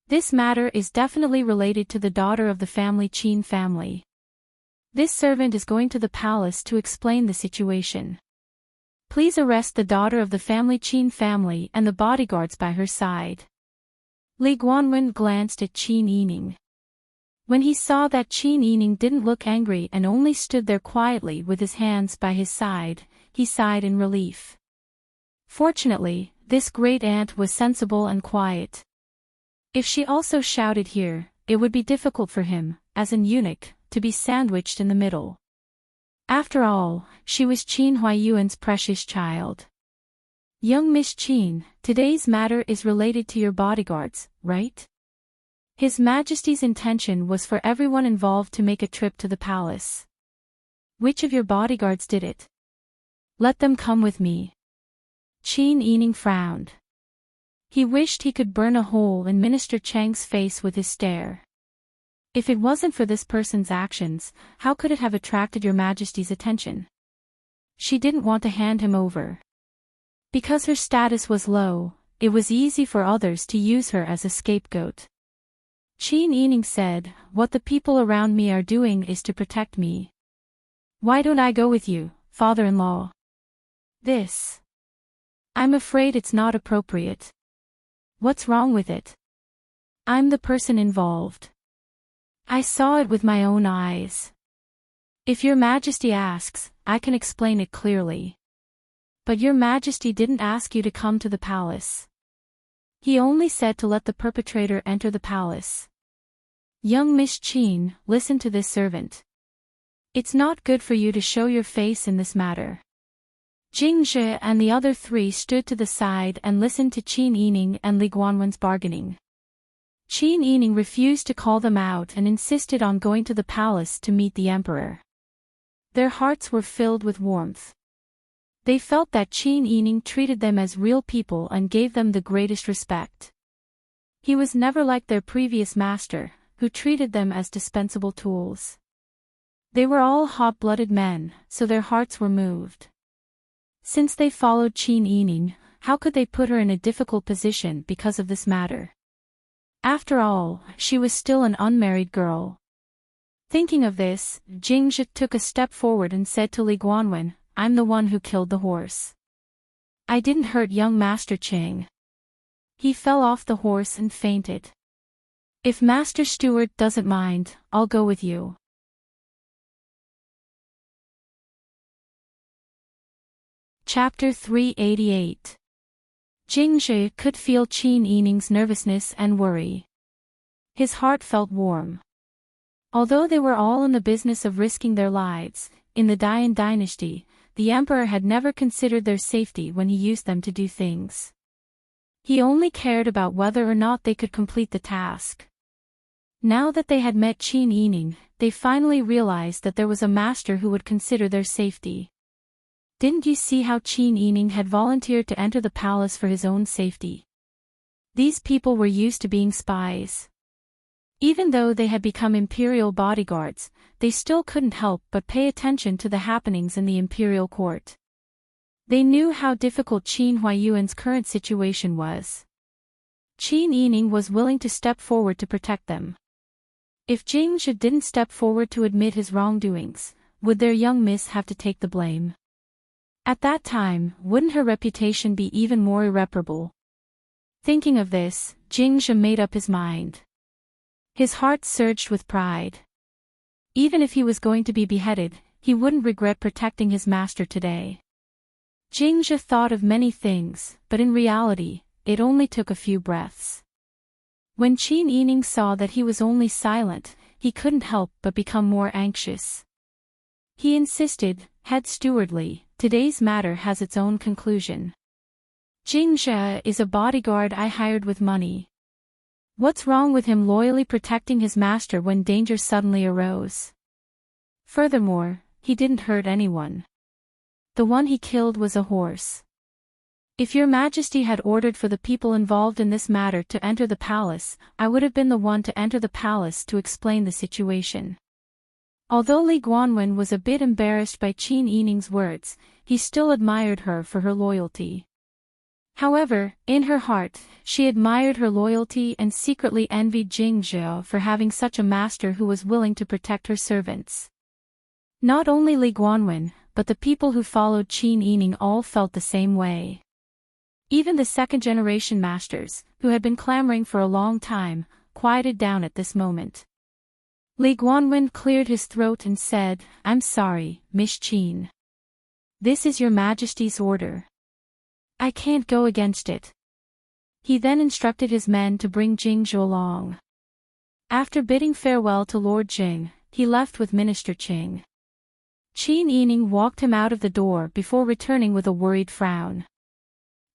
This matter is definitely related to the daughter of the family Qin family. This servant is going to the palace to explain the situation. Please arrest the daughter of the family Qin family and the bodyguards by her side." Li Guanwen glanced at Qin Yining. When he saw that Qin Yining didn't look angry and only stood there quietly with his hands by his side, he sighed in relief. Fortunately, this great aunt was sensible and quiet. If she also shouted here, it would be difficult for him, as an eunuch, to be sandwiched in the middle. After all, she was Qin Huayuan's precious child. "Young Miss Qin, today's matter is related to your bodyguards, right?" His Majesty's intention was for everyone involved to make a trip to the palace. "Which of your bodyguards did it? Let them come with me." Qin Yining frowned. He wished he could burn a hole in Minister Chang's face with his stare. If it wasn't for this person's actions, how could it have attracted Your Majesty's attention? She didn't want to hand him over. Because her status was low, it was easy for others to use her as a scapegoat. Qin Yining said, "What the people around me are doing is to protect me. Why don't I go with you, father-in-law?" "I'm afraid it's not appropriate." "What's wrong with it?" I'm the person involved. I saw it with my own eyes. If your Majesty asks, I can explain it clearly. But your Majesty didn't ask you to come to the palace. He only said to let the perpetrator enter the palace. Young Miss Qin, listen to this servant. It's not good for you to show your face in this matter. Jingzhe and the other three stood to the side and listened to Qin Yining and Li Guanwen's bargaining. Qin Yining refused to call them out and insisted on going to the palace to meet the emperor. Their hearts were filled with warmth. They felt that Qin Yining treated them as real people and gave them the greatest respect. He was never like their previous master, who treated them as dispensable tools. They were all hot-blooded men, so their hearts were moved. Since they followed Qin Yining, how could they put her in a difficult position because of this matter? After all, she was still an unmarried girl. Thinking of this, Jingzhe took a step forward and said to Li Guanwen, I'm the one who killed the horse. I didn't hurt young Master Qing. He fell off the horse and fainted. If Master Steward doesn't mind, I'll go with you. Chapter 388. Jingzhe could feel Qin Yining's nervousness and worry. His heart felt warm. Although they were all in the business of risking their lives, in the Dian dynasty, the emperor had never considered their safety when he used them to do things. He only cared about whether or not they could complete the task. Now that they had met Qin Yining, they finally realized that there was a master who would consider their safety. Didn't you see how Qin Yining had volunteered to enter the palace for his own safety? These people were used to being spies. Even though they had become imperial bodyguards, they still couldn't help but pay attention to the happenings in the imperial court. They knew how difficult Qin Huayuan's current situation was. Qin Yining was willing to step forward to protect them. If Jingzhe didn't step forward to admit his wrongdoings, would their young miss have to take the blame? At that time, wouldn't her reputation be even more irreparable? Thinking of this, Jingzhe made up his mind. His heart surged with pride. Even if he was going to be beheaded, he wouldn't regret protecting his master today. Jingzhe thought of many things, but in reality, it only took a few breaths. When Qin Yining saw that he was only silent, he couldn't help but become more anxious. He insisted, Head Stewardly, today's matter has its own conclusion. Jingzhe is a bodyguard I hired with money. What's wrong with him loyally protecting his master when danger suddenly arose? Furthermore, he didn't hurt anyone. The one he killed was a horse. If your Majesty had ordered for the people involved in this matter to enter the palace, I would have been the one to enter the palace to explain the situation. Although Li Guanwen was a bit embarrassed by Qin Yining's words, he still admired her for her loyalty. However, in her heart, she admired her loyalty and secretly envied Jingzhe for having such a master who was willing to protect her servants. Not only Li Guanwen, but the people who followed Qin Yining all felt the same way. Even the second-generation masters, who had been clamoring for a long time, quieted down at this moment. Li Guanwen cleared his throat and said, I'm sorry, Miss Qin. This is your Majesty's order. I can't go against it. He then instructed his men to bring Jingzhe along. After bidding farewell to Lord Jing, he left with Minister Qing. Qin Yining walked him out of the door before returning with a worried frown.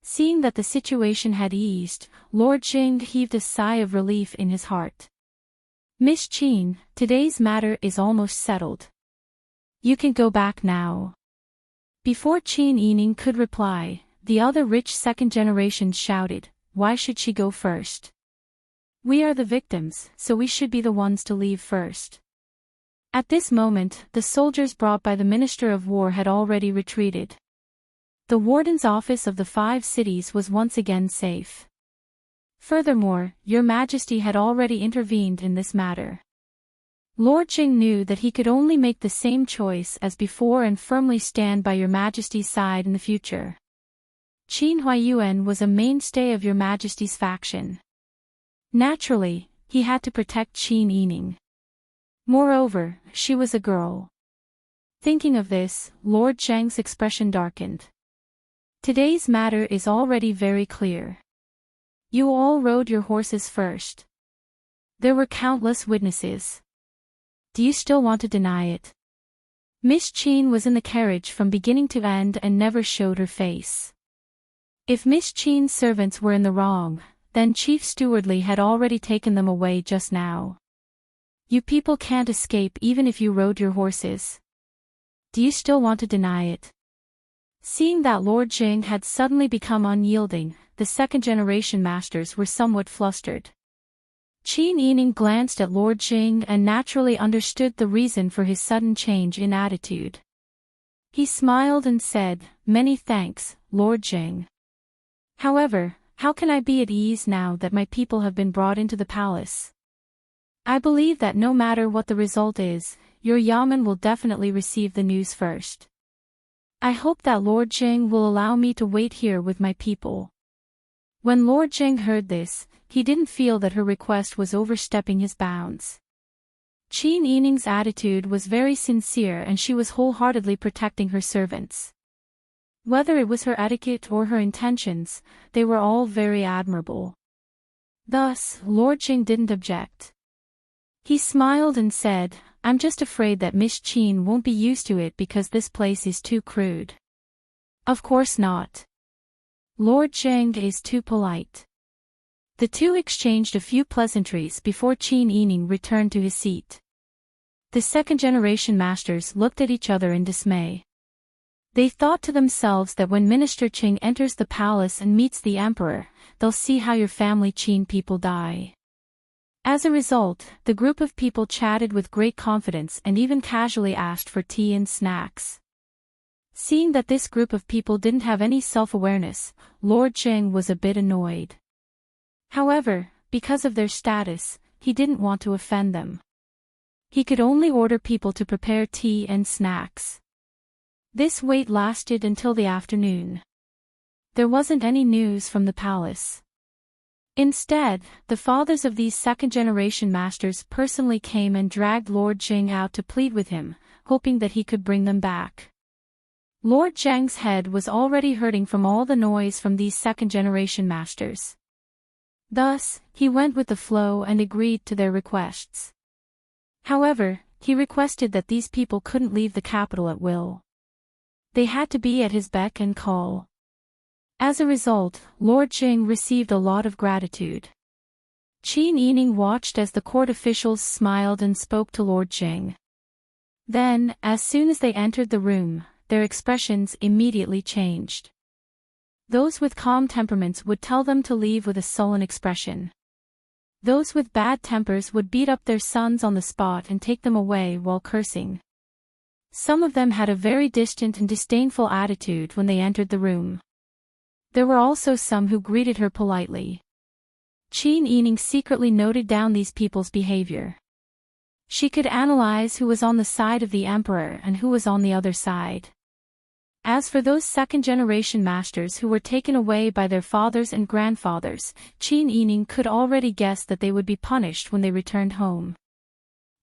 Seeing that the situation had eased, Lord Jing heaved a sigh of relief in his heart. Miss Qin, today's matter is almost settled. You can go back now. Before Qin Yining could reply, the other rich second generations shouted, why should she go first? We are the victims, so we should be the ones to leave first. At this moment, the soldiers brought by the Minister of War had already retreated. The warden's office of the 5 cities was once again safe. Furthermore, your Majesty had already intervened in this matter. Lord Jing knew that he could only make the same choice as before and firmly stand by your Majesty's side in the future. Qin Huayuan was a mainstay of your Majesty's faction. Naturally, he had to protect Qin Yining. Moreover, she was a girl. Thinking of this, Lord Zheng's expression darkened. Today's matter is already very clear. You all rode your horses first. There were countless witnesses. Do you still want to deny it? Miss Qin was in the carriage from beginning to end and never showed her face. If Miss Qin's servants were in the wrong, then Chief Stewardly had already taken them away just now. You people can't escape even if you rode your horses. Do you still want to deny it? Seeing that Lord Jing had suddenly become unyielding, the second-generation masters were somewhat flustered. Qin Yining glanced at Lord Jing and naturally understood the reason for his sudden change in attitude. He smiled and said, "Many thanks, Lord Jing. However, how can I be at ease now that my people have been brought into the palace? I believe that no matter what the result is, your Yamen will definitely receive the news first. I hope that Lord Jing will allow me to wait here with my people." When Lord Jing heard this, he didn't feel that her request was overstepping his bounds. Qin Yining's attitude was very sincere and she was wholeheartedly protecting her servants. Whether it was her etiquette or her intentions, they were all very admirable. Thus, Lord Jing didn't object. He smiled and said, "I'm just afraid that Miss Qin won't be used to it because this place is too crude." "Of course not. Lord Zheng is too polite." The two exchanged a few pleasantries before Qin Yining returned to his seat. The second-generation masters looked at each other in dismay. They thought to themselves that when Minister Qing enters the palace and meets the emperor, they'll see how your family Qin people die. As a result, the group of people chatted with great confidence and even casually asked for tea and snacks. Seeing that this group of people didn't have any self-awareness, Lord Jing was a bit annoyed. However, because of their status, he didn't want to offend them. He could only order people to prepare tea and snacks. This wait lasted until the afternoon. There wasn't any news from the palace. Instead, the fathers of these second-generation masters personally came and dragged Lord Jing out to plead with him, hoping that he could bring them back. Lord Zheng's head was already hurting from all the noise from these second-generation masters. Thus, he went with the flow and agreed to their requests. However, he requested that these people couldn't leave the capital at will. They had to be at his beck and call. As a result, Lord Jing received a lot of gratitude. Qin Yining watched as the court officials smiled and spoke to Lord Jing. Then, as soon as they entered the room, their expressions immediately changed. Those with calm temperaments would tell them to leave with a sullen expression. Those with bad tempers would beat up their sons on the spot and take them away while cursing. Some of them had a very distant and disdainful attitude when they entered the room. There were also some who greeted her politely. Qin Yining secretly noted down these people's behavior. She could analyze who was on the side of the emperor and who was on the other side. As for those second-generation masters who were taken away by their fathers and grandfathers, Qin Yining could already guess that they would be punished when they returned home.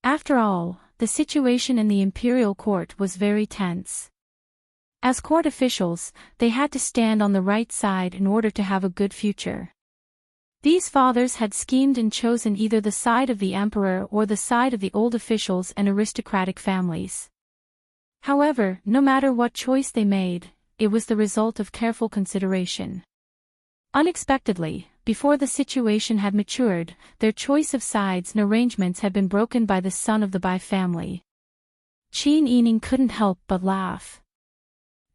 After all, the situation in the imperial court was very tense. As court officials, they had to stand on the right side in order to have a good future. These fathers had schemed and chosen either the side of the emperor or the side of the old officials and aristocratic families. However, no matter what choice they made, it was the result of careful consideration. Unexpectedly, before the situation had matured, their choice of sides and arrangements had been broken by the son of the Bai family. Qin Yining couldn't help but laugh.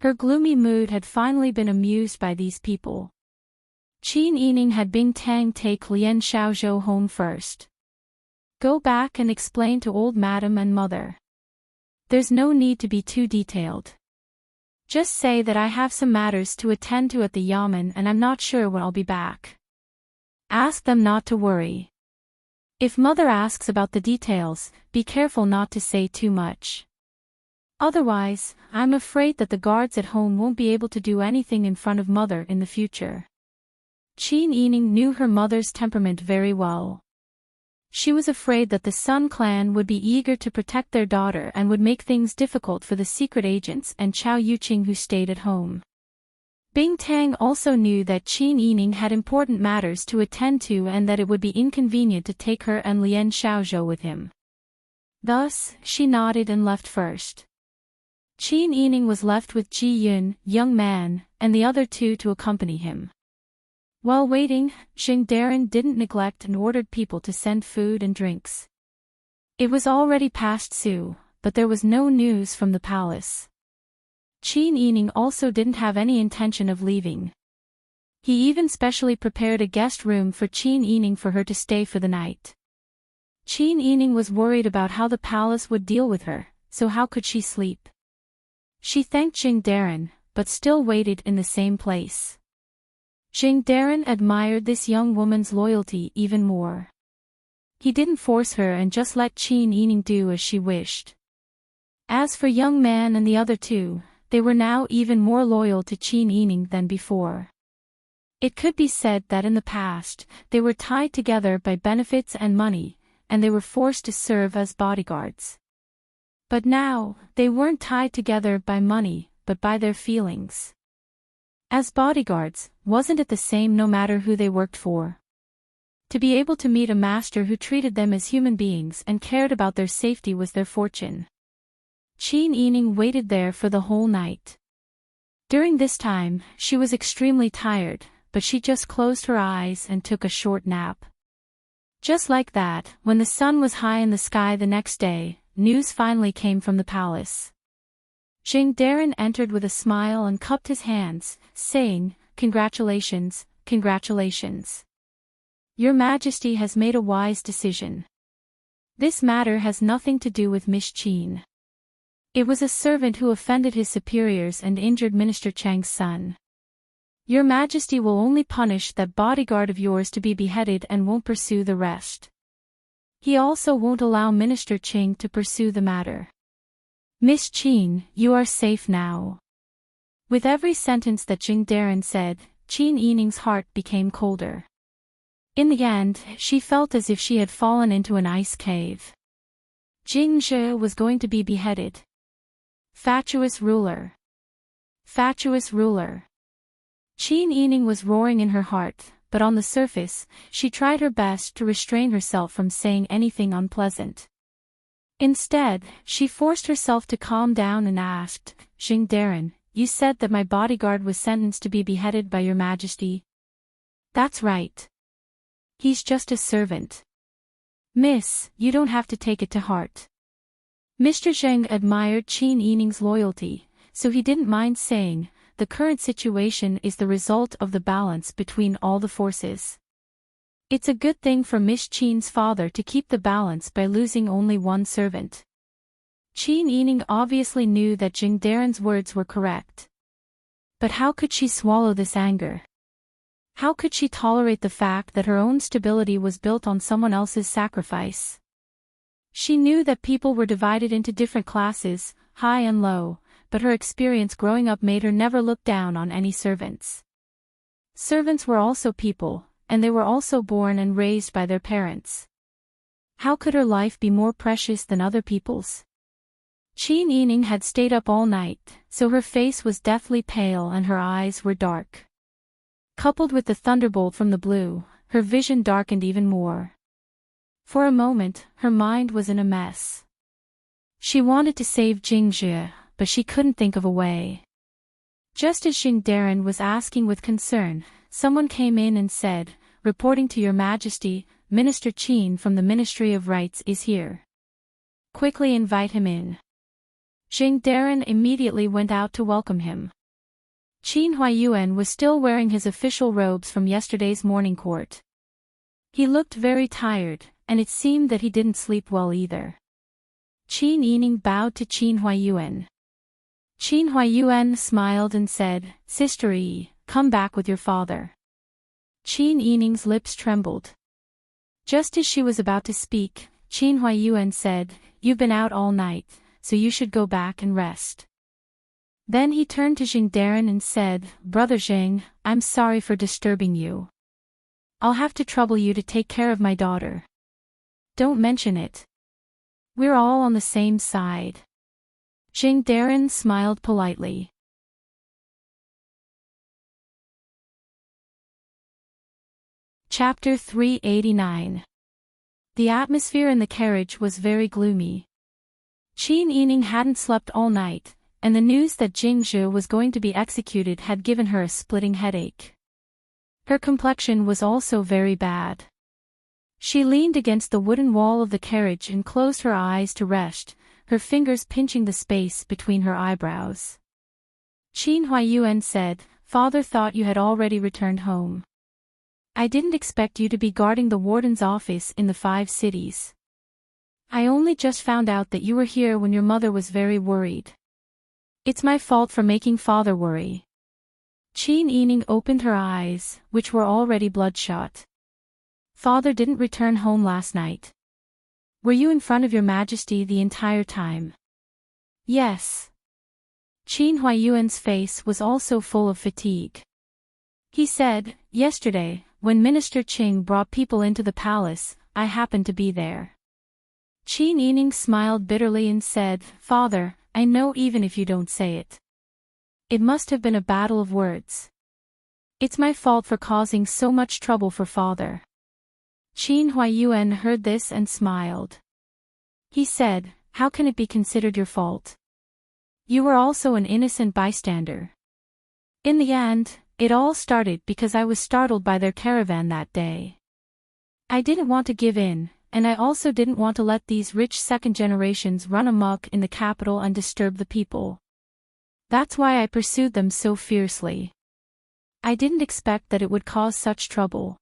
Her gloomy mood had finally been amused by these people. Qin Yining had Bing Tang take Lian Xiaozhou home first. Go back and explain to old madam and mother. There's no need to be too detailed. Just say that I have some matters to attend to at the Yamen and I'm not sure when I'll be back. Ask them not to worry. If mother asks about the details, be careful not to say too much. Otherwise, I'm afraid that the guards at home won't be able to do anything in front of mother in the future. Qin Yining knew her mother's temperament very well. She was afraid that the Sun clan would be eager to protect their daughter and would make things difficult for the secret agents and Chao Yuqing who stayed at home. Bing Tang also knew that Qin Yining had important matters to attend to and that it would be inconvenient to take her and Lian Xiaozhou with him. Thus, she nodded and left first. Qin Yining was left with Ji Yun, young man, and the other two to accompany him. While waiting, Jing Darren didn't neglect and ordered people to send food and drinks. It was already past Su, but there was no news from the palace. Qin Yining also didn't have any intention of leaving. He even specially prepared a guest room for Qin Yining for her to stay for the night. Qin Yining was worried about how the palace would deal with her, so how could she sleep? She thanked Jing Darren, but still waited in the same place. Jing Darren admired this young woman's loyalty even more. He didn't force her and just let Qin Yining do as she wished. As for young man and the other two, they were now even more loyal to Qin Yining than before. It could be said that in the past, they were tied together by benefits and money, and they were forced to serve as bodyguards. But now, they weren't tied together by money, but by their feelings. As bodyguards, wasn't it the same no matter who they worked for? To be able to meet a master who treated them as human beings and cared about their safety was their fortune. Qin Yining waited there for the whole night. During this time, she was extremely tired, but she just closed her eyes and took a short nap. Just like that, when the sun was high in the sky the next day, news finally came from the palace. Jing Darren entered with a smile and cupped his hands, saying, "Congratulations, congratulations. Your Majesty has made a wise decision. This matter has nothing to do with Miss Qin. It was a servant who offended his superiors and injured Minister Chang's son. Your Majesty will only punish that bodyguard of yours to be beheaded and won't pursue the rest. He also won't allow Minister Ching to pursue the matter. Miss Qin, you are safe now." With every sentence that Jing Darren said, Qin Yining's heart became colder. In the end, she felt as if she had fallen into an ice cave. Jing Zhe was going to be beheaded. Fatuous ruler. Fatuous ruler. Qin Yining was roaring in her heart, but on the surface, she tried her best to restrain herself from saying anything unpleasant. Instead, she forced herself to calm down and asked, "Jing Darren, you said that my bodyguard was sentenced to be beheaded by your Majesty?" "That's right. He's just a servant. Miss, you don't have to take it to heart." Mr. Zheng admired Qin Yining's loyalty, so he didn't mind saying, "The current situation is the result of the balance between all the forces. It's a good thing for Miss Qin's father to keep the balance by losing only one servant." Qin Yining obviously knew that Jing Darren's words were correct. But how could she swallow this anger? How could she tolerate the fact that her own stability was built on someone else's sacrifice? She knew that people were divided into different classes, high and low, but her experience growing up made her never look down on any servants. Servants were also people, and they were also born and raised by their parents. How could her life be more precious than other people's? Qin Yining had stayed up all night, so her face was deathly pale and her eyes were dark. Coupled with the thunderbolt from the blue, her vision darkened even more. For a moment, her mind was in a mess. She wanted to save Jingzhe, but she couldn't think of a way. Just as Jing Darren was asking with concern, someone came in and said, "Reporting to your Majesty, Minister Qin from the Ministry of Rights is here. Quickly invite him in." Jing Darren immediately went out to welcome him. Qin Huayuan was still wearing his official robes from yesterday's morning court. He looked very tired, and it seemed that he didn't sleep well either. Qin Yining bowed to Qin Huayuan. Qin Huayuan smiled and said, "Sister Yi, come back with your father." Qin Yining's lips trembled. Just as she was about to speak, Qin Huayuan said, "You've been out all night, so you should go back and rest." Then he turned to Jing Darren and said, "Brother Jing, I'm sorry for disturbing you. I'll have to trouble you to take care of my daughter. Don't mention it. We're all on the same side. Jing Darren smiled politely. Chapter 389. The atmosphere in the carriage was very gloomy. Qin Yining hadn't slept all night, and the news that Jing Zhe was going to be executed had given her a splitting headache. Her complexion was also very bad. She leaned against the wooden wall of the carriage and closed her eyes to rest, her fingers pinching the space between her eyebrows. Qin Huaiyuan said, "Father thought you had already returned home. I didn't expect you to be guarding the warden's office in the 5 cities. I only just found out that you were here when your mother was very worried. It's my fault for making father worry." Qin Yining opened her eyes, which were already bloodshot. "Father didn't return home last night. Were you in front of your majesty the entire time?" "Yes." Qin Huaiyuan's face was also full of fatigue. He said, "Yesterday, when Minister Qing brought people into the palace, I happened to be there." Qin Yining smiled bitterly and said, "Father, I know even if you don't say it. It must have been a battle of words. It's my fault for causing so much trouble for father." Qin Huaiyuan heard this and smiled. He said, "How can it be considered your fault? You were also an innocent bystander. In the end, it all started because I was startled by their caravan that day. I didn't want to give in, and I also didn't want to let these rich second generations run amok in the capital and disturb the people. That's why I pursued them so fiercely. I didn't expect that it would cause such trouble."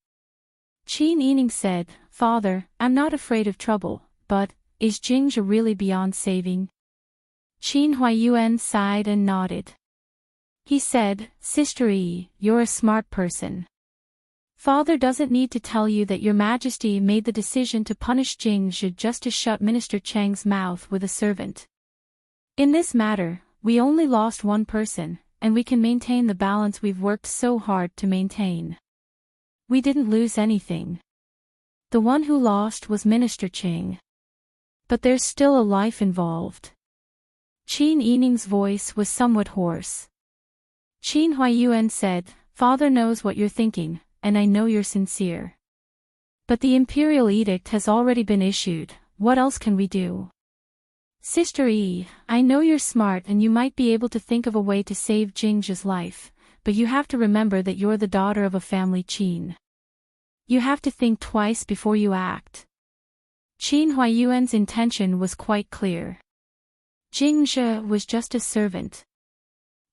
Qin Yining said, "Father, I'm not afraid of trouble, but, is Jing Zhe really beyond saving?" Qin Huaiyuan sighed and nodded. He said, "Sister Yi, you're a smart person. Father doesn't need to tell you that your majesty made the decision to punish Jing Zhe just to shut Minister Chang's mouth with a servant. In this matter, we only lost one person, and we can maintain the balance we've worked so hard to maintain. We didn't lose anything. The one who lost was Minister Qing. But there's still a life involved." Qin Yining's voice was somewhat hoarse. Qin Huaiyuan said, "Father knows what you're thinking, and I know you're sincere. But the imperial edict has already been issued, what else can we do? Sister Yi, I know you're smart and you might be able to think of a way to save Jing Zhe's life, but you have to remember that you're the daughter of a family Qin. You have to think twice before you act." Qin Huaiyuan's intention was quite clear. Jing Zhe was just a servant.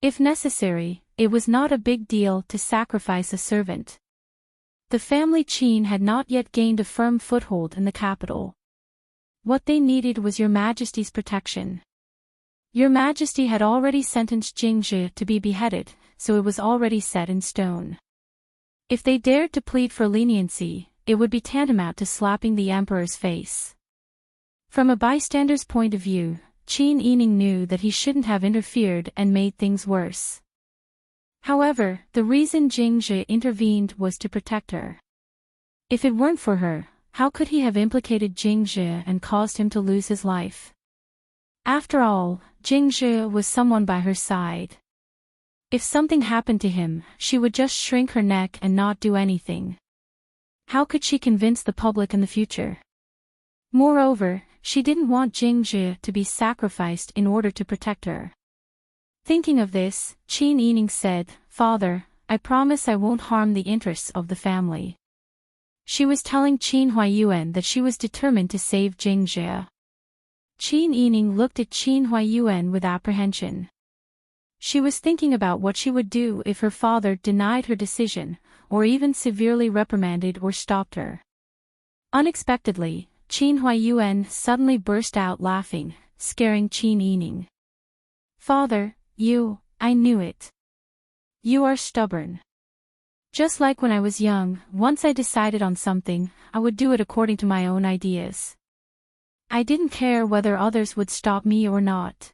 If necessary, it was not a big deal to sacrifice a servant. The family Qin had not yet gained a firm foothold in the capital. What they needed was your majesty's protection. Your majesty had already sentenced Jing Zhe to be beheaded, so it was already set in stone. If they dared to plead for leniency, it would be tantamount to slapping the emperor's face. From a bystander's point of view, Qin Yining knew that he shouldn't have interfered and made things worse. However, the reason Jing Zhe intervened was to protect her. If it weren't for her, how could he have implicated Jing Zhe and caused him to lose his life? After all, Jing Zhe was someone by her side. If something happened to him, she would just shrink her neck and not do anything. How could she convince the public in the future? Moreover, she didn't want Jing Zhe to be sacrificed in order to protect her. Thinking of this, Qin Yining said, "Father, I promise I won't harm the interests of the family." She was telling Qin Huaiyuan that she was determined to save Jing Zhe. Qin Yining looked at Qin Huaiyuan with apprehension. She was thinking about what she would do if her father denied her decision, or even severely reprimanded or stopped her. Unexpectedly, Qin Huaiyuan suddenly burst out laughing, scaring Qin Yining. "Father, I knew it. You are stubborn. Just like when I was young, once I decided on something, I would do it according to my own ideas. I didn't care whether others would stop me or not."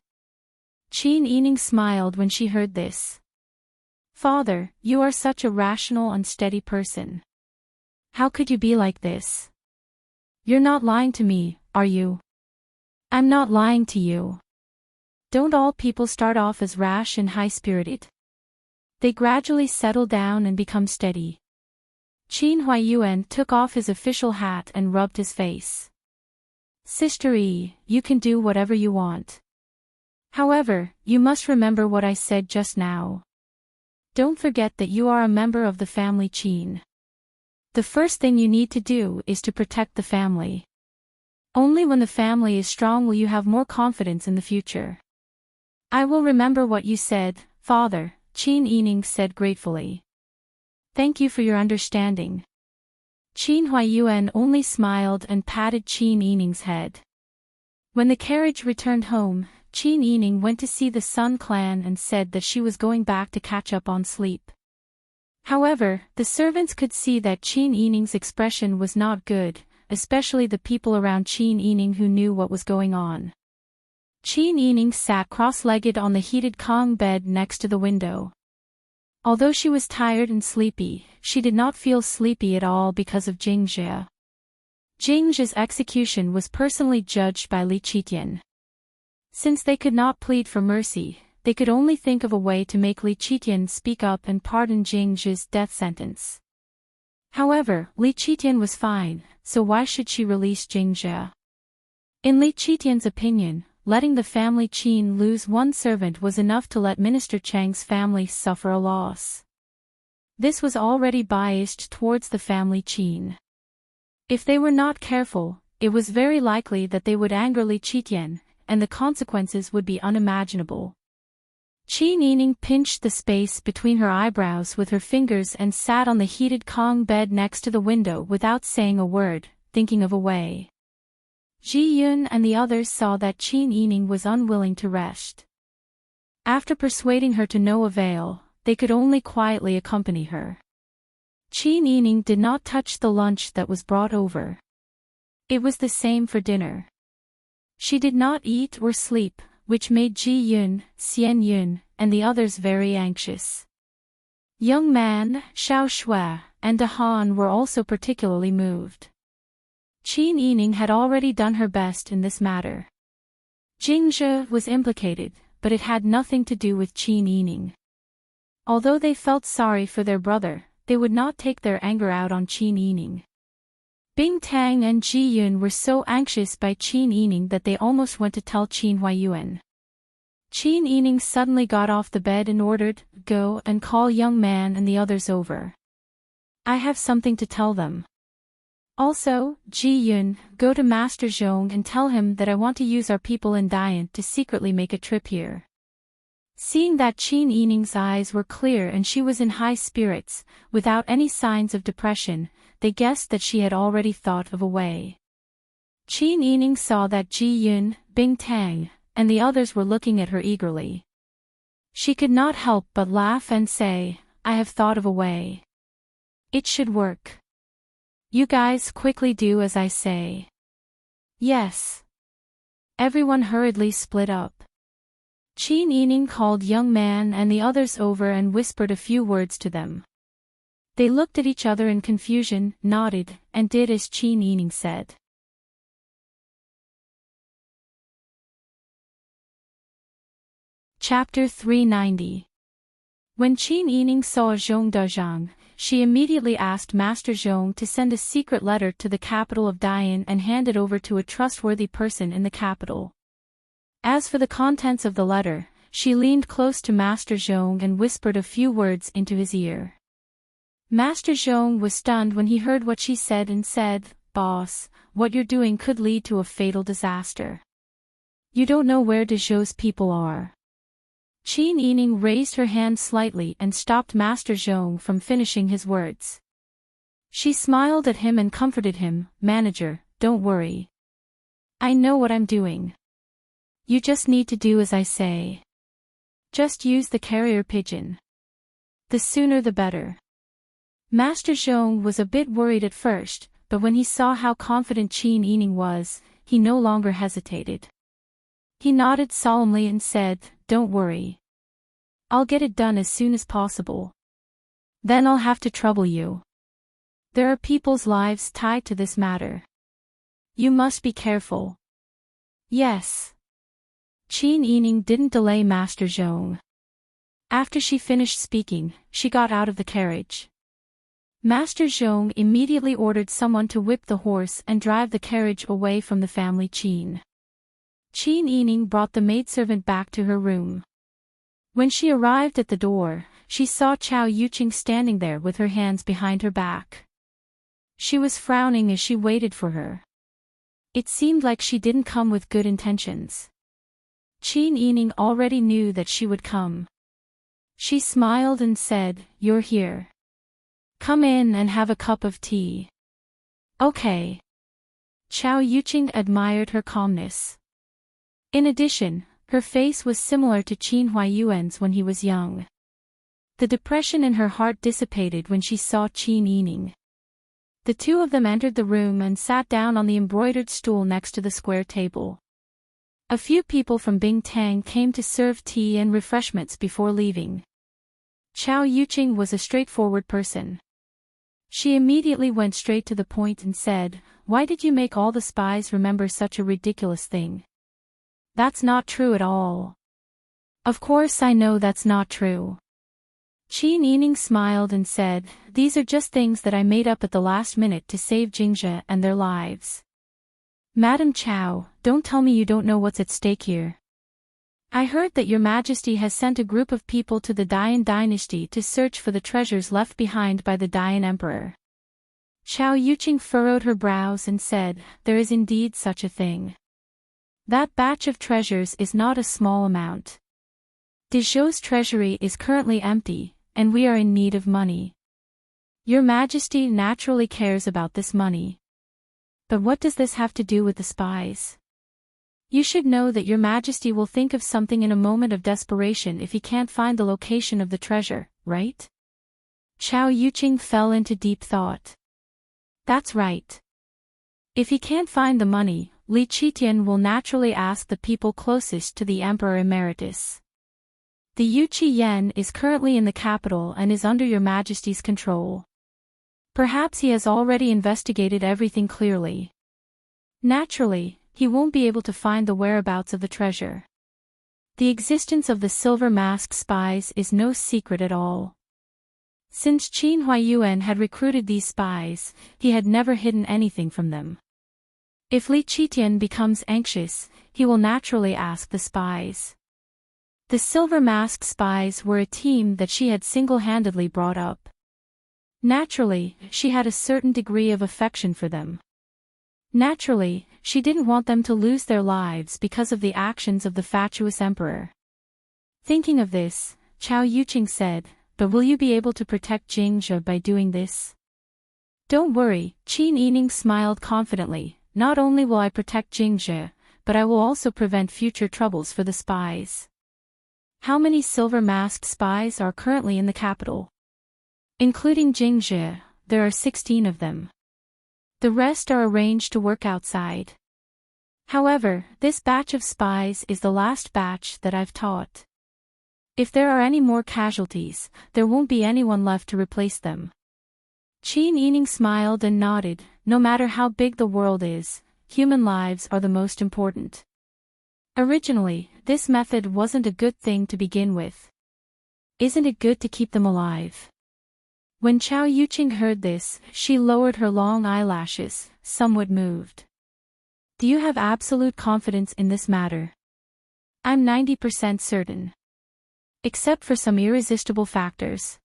Qin Yining smiled when she heard this. "Father, you are such a rational and steady person. How could you be like this? You're not lying to me, are you? I'm not lying to you. Don't all people start off as rash and high-spirited? They gradually settle down and become steady. Qin Huaiyuan took off his official hat and rubbed his face. Sister Yi, you can do whatever you want. However, you must remember what I said just now. Don't forget that you are a member of the family Qin. The first thing you need to do is to protect the family. Only when the family is strong will you have more confidence in the future. I will remember what you said, father, Qin Yining said gratefully. Thank you for your understanding. Qin Huaiyuan only smiled and patted Qin Yining's head. When the carriage returned home, Qin Yining went to see the Sun clan and said that she was going back to catch up on sleep. However, the servants could see that Qin Yining's expression was not good, especially the people around Qin Yining who knew what was going on. Qin Yining sat cross-legged on the heated Kong bed next to the window. Although she was tired and sleepy, she did not feel sleepy at all because of Jingzhe. Jingzhe's execution was personally judged by Li Qitian. Since they could not plead for mercy, they could only think of a way to make Li Qitian speak up and pardon Jingzhe's death sentence. However, Li Qitian was fine, so why should she release Jingzhe? In Li Qitian's opinion, letting the family Qin lose one servant was enough to let Minister Chang's family suffer a loss. This was already biased towards the family Qin. If they were not careful, it was very likely that they would anger Li Qitian, and the consequences would be unimaginable. Qin Yining pinched the space between her eyebrows with her fingers and sat on the heated Kong bed next to the window without saying a word, thinking of a way. Ji Yun and the others saw that Qin Yining was unwilling to rest. After persuading her to no avail, they could only quietly accompany her. Qin Yining did not touch the lunch that was brought over. It was the same for dinner. She did not eat or sleep, which made Ji Yun, Xian Yun, and the others very anxious. Young Man, Xiao Shui, and De Han were also particularly moved. Qin Yining had already done her best in this matter. Jingzhe was implicated, but it had nothing to do with Qin Yining. Although they felt sorry for their brother, they would not take their anger out on Qin Yining. Bing Tang and Ji Yun were so anxious by Qin Yining that they almost went to tell Qin Huaiyuan. Qin Yining suddenly got off the bed and ordered, "Go and call Young Man and the others over. I have something to tell them. Also, Ji Yun, go to Master Zhong and tell him that I want to use our people in Dian to secretly make a trip here." Seeing that Qin Yining's eyes were clear and she was in high spirits, without any signs of depression, they guessed that she had already thought of a way. Qin Yining saw that Ji Yun, Bing Tang, and the others were looking at her eagerly. She could not help but laugh and say, "I have thought of a way. It should work. You guys quickly do as I say." "Yes." Everyone hurriedly split up. Qin Yining called Young Man and the others over and whispered a few words to them. They looked at each other in confusion, nodded, and did as Qin Yining said. Chapter 390. When Qin Yining saw Zhong Dezhang, she immediately asked Master Zhong to send a secret letter to the capital of Dian and hand it over to a trustworthy person in the capital. As for the contents of the letter, she leaned close to Master Zhong and whispered a few words into his ear. Master Zhong was stunned when he heard what she said and said, "Boss, what you're doing could lead to a fatal disaster. You don't know where Dezhou's people are." Qin Yining raised her hand slightly and stopped Master Zhong from finishing his words. She smiled at him and comforted him, "Manager, don't worry. I know what I'm doing. You just need to do as I say. Just use the carrier pigeon. The sooner the better." Master Zhong was a bit worried at first, but when he saw how confident Qin Yining was, he no longer hesitated. He nodded solemnly and said, "Don't worry. I'll get it done as soon as possible. Then I'll have to trouble you." There are people's lives tied to this matter. You must be careful. Yes. Qin Yining didn't delay Master Zhong. After she finished speaking, she got out of the carriage. Master Zhong immediately ordered someone to whip the horse and drive the carriage away from the family Qin. Qin Yining brought the maidservant back to her room. When she arrived at the door, she saw Chao Yuqing standing there with her hands behind her back. She was frowning as she waited for her. It seemed like she didn't come with good intentions. Qin Yining already knew that she would come. She smiled and said, "You're here. Come in and have a cup of tea." Okay. Chao Yuqing admired her calmness. In addition, her face was similar to Qin Huayuan's when he was young. The depression in her heart dissipated when she saw Qin Yining. The two of them entered the room and sat down on the embroidered stool next to the square table. A few people from Bingtang came to serve tea and refreshments before leaving. Chao Yuqing was a straightforward person. She immediately went straight to the point and said, "Why did you make all the spies remember such a ridiculous thing? That's not true at all." "Of course I know that's not true." Qin Yining smiled and said, "These are just things that I made up at the last minute to save Jingzhe and their lives." "Madam Chao, don't tell me you don't know what's at stake here. I heard that your majesty has sent a group of people to the Dian dynasty to search for the treasures left behind by the Dian emperor." Chao Yuqing furrowed her brows and said, "There is indeed such a thing. That batch of treasures is not a small amount. Dezhou's treasury is currently empty, and we are in need of money. Your majesty naturally cares about this money. But what does this have to do with the spies? You should know that your majesty will think of something in a moment of desperation if he can't find the location of the treasure, right?" Chao Yuqing fell into deep thought. "That's right. If he can't find the money, Li Qitian will naturally ask the people closest to the Emperor Emeritus. The Yuqi Yen is currently in the capital and is under your majesty's control. Perhaps he has already investigated everything clearly. Naturally, he won't be able to find the whereabouts of the treasure. The existence of the silver masked spies is no secret at all. Since Qin Huayuan had recruited these spies, he had never hidden anything from them. If Li Qitian becomes anxious, he will naturally ask the spies. The silver masked spies were a team that she had single-handedly brought up. Naturally, she had a certain degree of affection for them. Naturally, she didn't want them to lose their lives because of the actions of the fatuous emperor. Thinking of this, Chao Yuqing said, "But will you be able to protect Jingzhe by doing this?" "Don't worry," Qin Yining smiled confidently, "not only will I protect Jingzhe, but I will also prevent future troubles for the spies." "How many silver masked spies are currently in the capital?" "Including Jingzhe, there are 16 of them. The rest are arranged to work outside. However, this batch of spies is the last batch that I've taught. If there are any more casualties, there won't be anyone left to replace them." Qin Yining smiled and nodded. No matter how big the world is, human lives are the most important. Originally, this method wasn't a good thing to begin with. Isn't it good to keep them alive? When Chao Yuqing heard this, she lowered her long eyelashes, somewhat moved. "Do you have absolute confidence in this matter?" "I'm 90% certain. Except for some irresistible factors."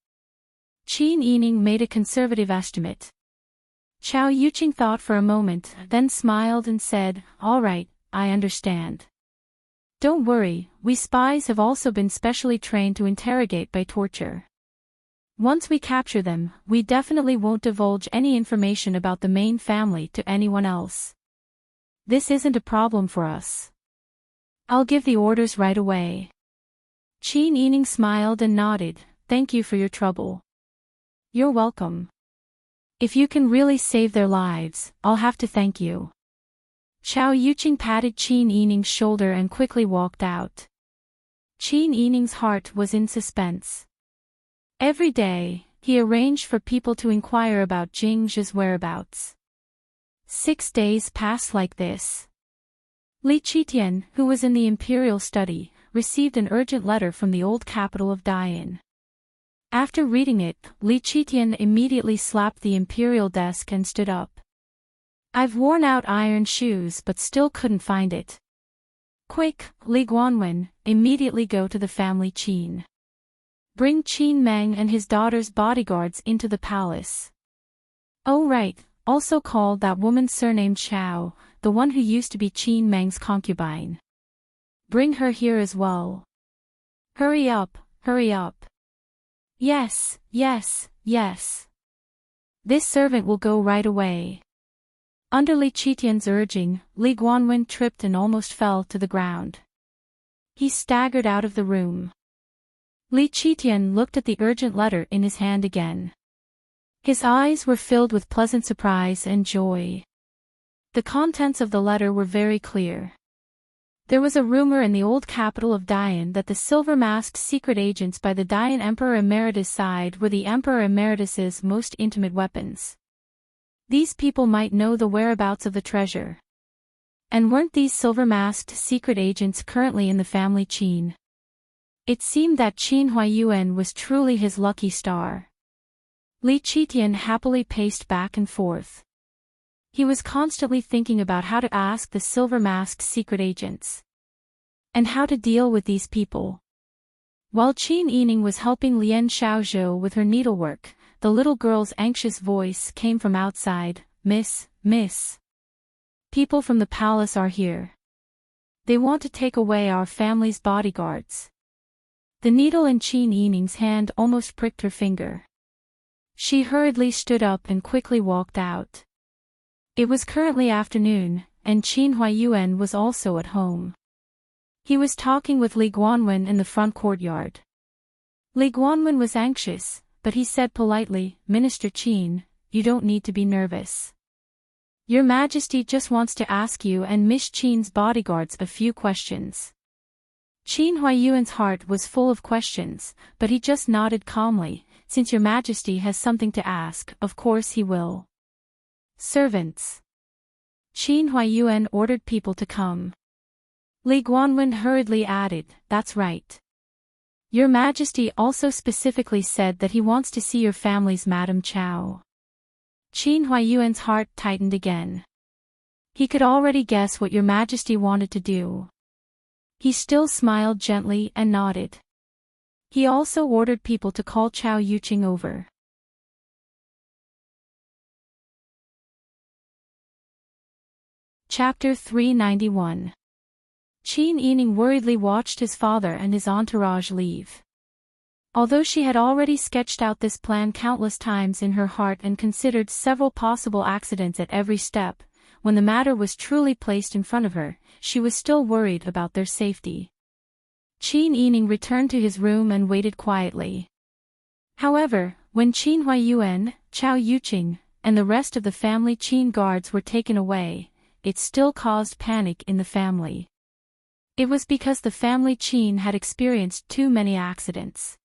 Qin Yining made a conservative estimate. Chao Yuqing thought for a moment, then smiled and said, "All right, I understand. Don't worry, we spies have also been specially trained to interrogate by torture. Once we capture them, we definitely won't divulge any information about the main family to anyone else. This isn't a problem for us. I'll give the orders right away." Qin Yining smiled and nodded, "Thank you for your trouble." "You're welcome. If you can really save their lives, I'll have to thank you." Chao Yuqing patted Qin Yining's shoulder and quickly walked out. Qin Yining's heart was in suspense. Every day, he arranged for people to inquire about Jing Zhi's whereabouts. 6 days passed like this. Li Qitian, who was in the imperial study, received an urgent letter from the old capital of Dian. After reading it, Li Qitian immediately slapped the imperial desk and stood up. "I've worn out iron shoes but still couldn't find it. Quick, Li Guanwen, immediately go to the family Qin. Bring Qin Meng and his daughter's bodyguards into the palace. Oh right, also called that woman surnamed Xiao, the one who used to be Qin Meng's concubine. Bring her here as well. Hurry up, hurry up." "Yes, yes, yes. This servant will go right away." Under Li Qitian's urging, Li Guanwen tripped and almost fell to the ground. He staggered out of the room. Li Qitian looked at the urgent letter in his hand again. His eyes were filled with pleasant surprise and joy. The contents of the letter were very clear. There was a rumor in the old capital of Dian that the silver-masked secret agents by the Dian Emperor Emeritus' side were the Emperor Emeritus's most intimate weapons. These people might know the whereabouts of the treasure. And weren't these silver-masked secret agents currently in the family Qin? It seemed that Qin Huaiyuan was truly his lucky star. Li Qitian happily paced back and forth. He was constantly thinking about how to ask the silver-masked secret agents. And how to deal with these people. While Qin Yining was helping Lian Xiaozhou with her needlework, the little girl's anxious voice came from outside. Miss. People from the palace are here. They want to take away our family's bodyguards." The needle in Qin Yining's hand almost pricked her finger. She hurriedly stood up and quickly walked out. It was currently afternoon, and Qin Huaiyuan was also at home. He was talking with Li Guanwen in the front courtyard. Li Guanwen was anxious, but he said politely, "Minister Qin, you don't need to be nervous. Your Majesty just wants to ask you and Miss Qin's bodyguards a few questions." Qin Huaiyuan's heart was full of questions, but he just nodded calmly. "Since your Majesty has something to ask, of course he will." "Servants." Qin Huaiyuan ordered people to come. Li Guanwen hurriedly added, "That's right. Your Majesty also specifically said that he wants to see your family's Madame Chow." Qin Huaiyuan's heart tightened again. He could already guess what your Majesty wanted to do. He still smiled gently and nodded. He also ordered people to call Chow Yuqing over. Chapter 391. Qin Yining worriedly watched his father and his entourage leave. Although she had already sketched out this plan countless times in her heart and considered several possible accidents at every step, when the matter was truly placed in front of her, she was still worried about their safety. Qin Yining returned to his room and waited quietly. However, when Qin Huaiyuan, Chow Yuqing, and the rest of the family Qin guards were taken away, it still caused panic in the family. It was because the family Qin had experienced too many accidents.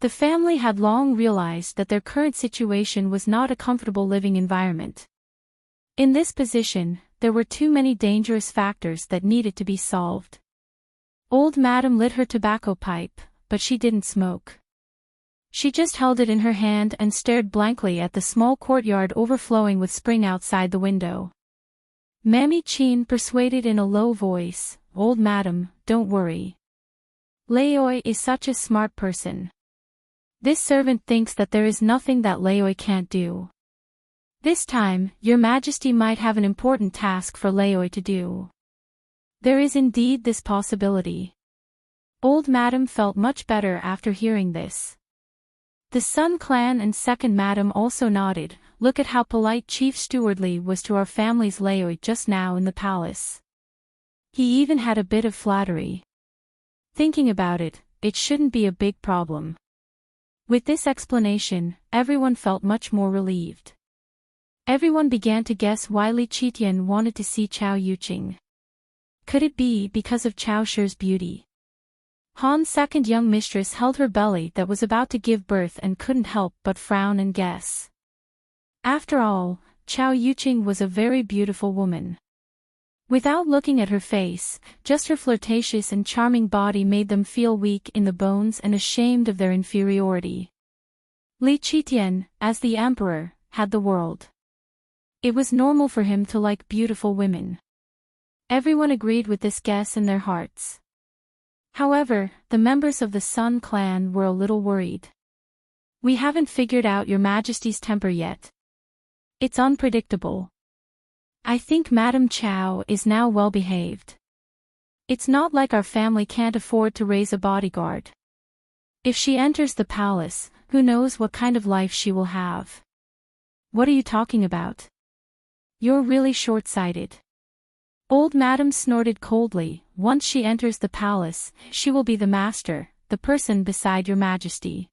The family had long realized that their current situation was not a comfortable living environment. In this position, there were too many dangerous factors that needed to be solved. Old Madam lit her tobacco pipe, but she didn't smoke. She just held it in her hand and stared blankly at the small courtyard overflowing with spring outside the window. Mammy Qin persuaded in a low voice, "Old Madam, don't worry. Laoi is such a smart person. This servant thinks that there is nothing that Laoi can't do. This time, your Majesty might have an important task for Laoi to do." There is indeed this possibility. Old Madam felt much better after hearing this. The Sun clan and Second Madam also nodded. "Look at how polite Chief Steward Li was to our family's Laoi just now in the palace. He even had a bit of flattery. Thinking about it, it shouldn't be a big problem." With this explanation, everyone felt much more relieved. Everyone began to guess why Li Qitian wanted to see Chow Yuqing. Could it be because of Chow Shi's beauty? Han's second young mistress held her belly that was about to give birth and couldn't help but frown and guess. After all, Chao Yuqing was a very beautiful woman. Without looking at her face, just her flirtatious and charming body made them feel weak in the bones and ashamed of their inferiority. Li Qitian, as the emperor, had the world. It was normal for him to like beautiful women. Everyone agreed with this guess in their hearts. However, the members of the Sun clan were a little worried. "We haven't figured out your Majesty's temper yet. It's unpredictable. I think Madame Chao is now well behaved. It's not like our family can't afford to raise a bodyguard. If she enters the palace, who knows what kind of life she will have." "What are you talking about? You're really short-sighted." Old Madame snorted coldly. "Once she enters the palace, she will be the master, the person beside your Majesty.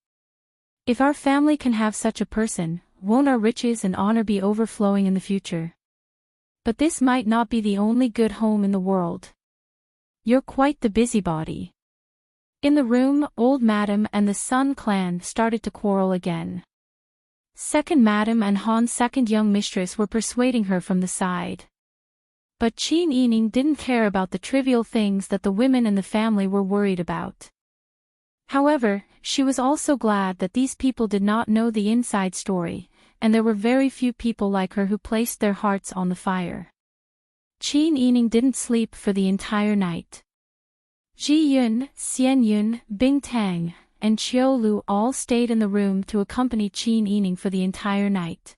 If our family can have such a person, won't our riches and honor be overflowing in the future? But this might not be the only good home in the world. You're quite the busybody." In the room, Old Madame and the Sun clan started to quarrel again. Second Madame and Han's second young mistress were persuading her from the side. But Qin Yining didn't care about the trivial things that the women in the family were worried about. However, she was also glad that these people did not know the inside story, and there were very few people like her who placed their hearts on the fire. Qin Yining didn't sleep for the entire night. Ji Yun, Xian Yun, Bing Tang, and Qiu Lu all stayed in the room to accompany Qin Yining for the entire night.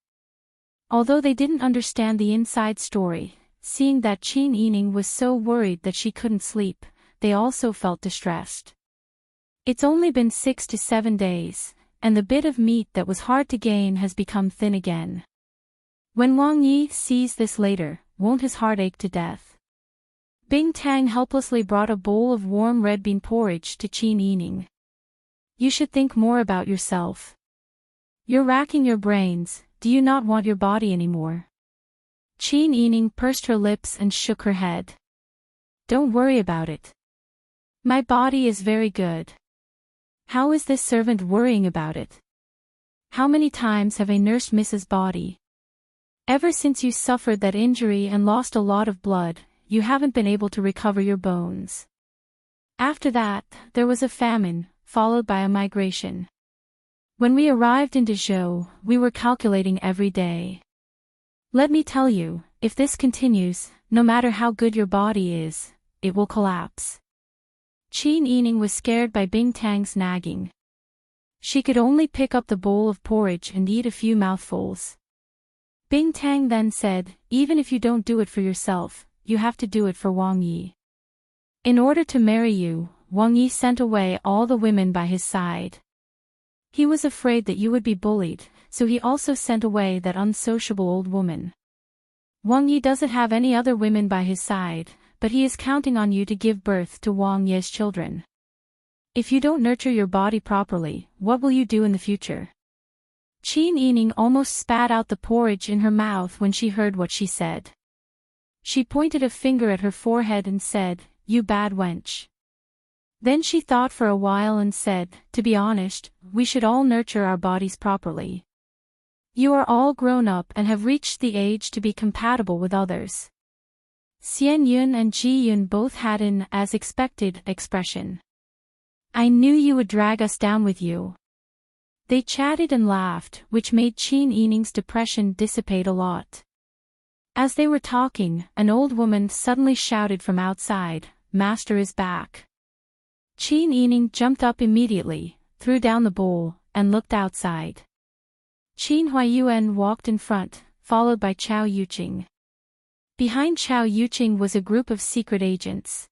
Although they didn't understand the inside story, seeing that Qin Yining was so worried that she couldn't sleep, they also felt distressed. It's only been 6 to 7 days, and the bit of meat that was hard to gain has become thin again. When Wang Yi sees this later, won't his heart ache to death? Bing Tang helplessly brought a bowl of warm red bean porridge to Qin Yining. "You should think more about yourself. You're racking your brains. Do you not want your body anymore?" Qin Yining pursed her lips and shook her head. "Don't worry about it. My body is very good. How is this servant worrying about it? How many times have I nursed Mrs. Body? Ever since you suffered that injury and lost a lot of blood, you haven't been able to recover your bones. After that, there was a famine, followed by a migration. When we arrived in Dezhou, we were calculating every day. Let me tell you, if this continues, no matter how good your body is, it will collapse." Qin Yining was scared by Bing Tang's nagging. She could only pick up the bowl of porridge and eat a few mouthfuls. Bing Tang then said, "Even if you don't do it for yourself, you have to do it for Wang Yi. In order to marry you, Wang Yi sent away all the women by his side. He was afraid that you would be bullied, so he also sent away that unsociable old woman. Wang Yi doesn't have any other women by his side, but he is counting on you to give birth to Wang Ye's children. If you don't nurture your body properly, what will you do in the future?" Qin Yining almost spat out the porridge in her mouth when she heard what she said. She pointed a finger at her forehead and said, "You bad wench." Then she thought for a while and said, "To be honest, we should all nurture our bodies properly. You are all grown up and have reached the age to be compatible with others." Xian Yun and Ji Yun both had an, as expected, expression. "I knew you would drag us down with you." They chatted and laughed, which made Qin Yining's depression dissipate a lot. As they were talking, an old woman suddenly shouted from outside, "Master is back." Qin Yining jumped up immediately, threw down the bowl, and looked outside. Qin Huayuan walked in front, followed by Chao Yuqing. Behind Chao Yuqing was a group of secret agents.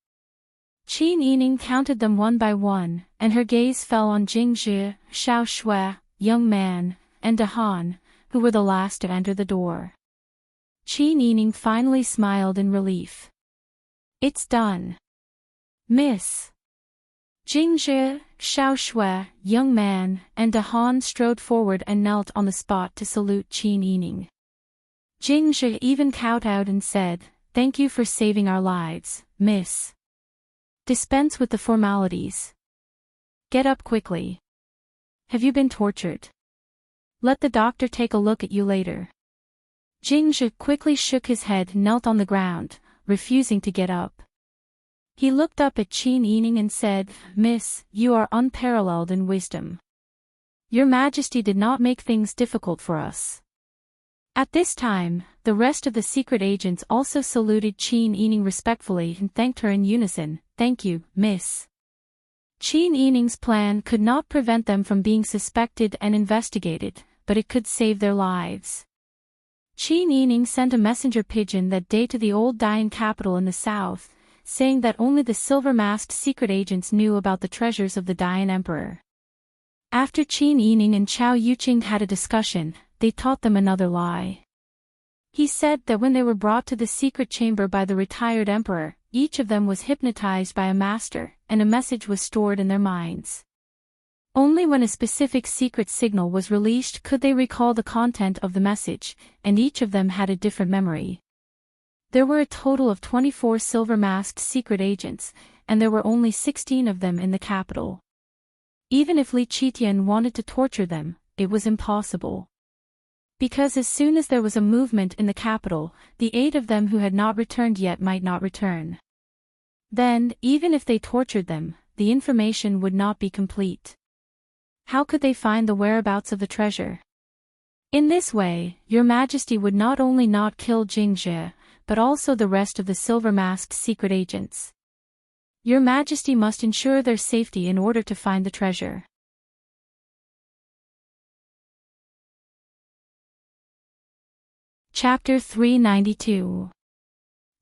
Qin Yining counted them one by one, and her gaze fell on Jingzhi, Xiao Shui, young man, and De Han, who were the last to enter the door. Qin Yining finally smiled in relief. "It's done. Miss." Jingzhi, Xiao Shui, young man, and De Han strode forward and knelt on the spot to salute Qin Yining. Jingzhi even kowtowed and said, "Thank you for saving our lives, miss. Dispense with the formalities." Get up quickly. Have you been tortured? Let the doctor take a look at you later. Jingzhi quickly shook his head and knelt on the ground, refusing to get up. He looked up at Qin Yining and said, Miss, you are unparalleled in wisdom. Your Majesty did not make things difficult for us. At this time, the rest of the secret agents also saluted Qin Yining respectfully and thanked her in unison. Thank you, Miss. Qin Yining's plan could not prevent them from being suspected and investigated, but it could save their lives. Qin Yining sent a messenger pigeon that day to the old Dian capital in the south, saying that only the silver-masked secret agents knew about the treasures of the Dian emperor. After Qin Yining and Chao Yuqing had a discussion, they taught them another lie. He said that when they were brought to the secret chamber by the retired emperor, each of them was hypnotized by a master, and a message was stored in their minds. Only when a specific secret signal was released could they recall the content of the message, and each of them had a different memory. There were a total of 24 silver-masked secret agents, and there were only 16 of them in the capital. Even if Li Qitian wanted to torture them, it was impossible. Because as soon as there was a movement in the capital, the 8 of them who had not returned yet might not return. Then, even if they tortured them, the information would not be complete. How could they find the whereabouts of the treasure? In this way, Your Majesty would not only not kill Jingzhi, but also the rest of the silver-masked secret agents. Your Majesty must ensure their safety in order to find the treasure. Chapter 392.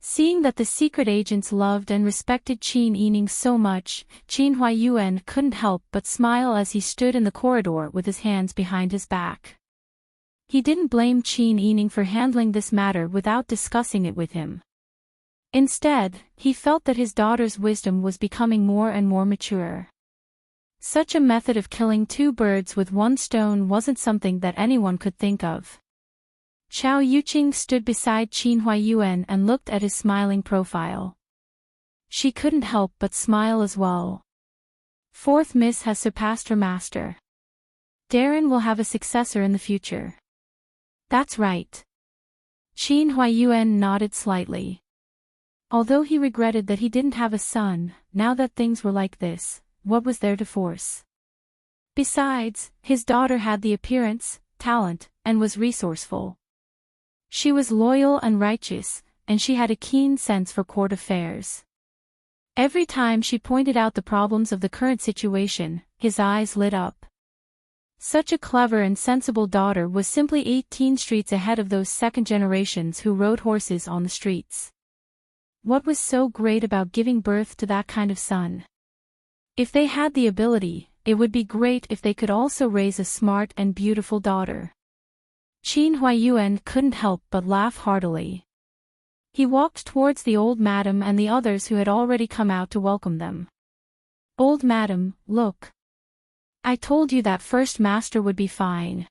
Seeing that the secret agents loved and respected Qin Yining so much, Qin Huaiyuan couldn't help but smile as he stood in the corridor with his hands behind his back. He didn't blame Qin Yining for handling this matter without discussing it with him. Instead, he felt that his daughter's wisdom was becoming more and more mature. Such a method of killing 2 birds with 1 stone wasn't something that anyone could think of. Chao Yuqing stood beside Qin Huaiyuan and looked at his smiling profile. She couldn't help but smile as well. 4th Miss has surpassed her master. Darren will have a successor in the future. That's right. Qin Huaiyuan nodded slightly. Although he regretted that he didn't have a son, now that things were like this, what was there to force? Besides, his daughter had the appearance, talent, and was resourceful. She was loyal and righteous, and she had a keen sense for court affairs. Every time she pointed out the problems of the current situation, his eyes lit up. Such a clever and sensible daughter was simply 18 streets ahead of those second generations who rode horses on the streets. What was so great about giving birth to that kind of son? If they had the ability, it would be great if they could also raise a smart and beautiful daughter. Qin Huaiyuan couldn't help but laugh heartily. He walked towards the old madam and the others who had already come out to welcome them. Old madam, look. I told you that first master would be fine.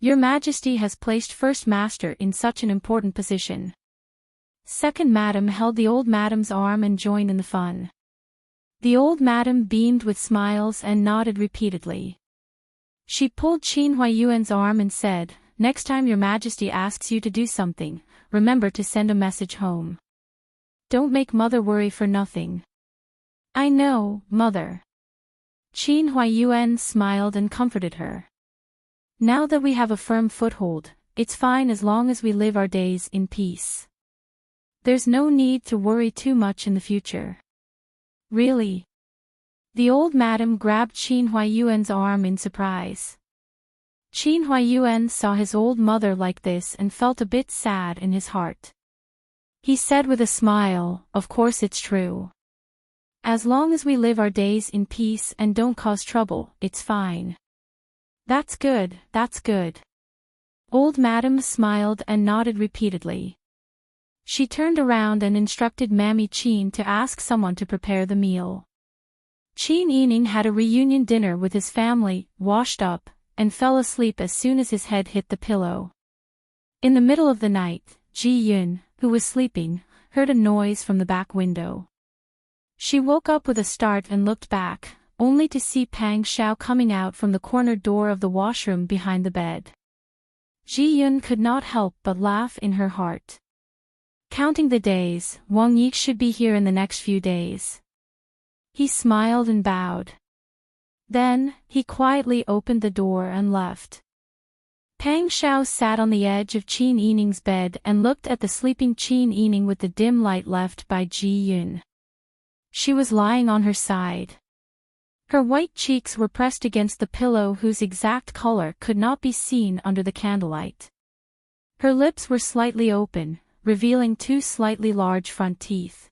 Your Majesty has placed first master in such an important position. Second madam held the old madam's arm and joined in the fun. The old madam beamed with smiles and nodded repeatedly. She pulled Qin Huaiyuan's arm and said, Next time Your Majesty asks you to do something, remember to send a message home. Don't make mother worry for nothing. I know, mother. Qin Huaiyuan smiled and comforted her. Now that we have a firm foothold, it's fine as long as we live our days in peace. There's no need to worry too much in the future. Really? The old madam grabbed Qin Huaiyuan's arm in surprise. Qin Huaiyuan saw his old mother like this and felt a bit sad in his heart. He said with a smile, Of course it's true. As long as we live our days in peace and don't cause trouble, it's fine. That's good, that's good. Old madam smiled and nodded repeatedly. She turned around and instructed Mammy Qin to ask someone to prepare the meal. Qin Yining had a reunion dinner with his family, washed up, and fell asleep as soon as his head hit the pillow. In the middle of the night, Ji Yun, who was sleeping, heard a noise from the back window. She woke up with a start and looked back, only to see Pang Xiao coming out from the corner door of the washroom behind the bed. Ji Yun could not help but laugh in her heart. Counting the days, Wang Yi should be here in the next few days. He smiled and bowed. Then, he quietly opened the door and left. Pang Xiao sat on the edge of Qin Yining's bed and looked at the sleeping Qin Yining with the dim light left by Ji Yun. She was lying on her side. Her white cheeks were pressed against the pillow whose exact color could not be seen under the candlelight. Her lips were slightly open, revealing two slightly large front teeth.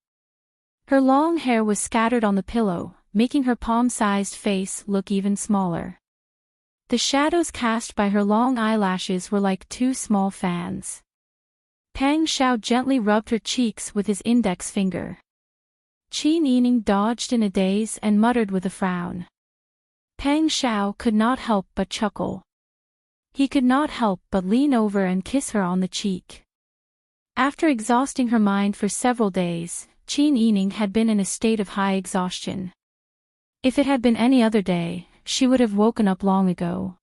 Her long hair was scattered on the pillow, making her palm-sized face look even smaller. The shadows cast by her long eyelashes were like two small fans. Pang Xiao gently rubbed her cheeks with his index finger. Qin Yining dodged in a daze and muttered with a frown. Pang Xiao could not help but chuckle. He could not help but lean over and kiss her on the cheek. After exhausting her mind for several days, Qin Yining had been in a state of high exhaustion. If it had been any other day, she would have woken up long ago.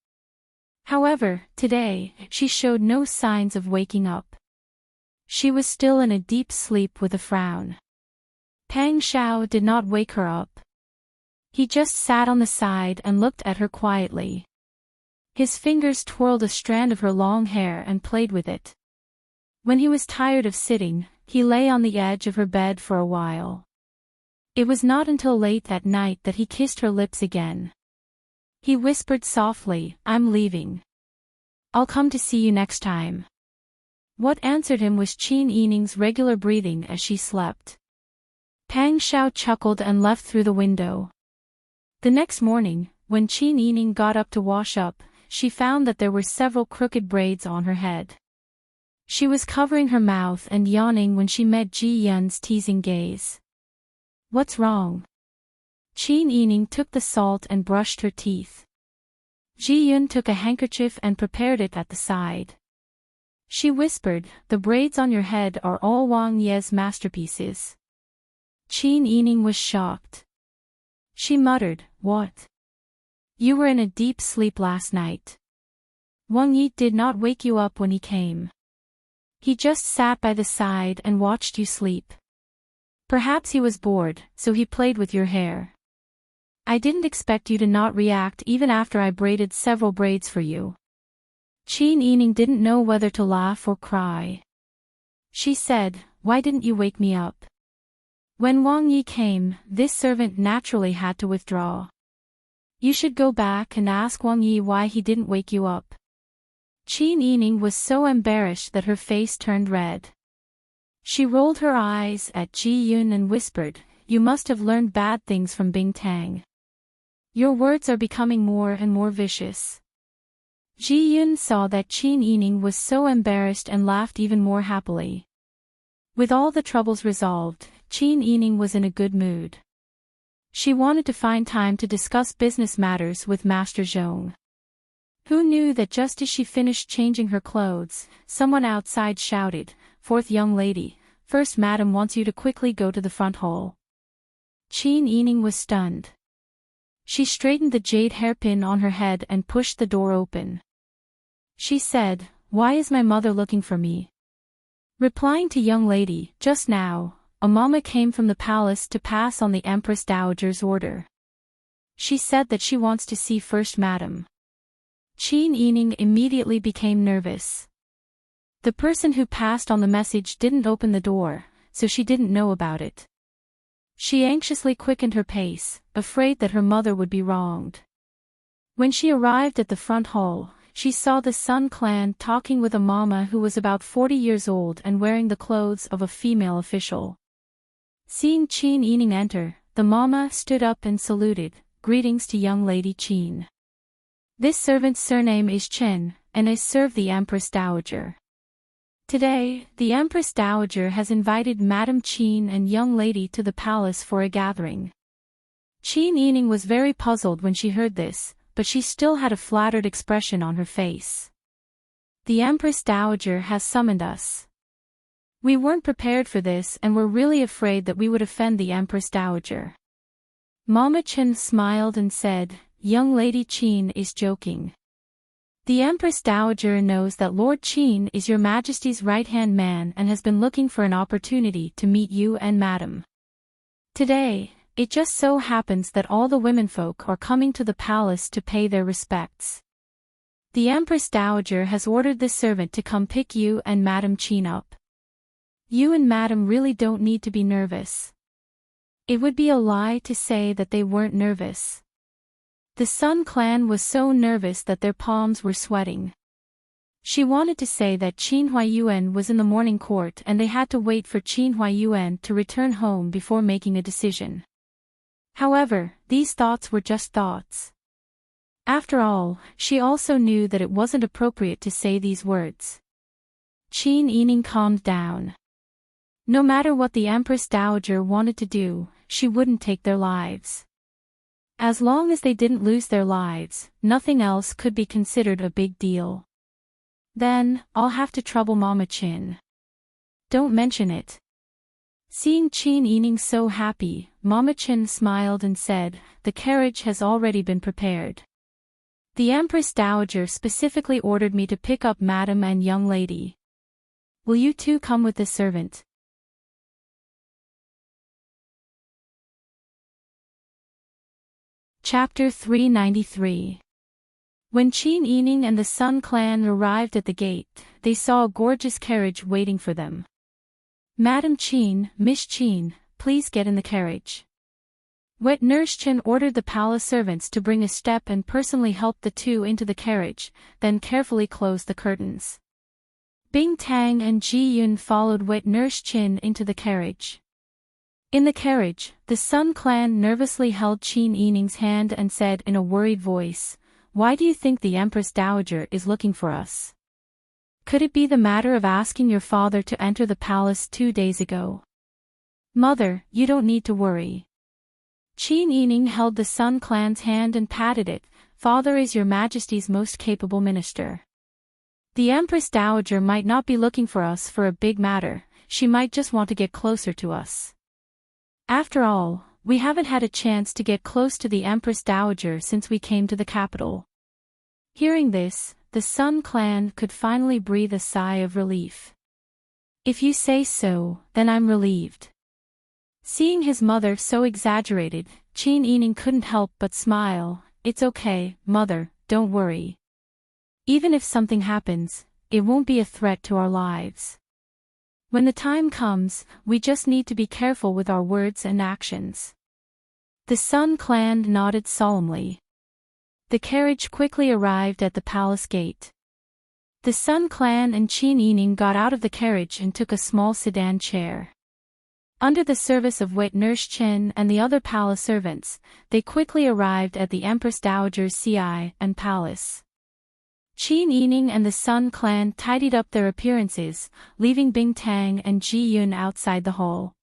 However, today, she showed no signs of waking up. She was still in a deep sleep with a frown. Pang Xiao did not wake her up. He just sat on the side and looked at her quietly. His fingers twirled a strand of her long hair and played with it. When he was tired of sitting, he lay on the edge of her bed for a while. It was not until late at night that he kissed her lips again. He whispered softly, "I'm leaving. I'll come to see you next time." What answered him was Qin Yining's regular breathing as she slept. Pang Xiao chuckled and left through the window. The next morning, when Qin Yining got up to wash up, she found that there were several crooked braids on her head. She was covering her mouth and yawning when she met Ji Yun's teasing gaze. "What's wrong?" Qin Yining took the salt and brushed her teeth. Ji Yun took a handkerchief and prepared it at the side. She whispered, "The braids on your head are all Wang Ye's masterpieces." Qin Yining was shocked. She muttered, "What? You were in a deep sleep last night. Wang Yi did not wake you up when he came. He just sat by the side and watched you sleep. Perhaps he was bored, so he played with your hair. I didn't expect you to not react even after I braided several braids for you." Qin Yining didn't know whether to laugh or cry. She said, "Why didn't you wake me up?" When Wang Yi came, this servant naturally had to withdraw. "You should go back and ask Wang Yi why he didn't wake you up." Qin Yining was so embarrassed that her face turned red. She rolled her eyes at Ji Yun and whispered, "You must have learned bad things from Bing Tang. Your words are becoming more and more vicious." Ji Yun saw that Qin Yining was so embarrassed and laughed even more happily. With all the troubles resolved, Qin Yining was in a good mood. She wanted to find time to discuss business matters with Master Zhong. Who knew that just as she finished changing her clothes, someone outside shouted, "Fourth young lady, first madam wants you to quickly go to the front hall." Qin Yining was stunned. She straightened the jade hairpin on her head and pushed the door open. She said, "Why is my mother looking for me?" Replying to young lady, "Just now, a mama came from the palace to pass on the Empress Dowager's order. She said that she wants to see First Madam." Qin Yining immediately became nervous. The person who passed on the message didn't open the door, so she didn't know about it. She anxiously quickened her pace, afraid that her mother would be wronged. When she arrived at the front hall, she saw the Sun clan talking with a mama who was about 40 years old and wearing the clothes of a female official. Seeing Qin Yining enter, the mama stood up and saluted, "Greetings to young lady Qin. This servant's surname is Chen, and I serve the Empress Dowager. Today, the Empress Dowager has invited Madam Qin and young lady to the palace for a gathering." Qin Yining was very puzzled when she heard this, but she still had a flattered expression on her face. "The Empress Dowager has summoned us. We weren't prepared for this and were really afraid that we would offend the Empress Dowager. Mama Chen smiled and said, "Young Lady Qin is joking. The Empress Dowager knows that Lord Qin is your Majesty's right-hand man and has been looking for an opportunity to meet you and Madam. Today, it just so happens that all the womenfolk are coming to the palace to pay their respects. The Empress Dowager has ordered this servant to come pick you and Madam Qin up. You and Madam really don't need to be nervous." It would be a lie to say that they weren't nervous. The Sun clan was so nervous that their palms were sweating. She wanted to say that Qin Huayuan was in the morning court and they had to wait for Qin Huayuan to return home before making a decision. However, these thoughts were just thoughts. After all, she also knew that it wasn't appropriate to say these words. Qin Yining calmed down. No matter what the Empress Dowager wanted to do, she wouldn't take their lives. As long as they didn't lose their lives, nothing else could be considered a big deal. Then, I'll have to trouble Mama Qin. Don't mention it. Seeing Qin Yining so happy, Mama Qin smiled and said, "The carriage has already been prepared. The Empress Dowager specifically ordered me to pick up Madam and young lady. Will you two come with the servant?" Chapter 393. When Qin Yining and the Sun clan arrived at the gate, they saw a gorgeous carriage waiting for them. "Madam Qin, Miss Qin, please get in the carriage." Wet Nurse Chen ordered the palace servants to bring a step and personally help the two into the carriage, then carefully closed the curtains. Bing Tang and Ji Yun followed Wet Nurse Chen into the carriage. In the carriage, the Sun clan nervously held Qin Yining's hand and said in a worried voice, "Why do you think the Empress Dowager is looking for us? Could it be the matter of asking your father to enter the palace 2 days ago?" "Mother, you don't need to worry." Qin Yining held the Sun clan's hand and patted it. "Father is your Majesty's most capable minister. The Empress Dowager might not be looking for us for a big matter, she might just want to get closer to us. After all, we haven't had a chance to get close to the Empress Dowager since we came to the capital." Hearing this, the Sun clan could finally breathe a sigh of relief. "If you say so, then I'm relieved." Seeing his mother so exaggerated, Qin Yining couldn't help but smile. "It's okay, Mother, don't worry. Even if something happens, it won't be a threat to our lives. When the time comes, we just need to be careful with our words and actions." The Sun clan nodded solemnly. The carriage quickly arrived at the palace gate. The Sun clan and Qin Yining got out of the carriage and took a small sedan chair. Under the service of Wet Nurse Chen and the other palace servants, they quickly arrived at the Empress Dowager's Ci and palace. Qin Yining and the Sun clan tidied up their appearances, leaving Bing Tang and Ji Yun outside the hall.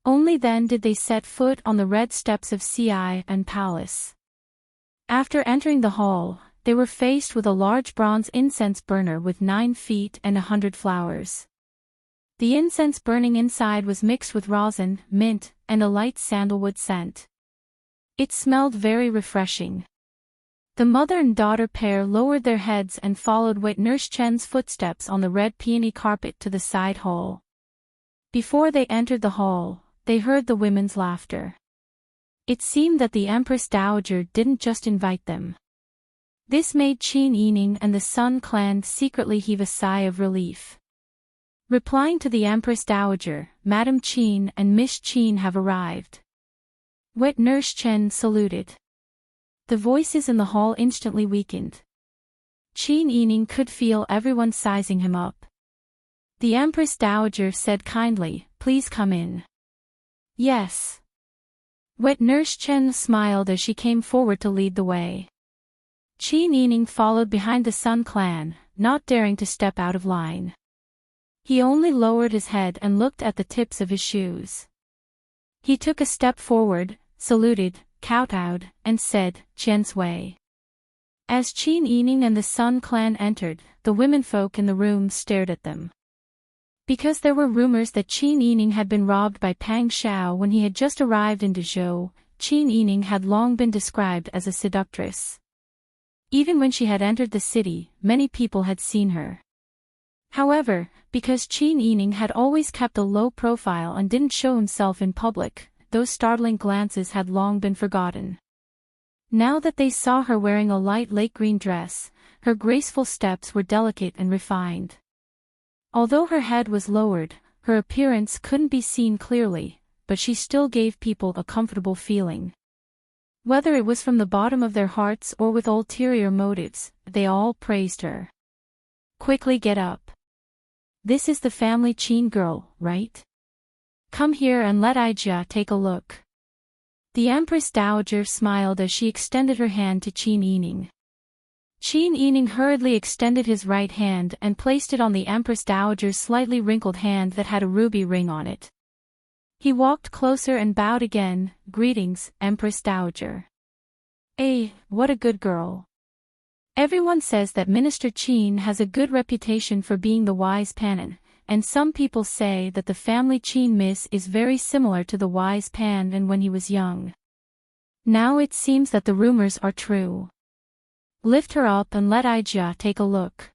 Only then did they set foot on the red steps of Ci and palace. After entering the hall, they were faced with a large bronze incense burner with 9 feet and 100 flowers. The incense burning inside was mixed with rosin, mint, and a light sandalwood scent. It smelled very refreshing. The mother and daughter pair lowered their heads and followed Wet Nurse Chen's footsteps on the red peony carpet to the side hall. Before they entered the hall, they heard the women's laughter. It seemed that the Empress Dowager didn't just invite them. This made Qin Yining and the Sun clan secretly heave a sigh of relief. Replying to the Empress Dowager, "Madam Qin and Miss Qin have arrived." Wet Nurse Chen saluted. The voices in the hall instantly weakened. Qin Yining could feel everyone sizing him up. The Empress Dowager said kindly, "Please come in." "Yes." Wet Nurse Chen smiled as she came forward to lead the way. Qin Yining followed behind the Sun clan, not daring to step out of line. He only lowered his head and looked at the tips of his shoes. He took a step forward, saluted, kowtowed, and said, "Qian's way." As Qin Yining and the Sun clan entered, the womenfolk in the room stared at them. Because there were rumors that Qin Yining had been robbed by Pang Xiao when he had just arrived in Dezhou, Qin Yining had long been described as a seductress. Even when she had entered the city, many people had seen her. However, because Qin Yining had always kept a low profile and didn't show himself in public, those startling glances had long been forgotten. Now that they saw her wearing a light lake green dress, her graceful steps were delicate and refined. Although her head was lowered, her appearance couldn't be seen clearly, but she still gave people a comfortable feeling. Whether it was from the bottom of their hearts or with ulterior motives, they all praised her. Quickly get up. This is the family Qin girl, right? Come here and let Aijia take a look. The Empress Dowager smiled as she extended her hand to Qin Yining. Qin Yining hurriedly extended his right hand and placed it on the Empress Dowager's slightly wrinkled hand that had a ruby ring on it. He walked closer and bowed again. Greetings, Empress Dowager. What a good girl. Everyone says that Minister Qin has a good reputation for being the wise Panin, and some people say that the family Qin Miss is very similar to the wise Pan when he was young. Now it seems that the rumors are true. Lift her up and let Aijia take a look.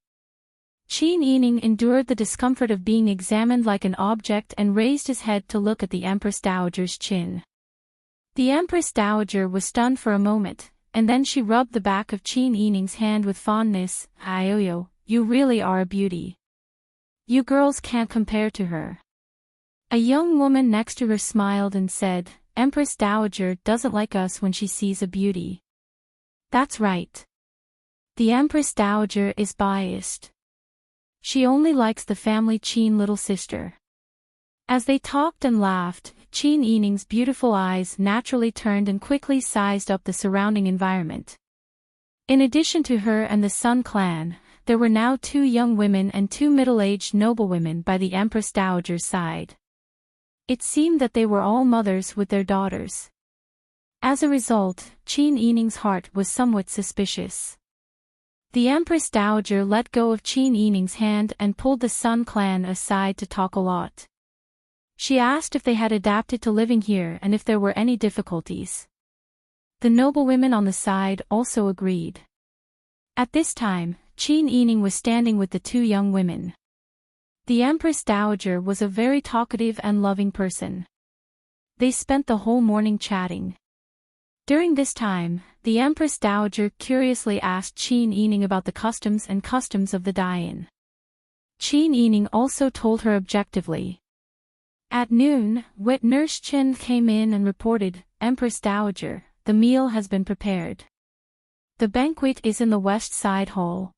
Qin Yining endured the discomfort of being examined like an object and raised his head to look at the Empress Dowager's chin. The Empress Dowager was stunned for a moment, and then she rubbed the back of Qin Yining's hand with fondness. Ioyo, you really are a beauty. You girls can't compare to her. A young woman next to her smiled and said, Empress Dowager doesn't like us when she sees a beauty. That's right. The Empress Dowager is biased. She only likes the family Qin little sister. As they talked and laughed, Qin Yining's beautiful eyes naturally turned and quickly sized up the surrounding environment. In addition to her and the Sun clan, there were now 2 young women and 2 middle-aged noblewomen by the Empress Dowager's side. It seemed that they were all mothers with their daughters. As a result, Qin Yining's heart was somewhat suspicious. The Empress Dowager let go of Qin Yining's hand and pulled the Sun clan aside to talk a lot. She asked if they had adapted to living here and if there were any difficulties. The noblewomen on the side also agreed. At this time, Qin Yining was standing with the 2 young women. The Empress Dowager was a very talkative and loving person. They spent the whole morning chatting. During this time, the Empress Dowager curiously asked Qin Yining about the customs of the Dayan. Qin Yining also told her objectively. At noon, Wit Nurse Chen came in and reported, Empress Dowager, the meal has been prepared. The banquet is in the west side hall.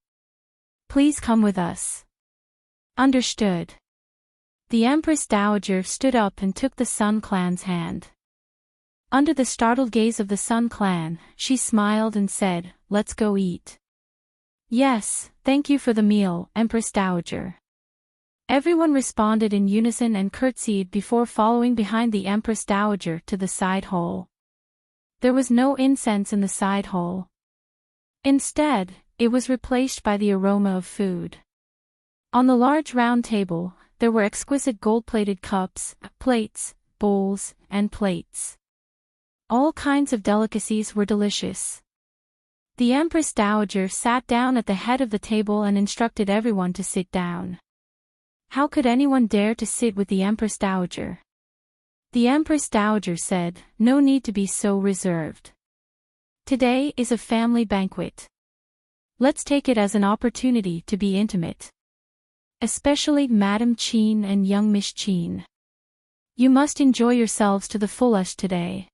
Please come with us. Understood. The Empress Dowager stood up and took the Sun clan's hand. Under the startled gaze of the Sun clan, she smiled and said, Let's go eat. Yes, thank you for the meal, Empress Dowager. Everyone responded in unison and curtsied before following behind the Empress Dowager to the side hall. There was no incense in the side hall. Instead, it was replaced by the aroma of food. On the large round table, there were exquisite gold-plated cups, plates, bowls, and plates. All kinds of delicacies were delicious. The Empress Dowager sat down at the head of the table and instructed everyone to sit down. How could anyone dare to sit with the Empress Dowager? The Empress Dowager said, No need to be so reserved. Today is a family banquet. Let's take it as an opportunity to be intimate. Especially Madam Qin and young Miss Qin. You must enjoy yourselves to the fullest today.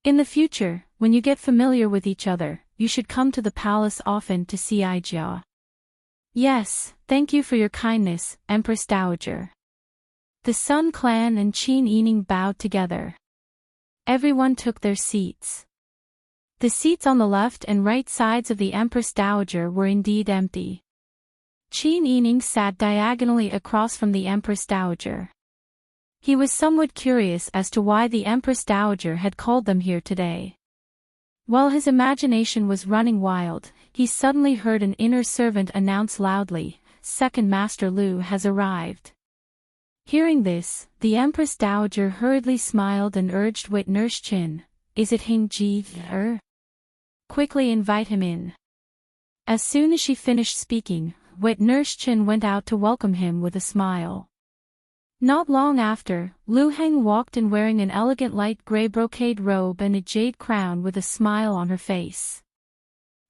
In the future, when you get familiar with each other, you should come to the palace often to see Aijia. Yes, thank you for your kindness, Empress Dowager. The Sun clan and Qin Yining bowed together. Everyone took their seats. The seats on the left and right sides of the Empress Dowager were indeed empty. Qin Yining sat diagonally across from the Empress Dowager. He was somewhat curious as to why the Empress Dowager had called them here today. While his imagination was running wild, he suddenly heard an inner servant announce loudly, Second Master Lu has arrived. Hearing this, the Empress Dowager hurriedly smiled and urged Wit Nurse Qin, is it Ji? Quickly invite him in. As soon as she finished speaking, Wet Nurse Chen went out to welcome him with a smile. Not long after, Lu Heng walked in wearing an elegant light gray brocade robe and a jade crown with a smile on her face.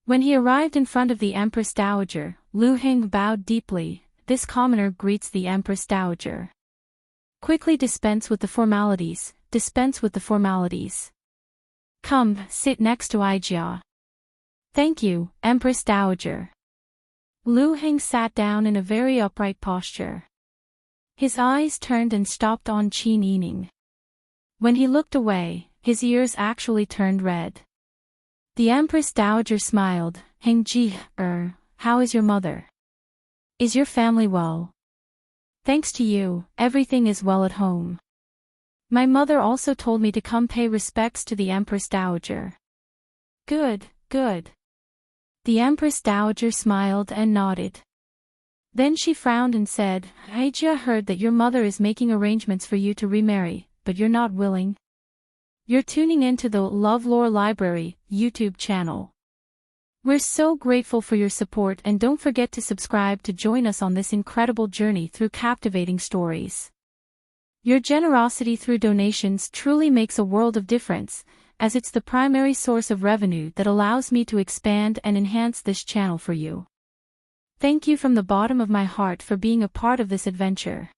When he arrived in front of the Empress Dowager, Lu Heng bowed deeply. This commoner greets the Empress Dowager. Quickly dispense with the formalities, dispense with the formalities. Come, sit next to Aijia. Thank you, Empress Dowager. Lu Heng sat down in a very upright posture. His eyes turned and stopped on Qin Yining. When he looked away, his ears actually turned red. The Empress Dowager smiled. Ji, how is your mother? Is your family well? Thanks to you, everything is well at home. My mother also told me to come pay respects to the Empress Dowager. Good, good. The Empress Dowager smiled and nodded. Then she frowned and said, Aijia heard that your mother is making arrangements for you to remarry, but you're not willing. You're tuning into the LoveLore Library YouTube channel. We're so grateful for your support, and don't forget to subscribe to join us on this incredible journey through captivating stories. Your generosity through donations truly makes a world of difference, as it's the primary source of revenue that allows me to expand and enhance this channel for you. Thank you from the bottom of my heart for being a part of this adventure.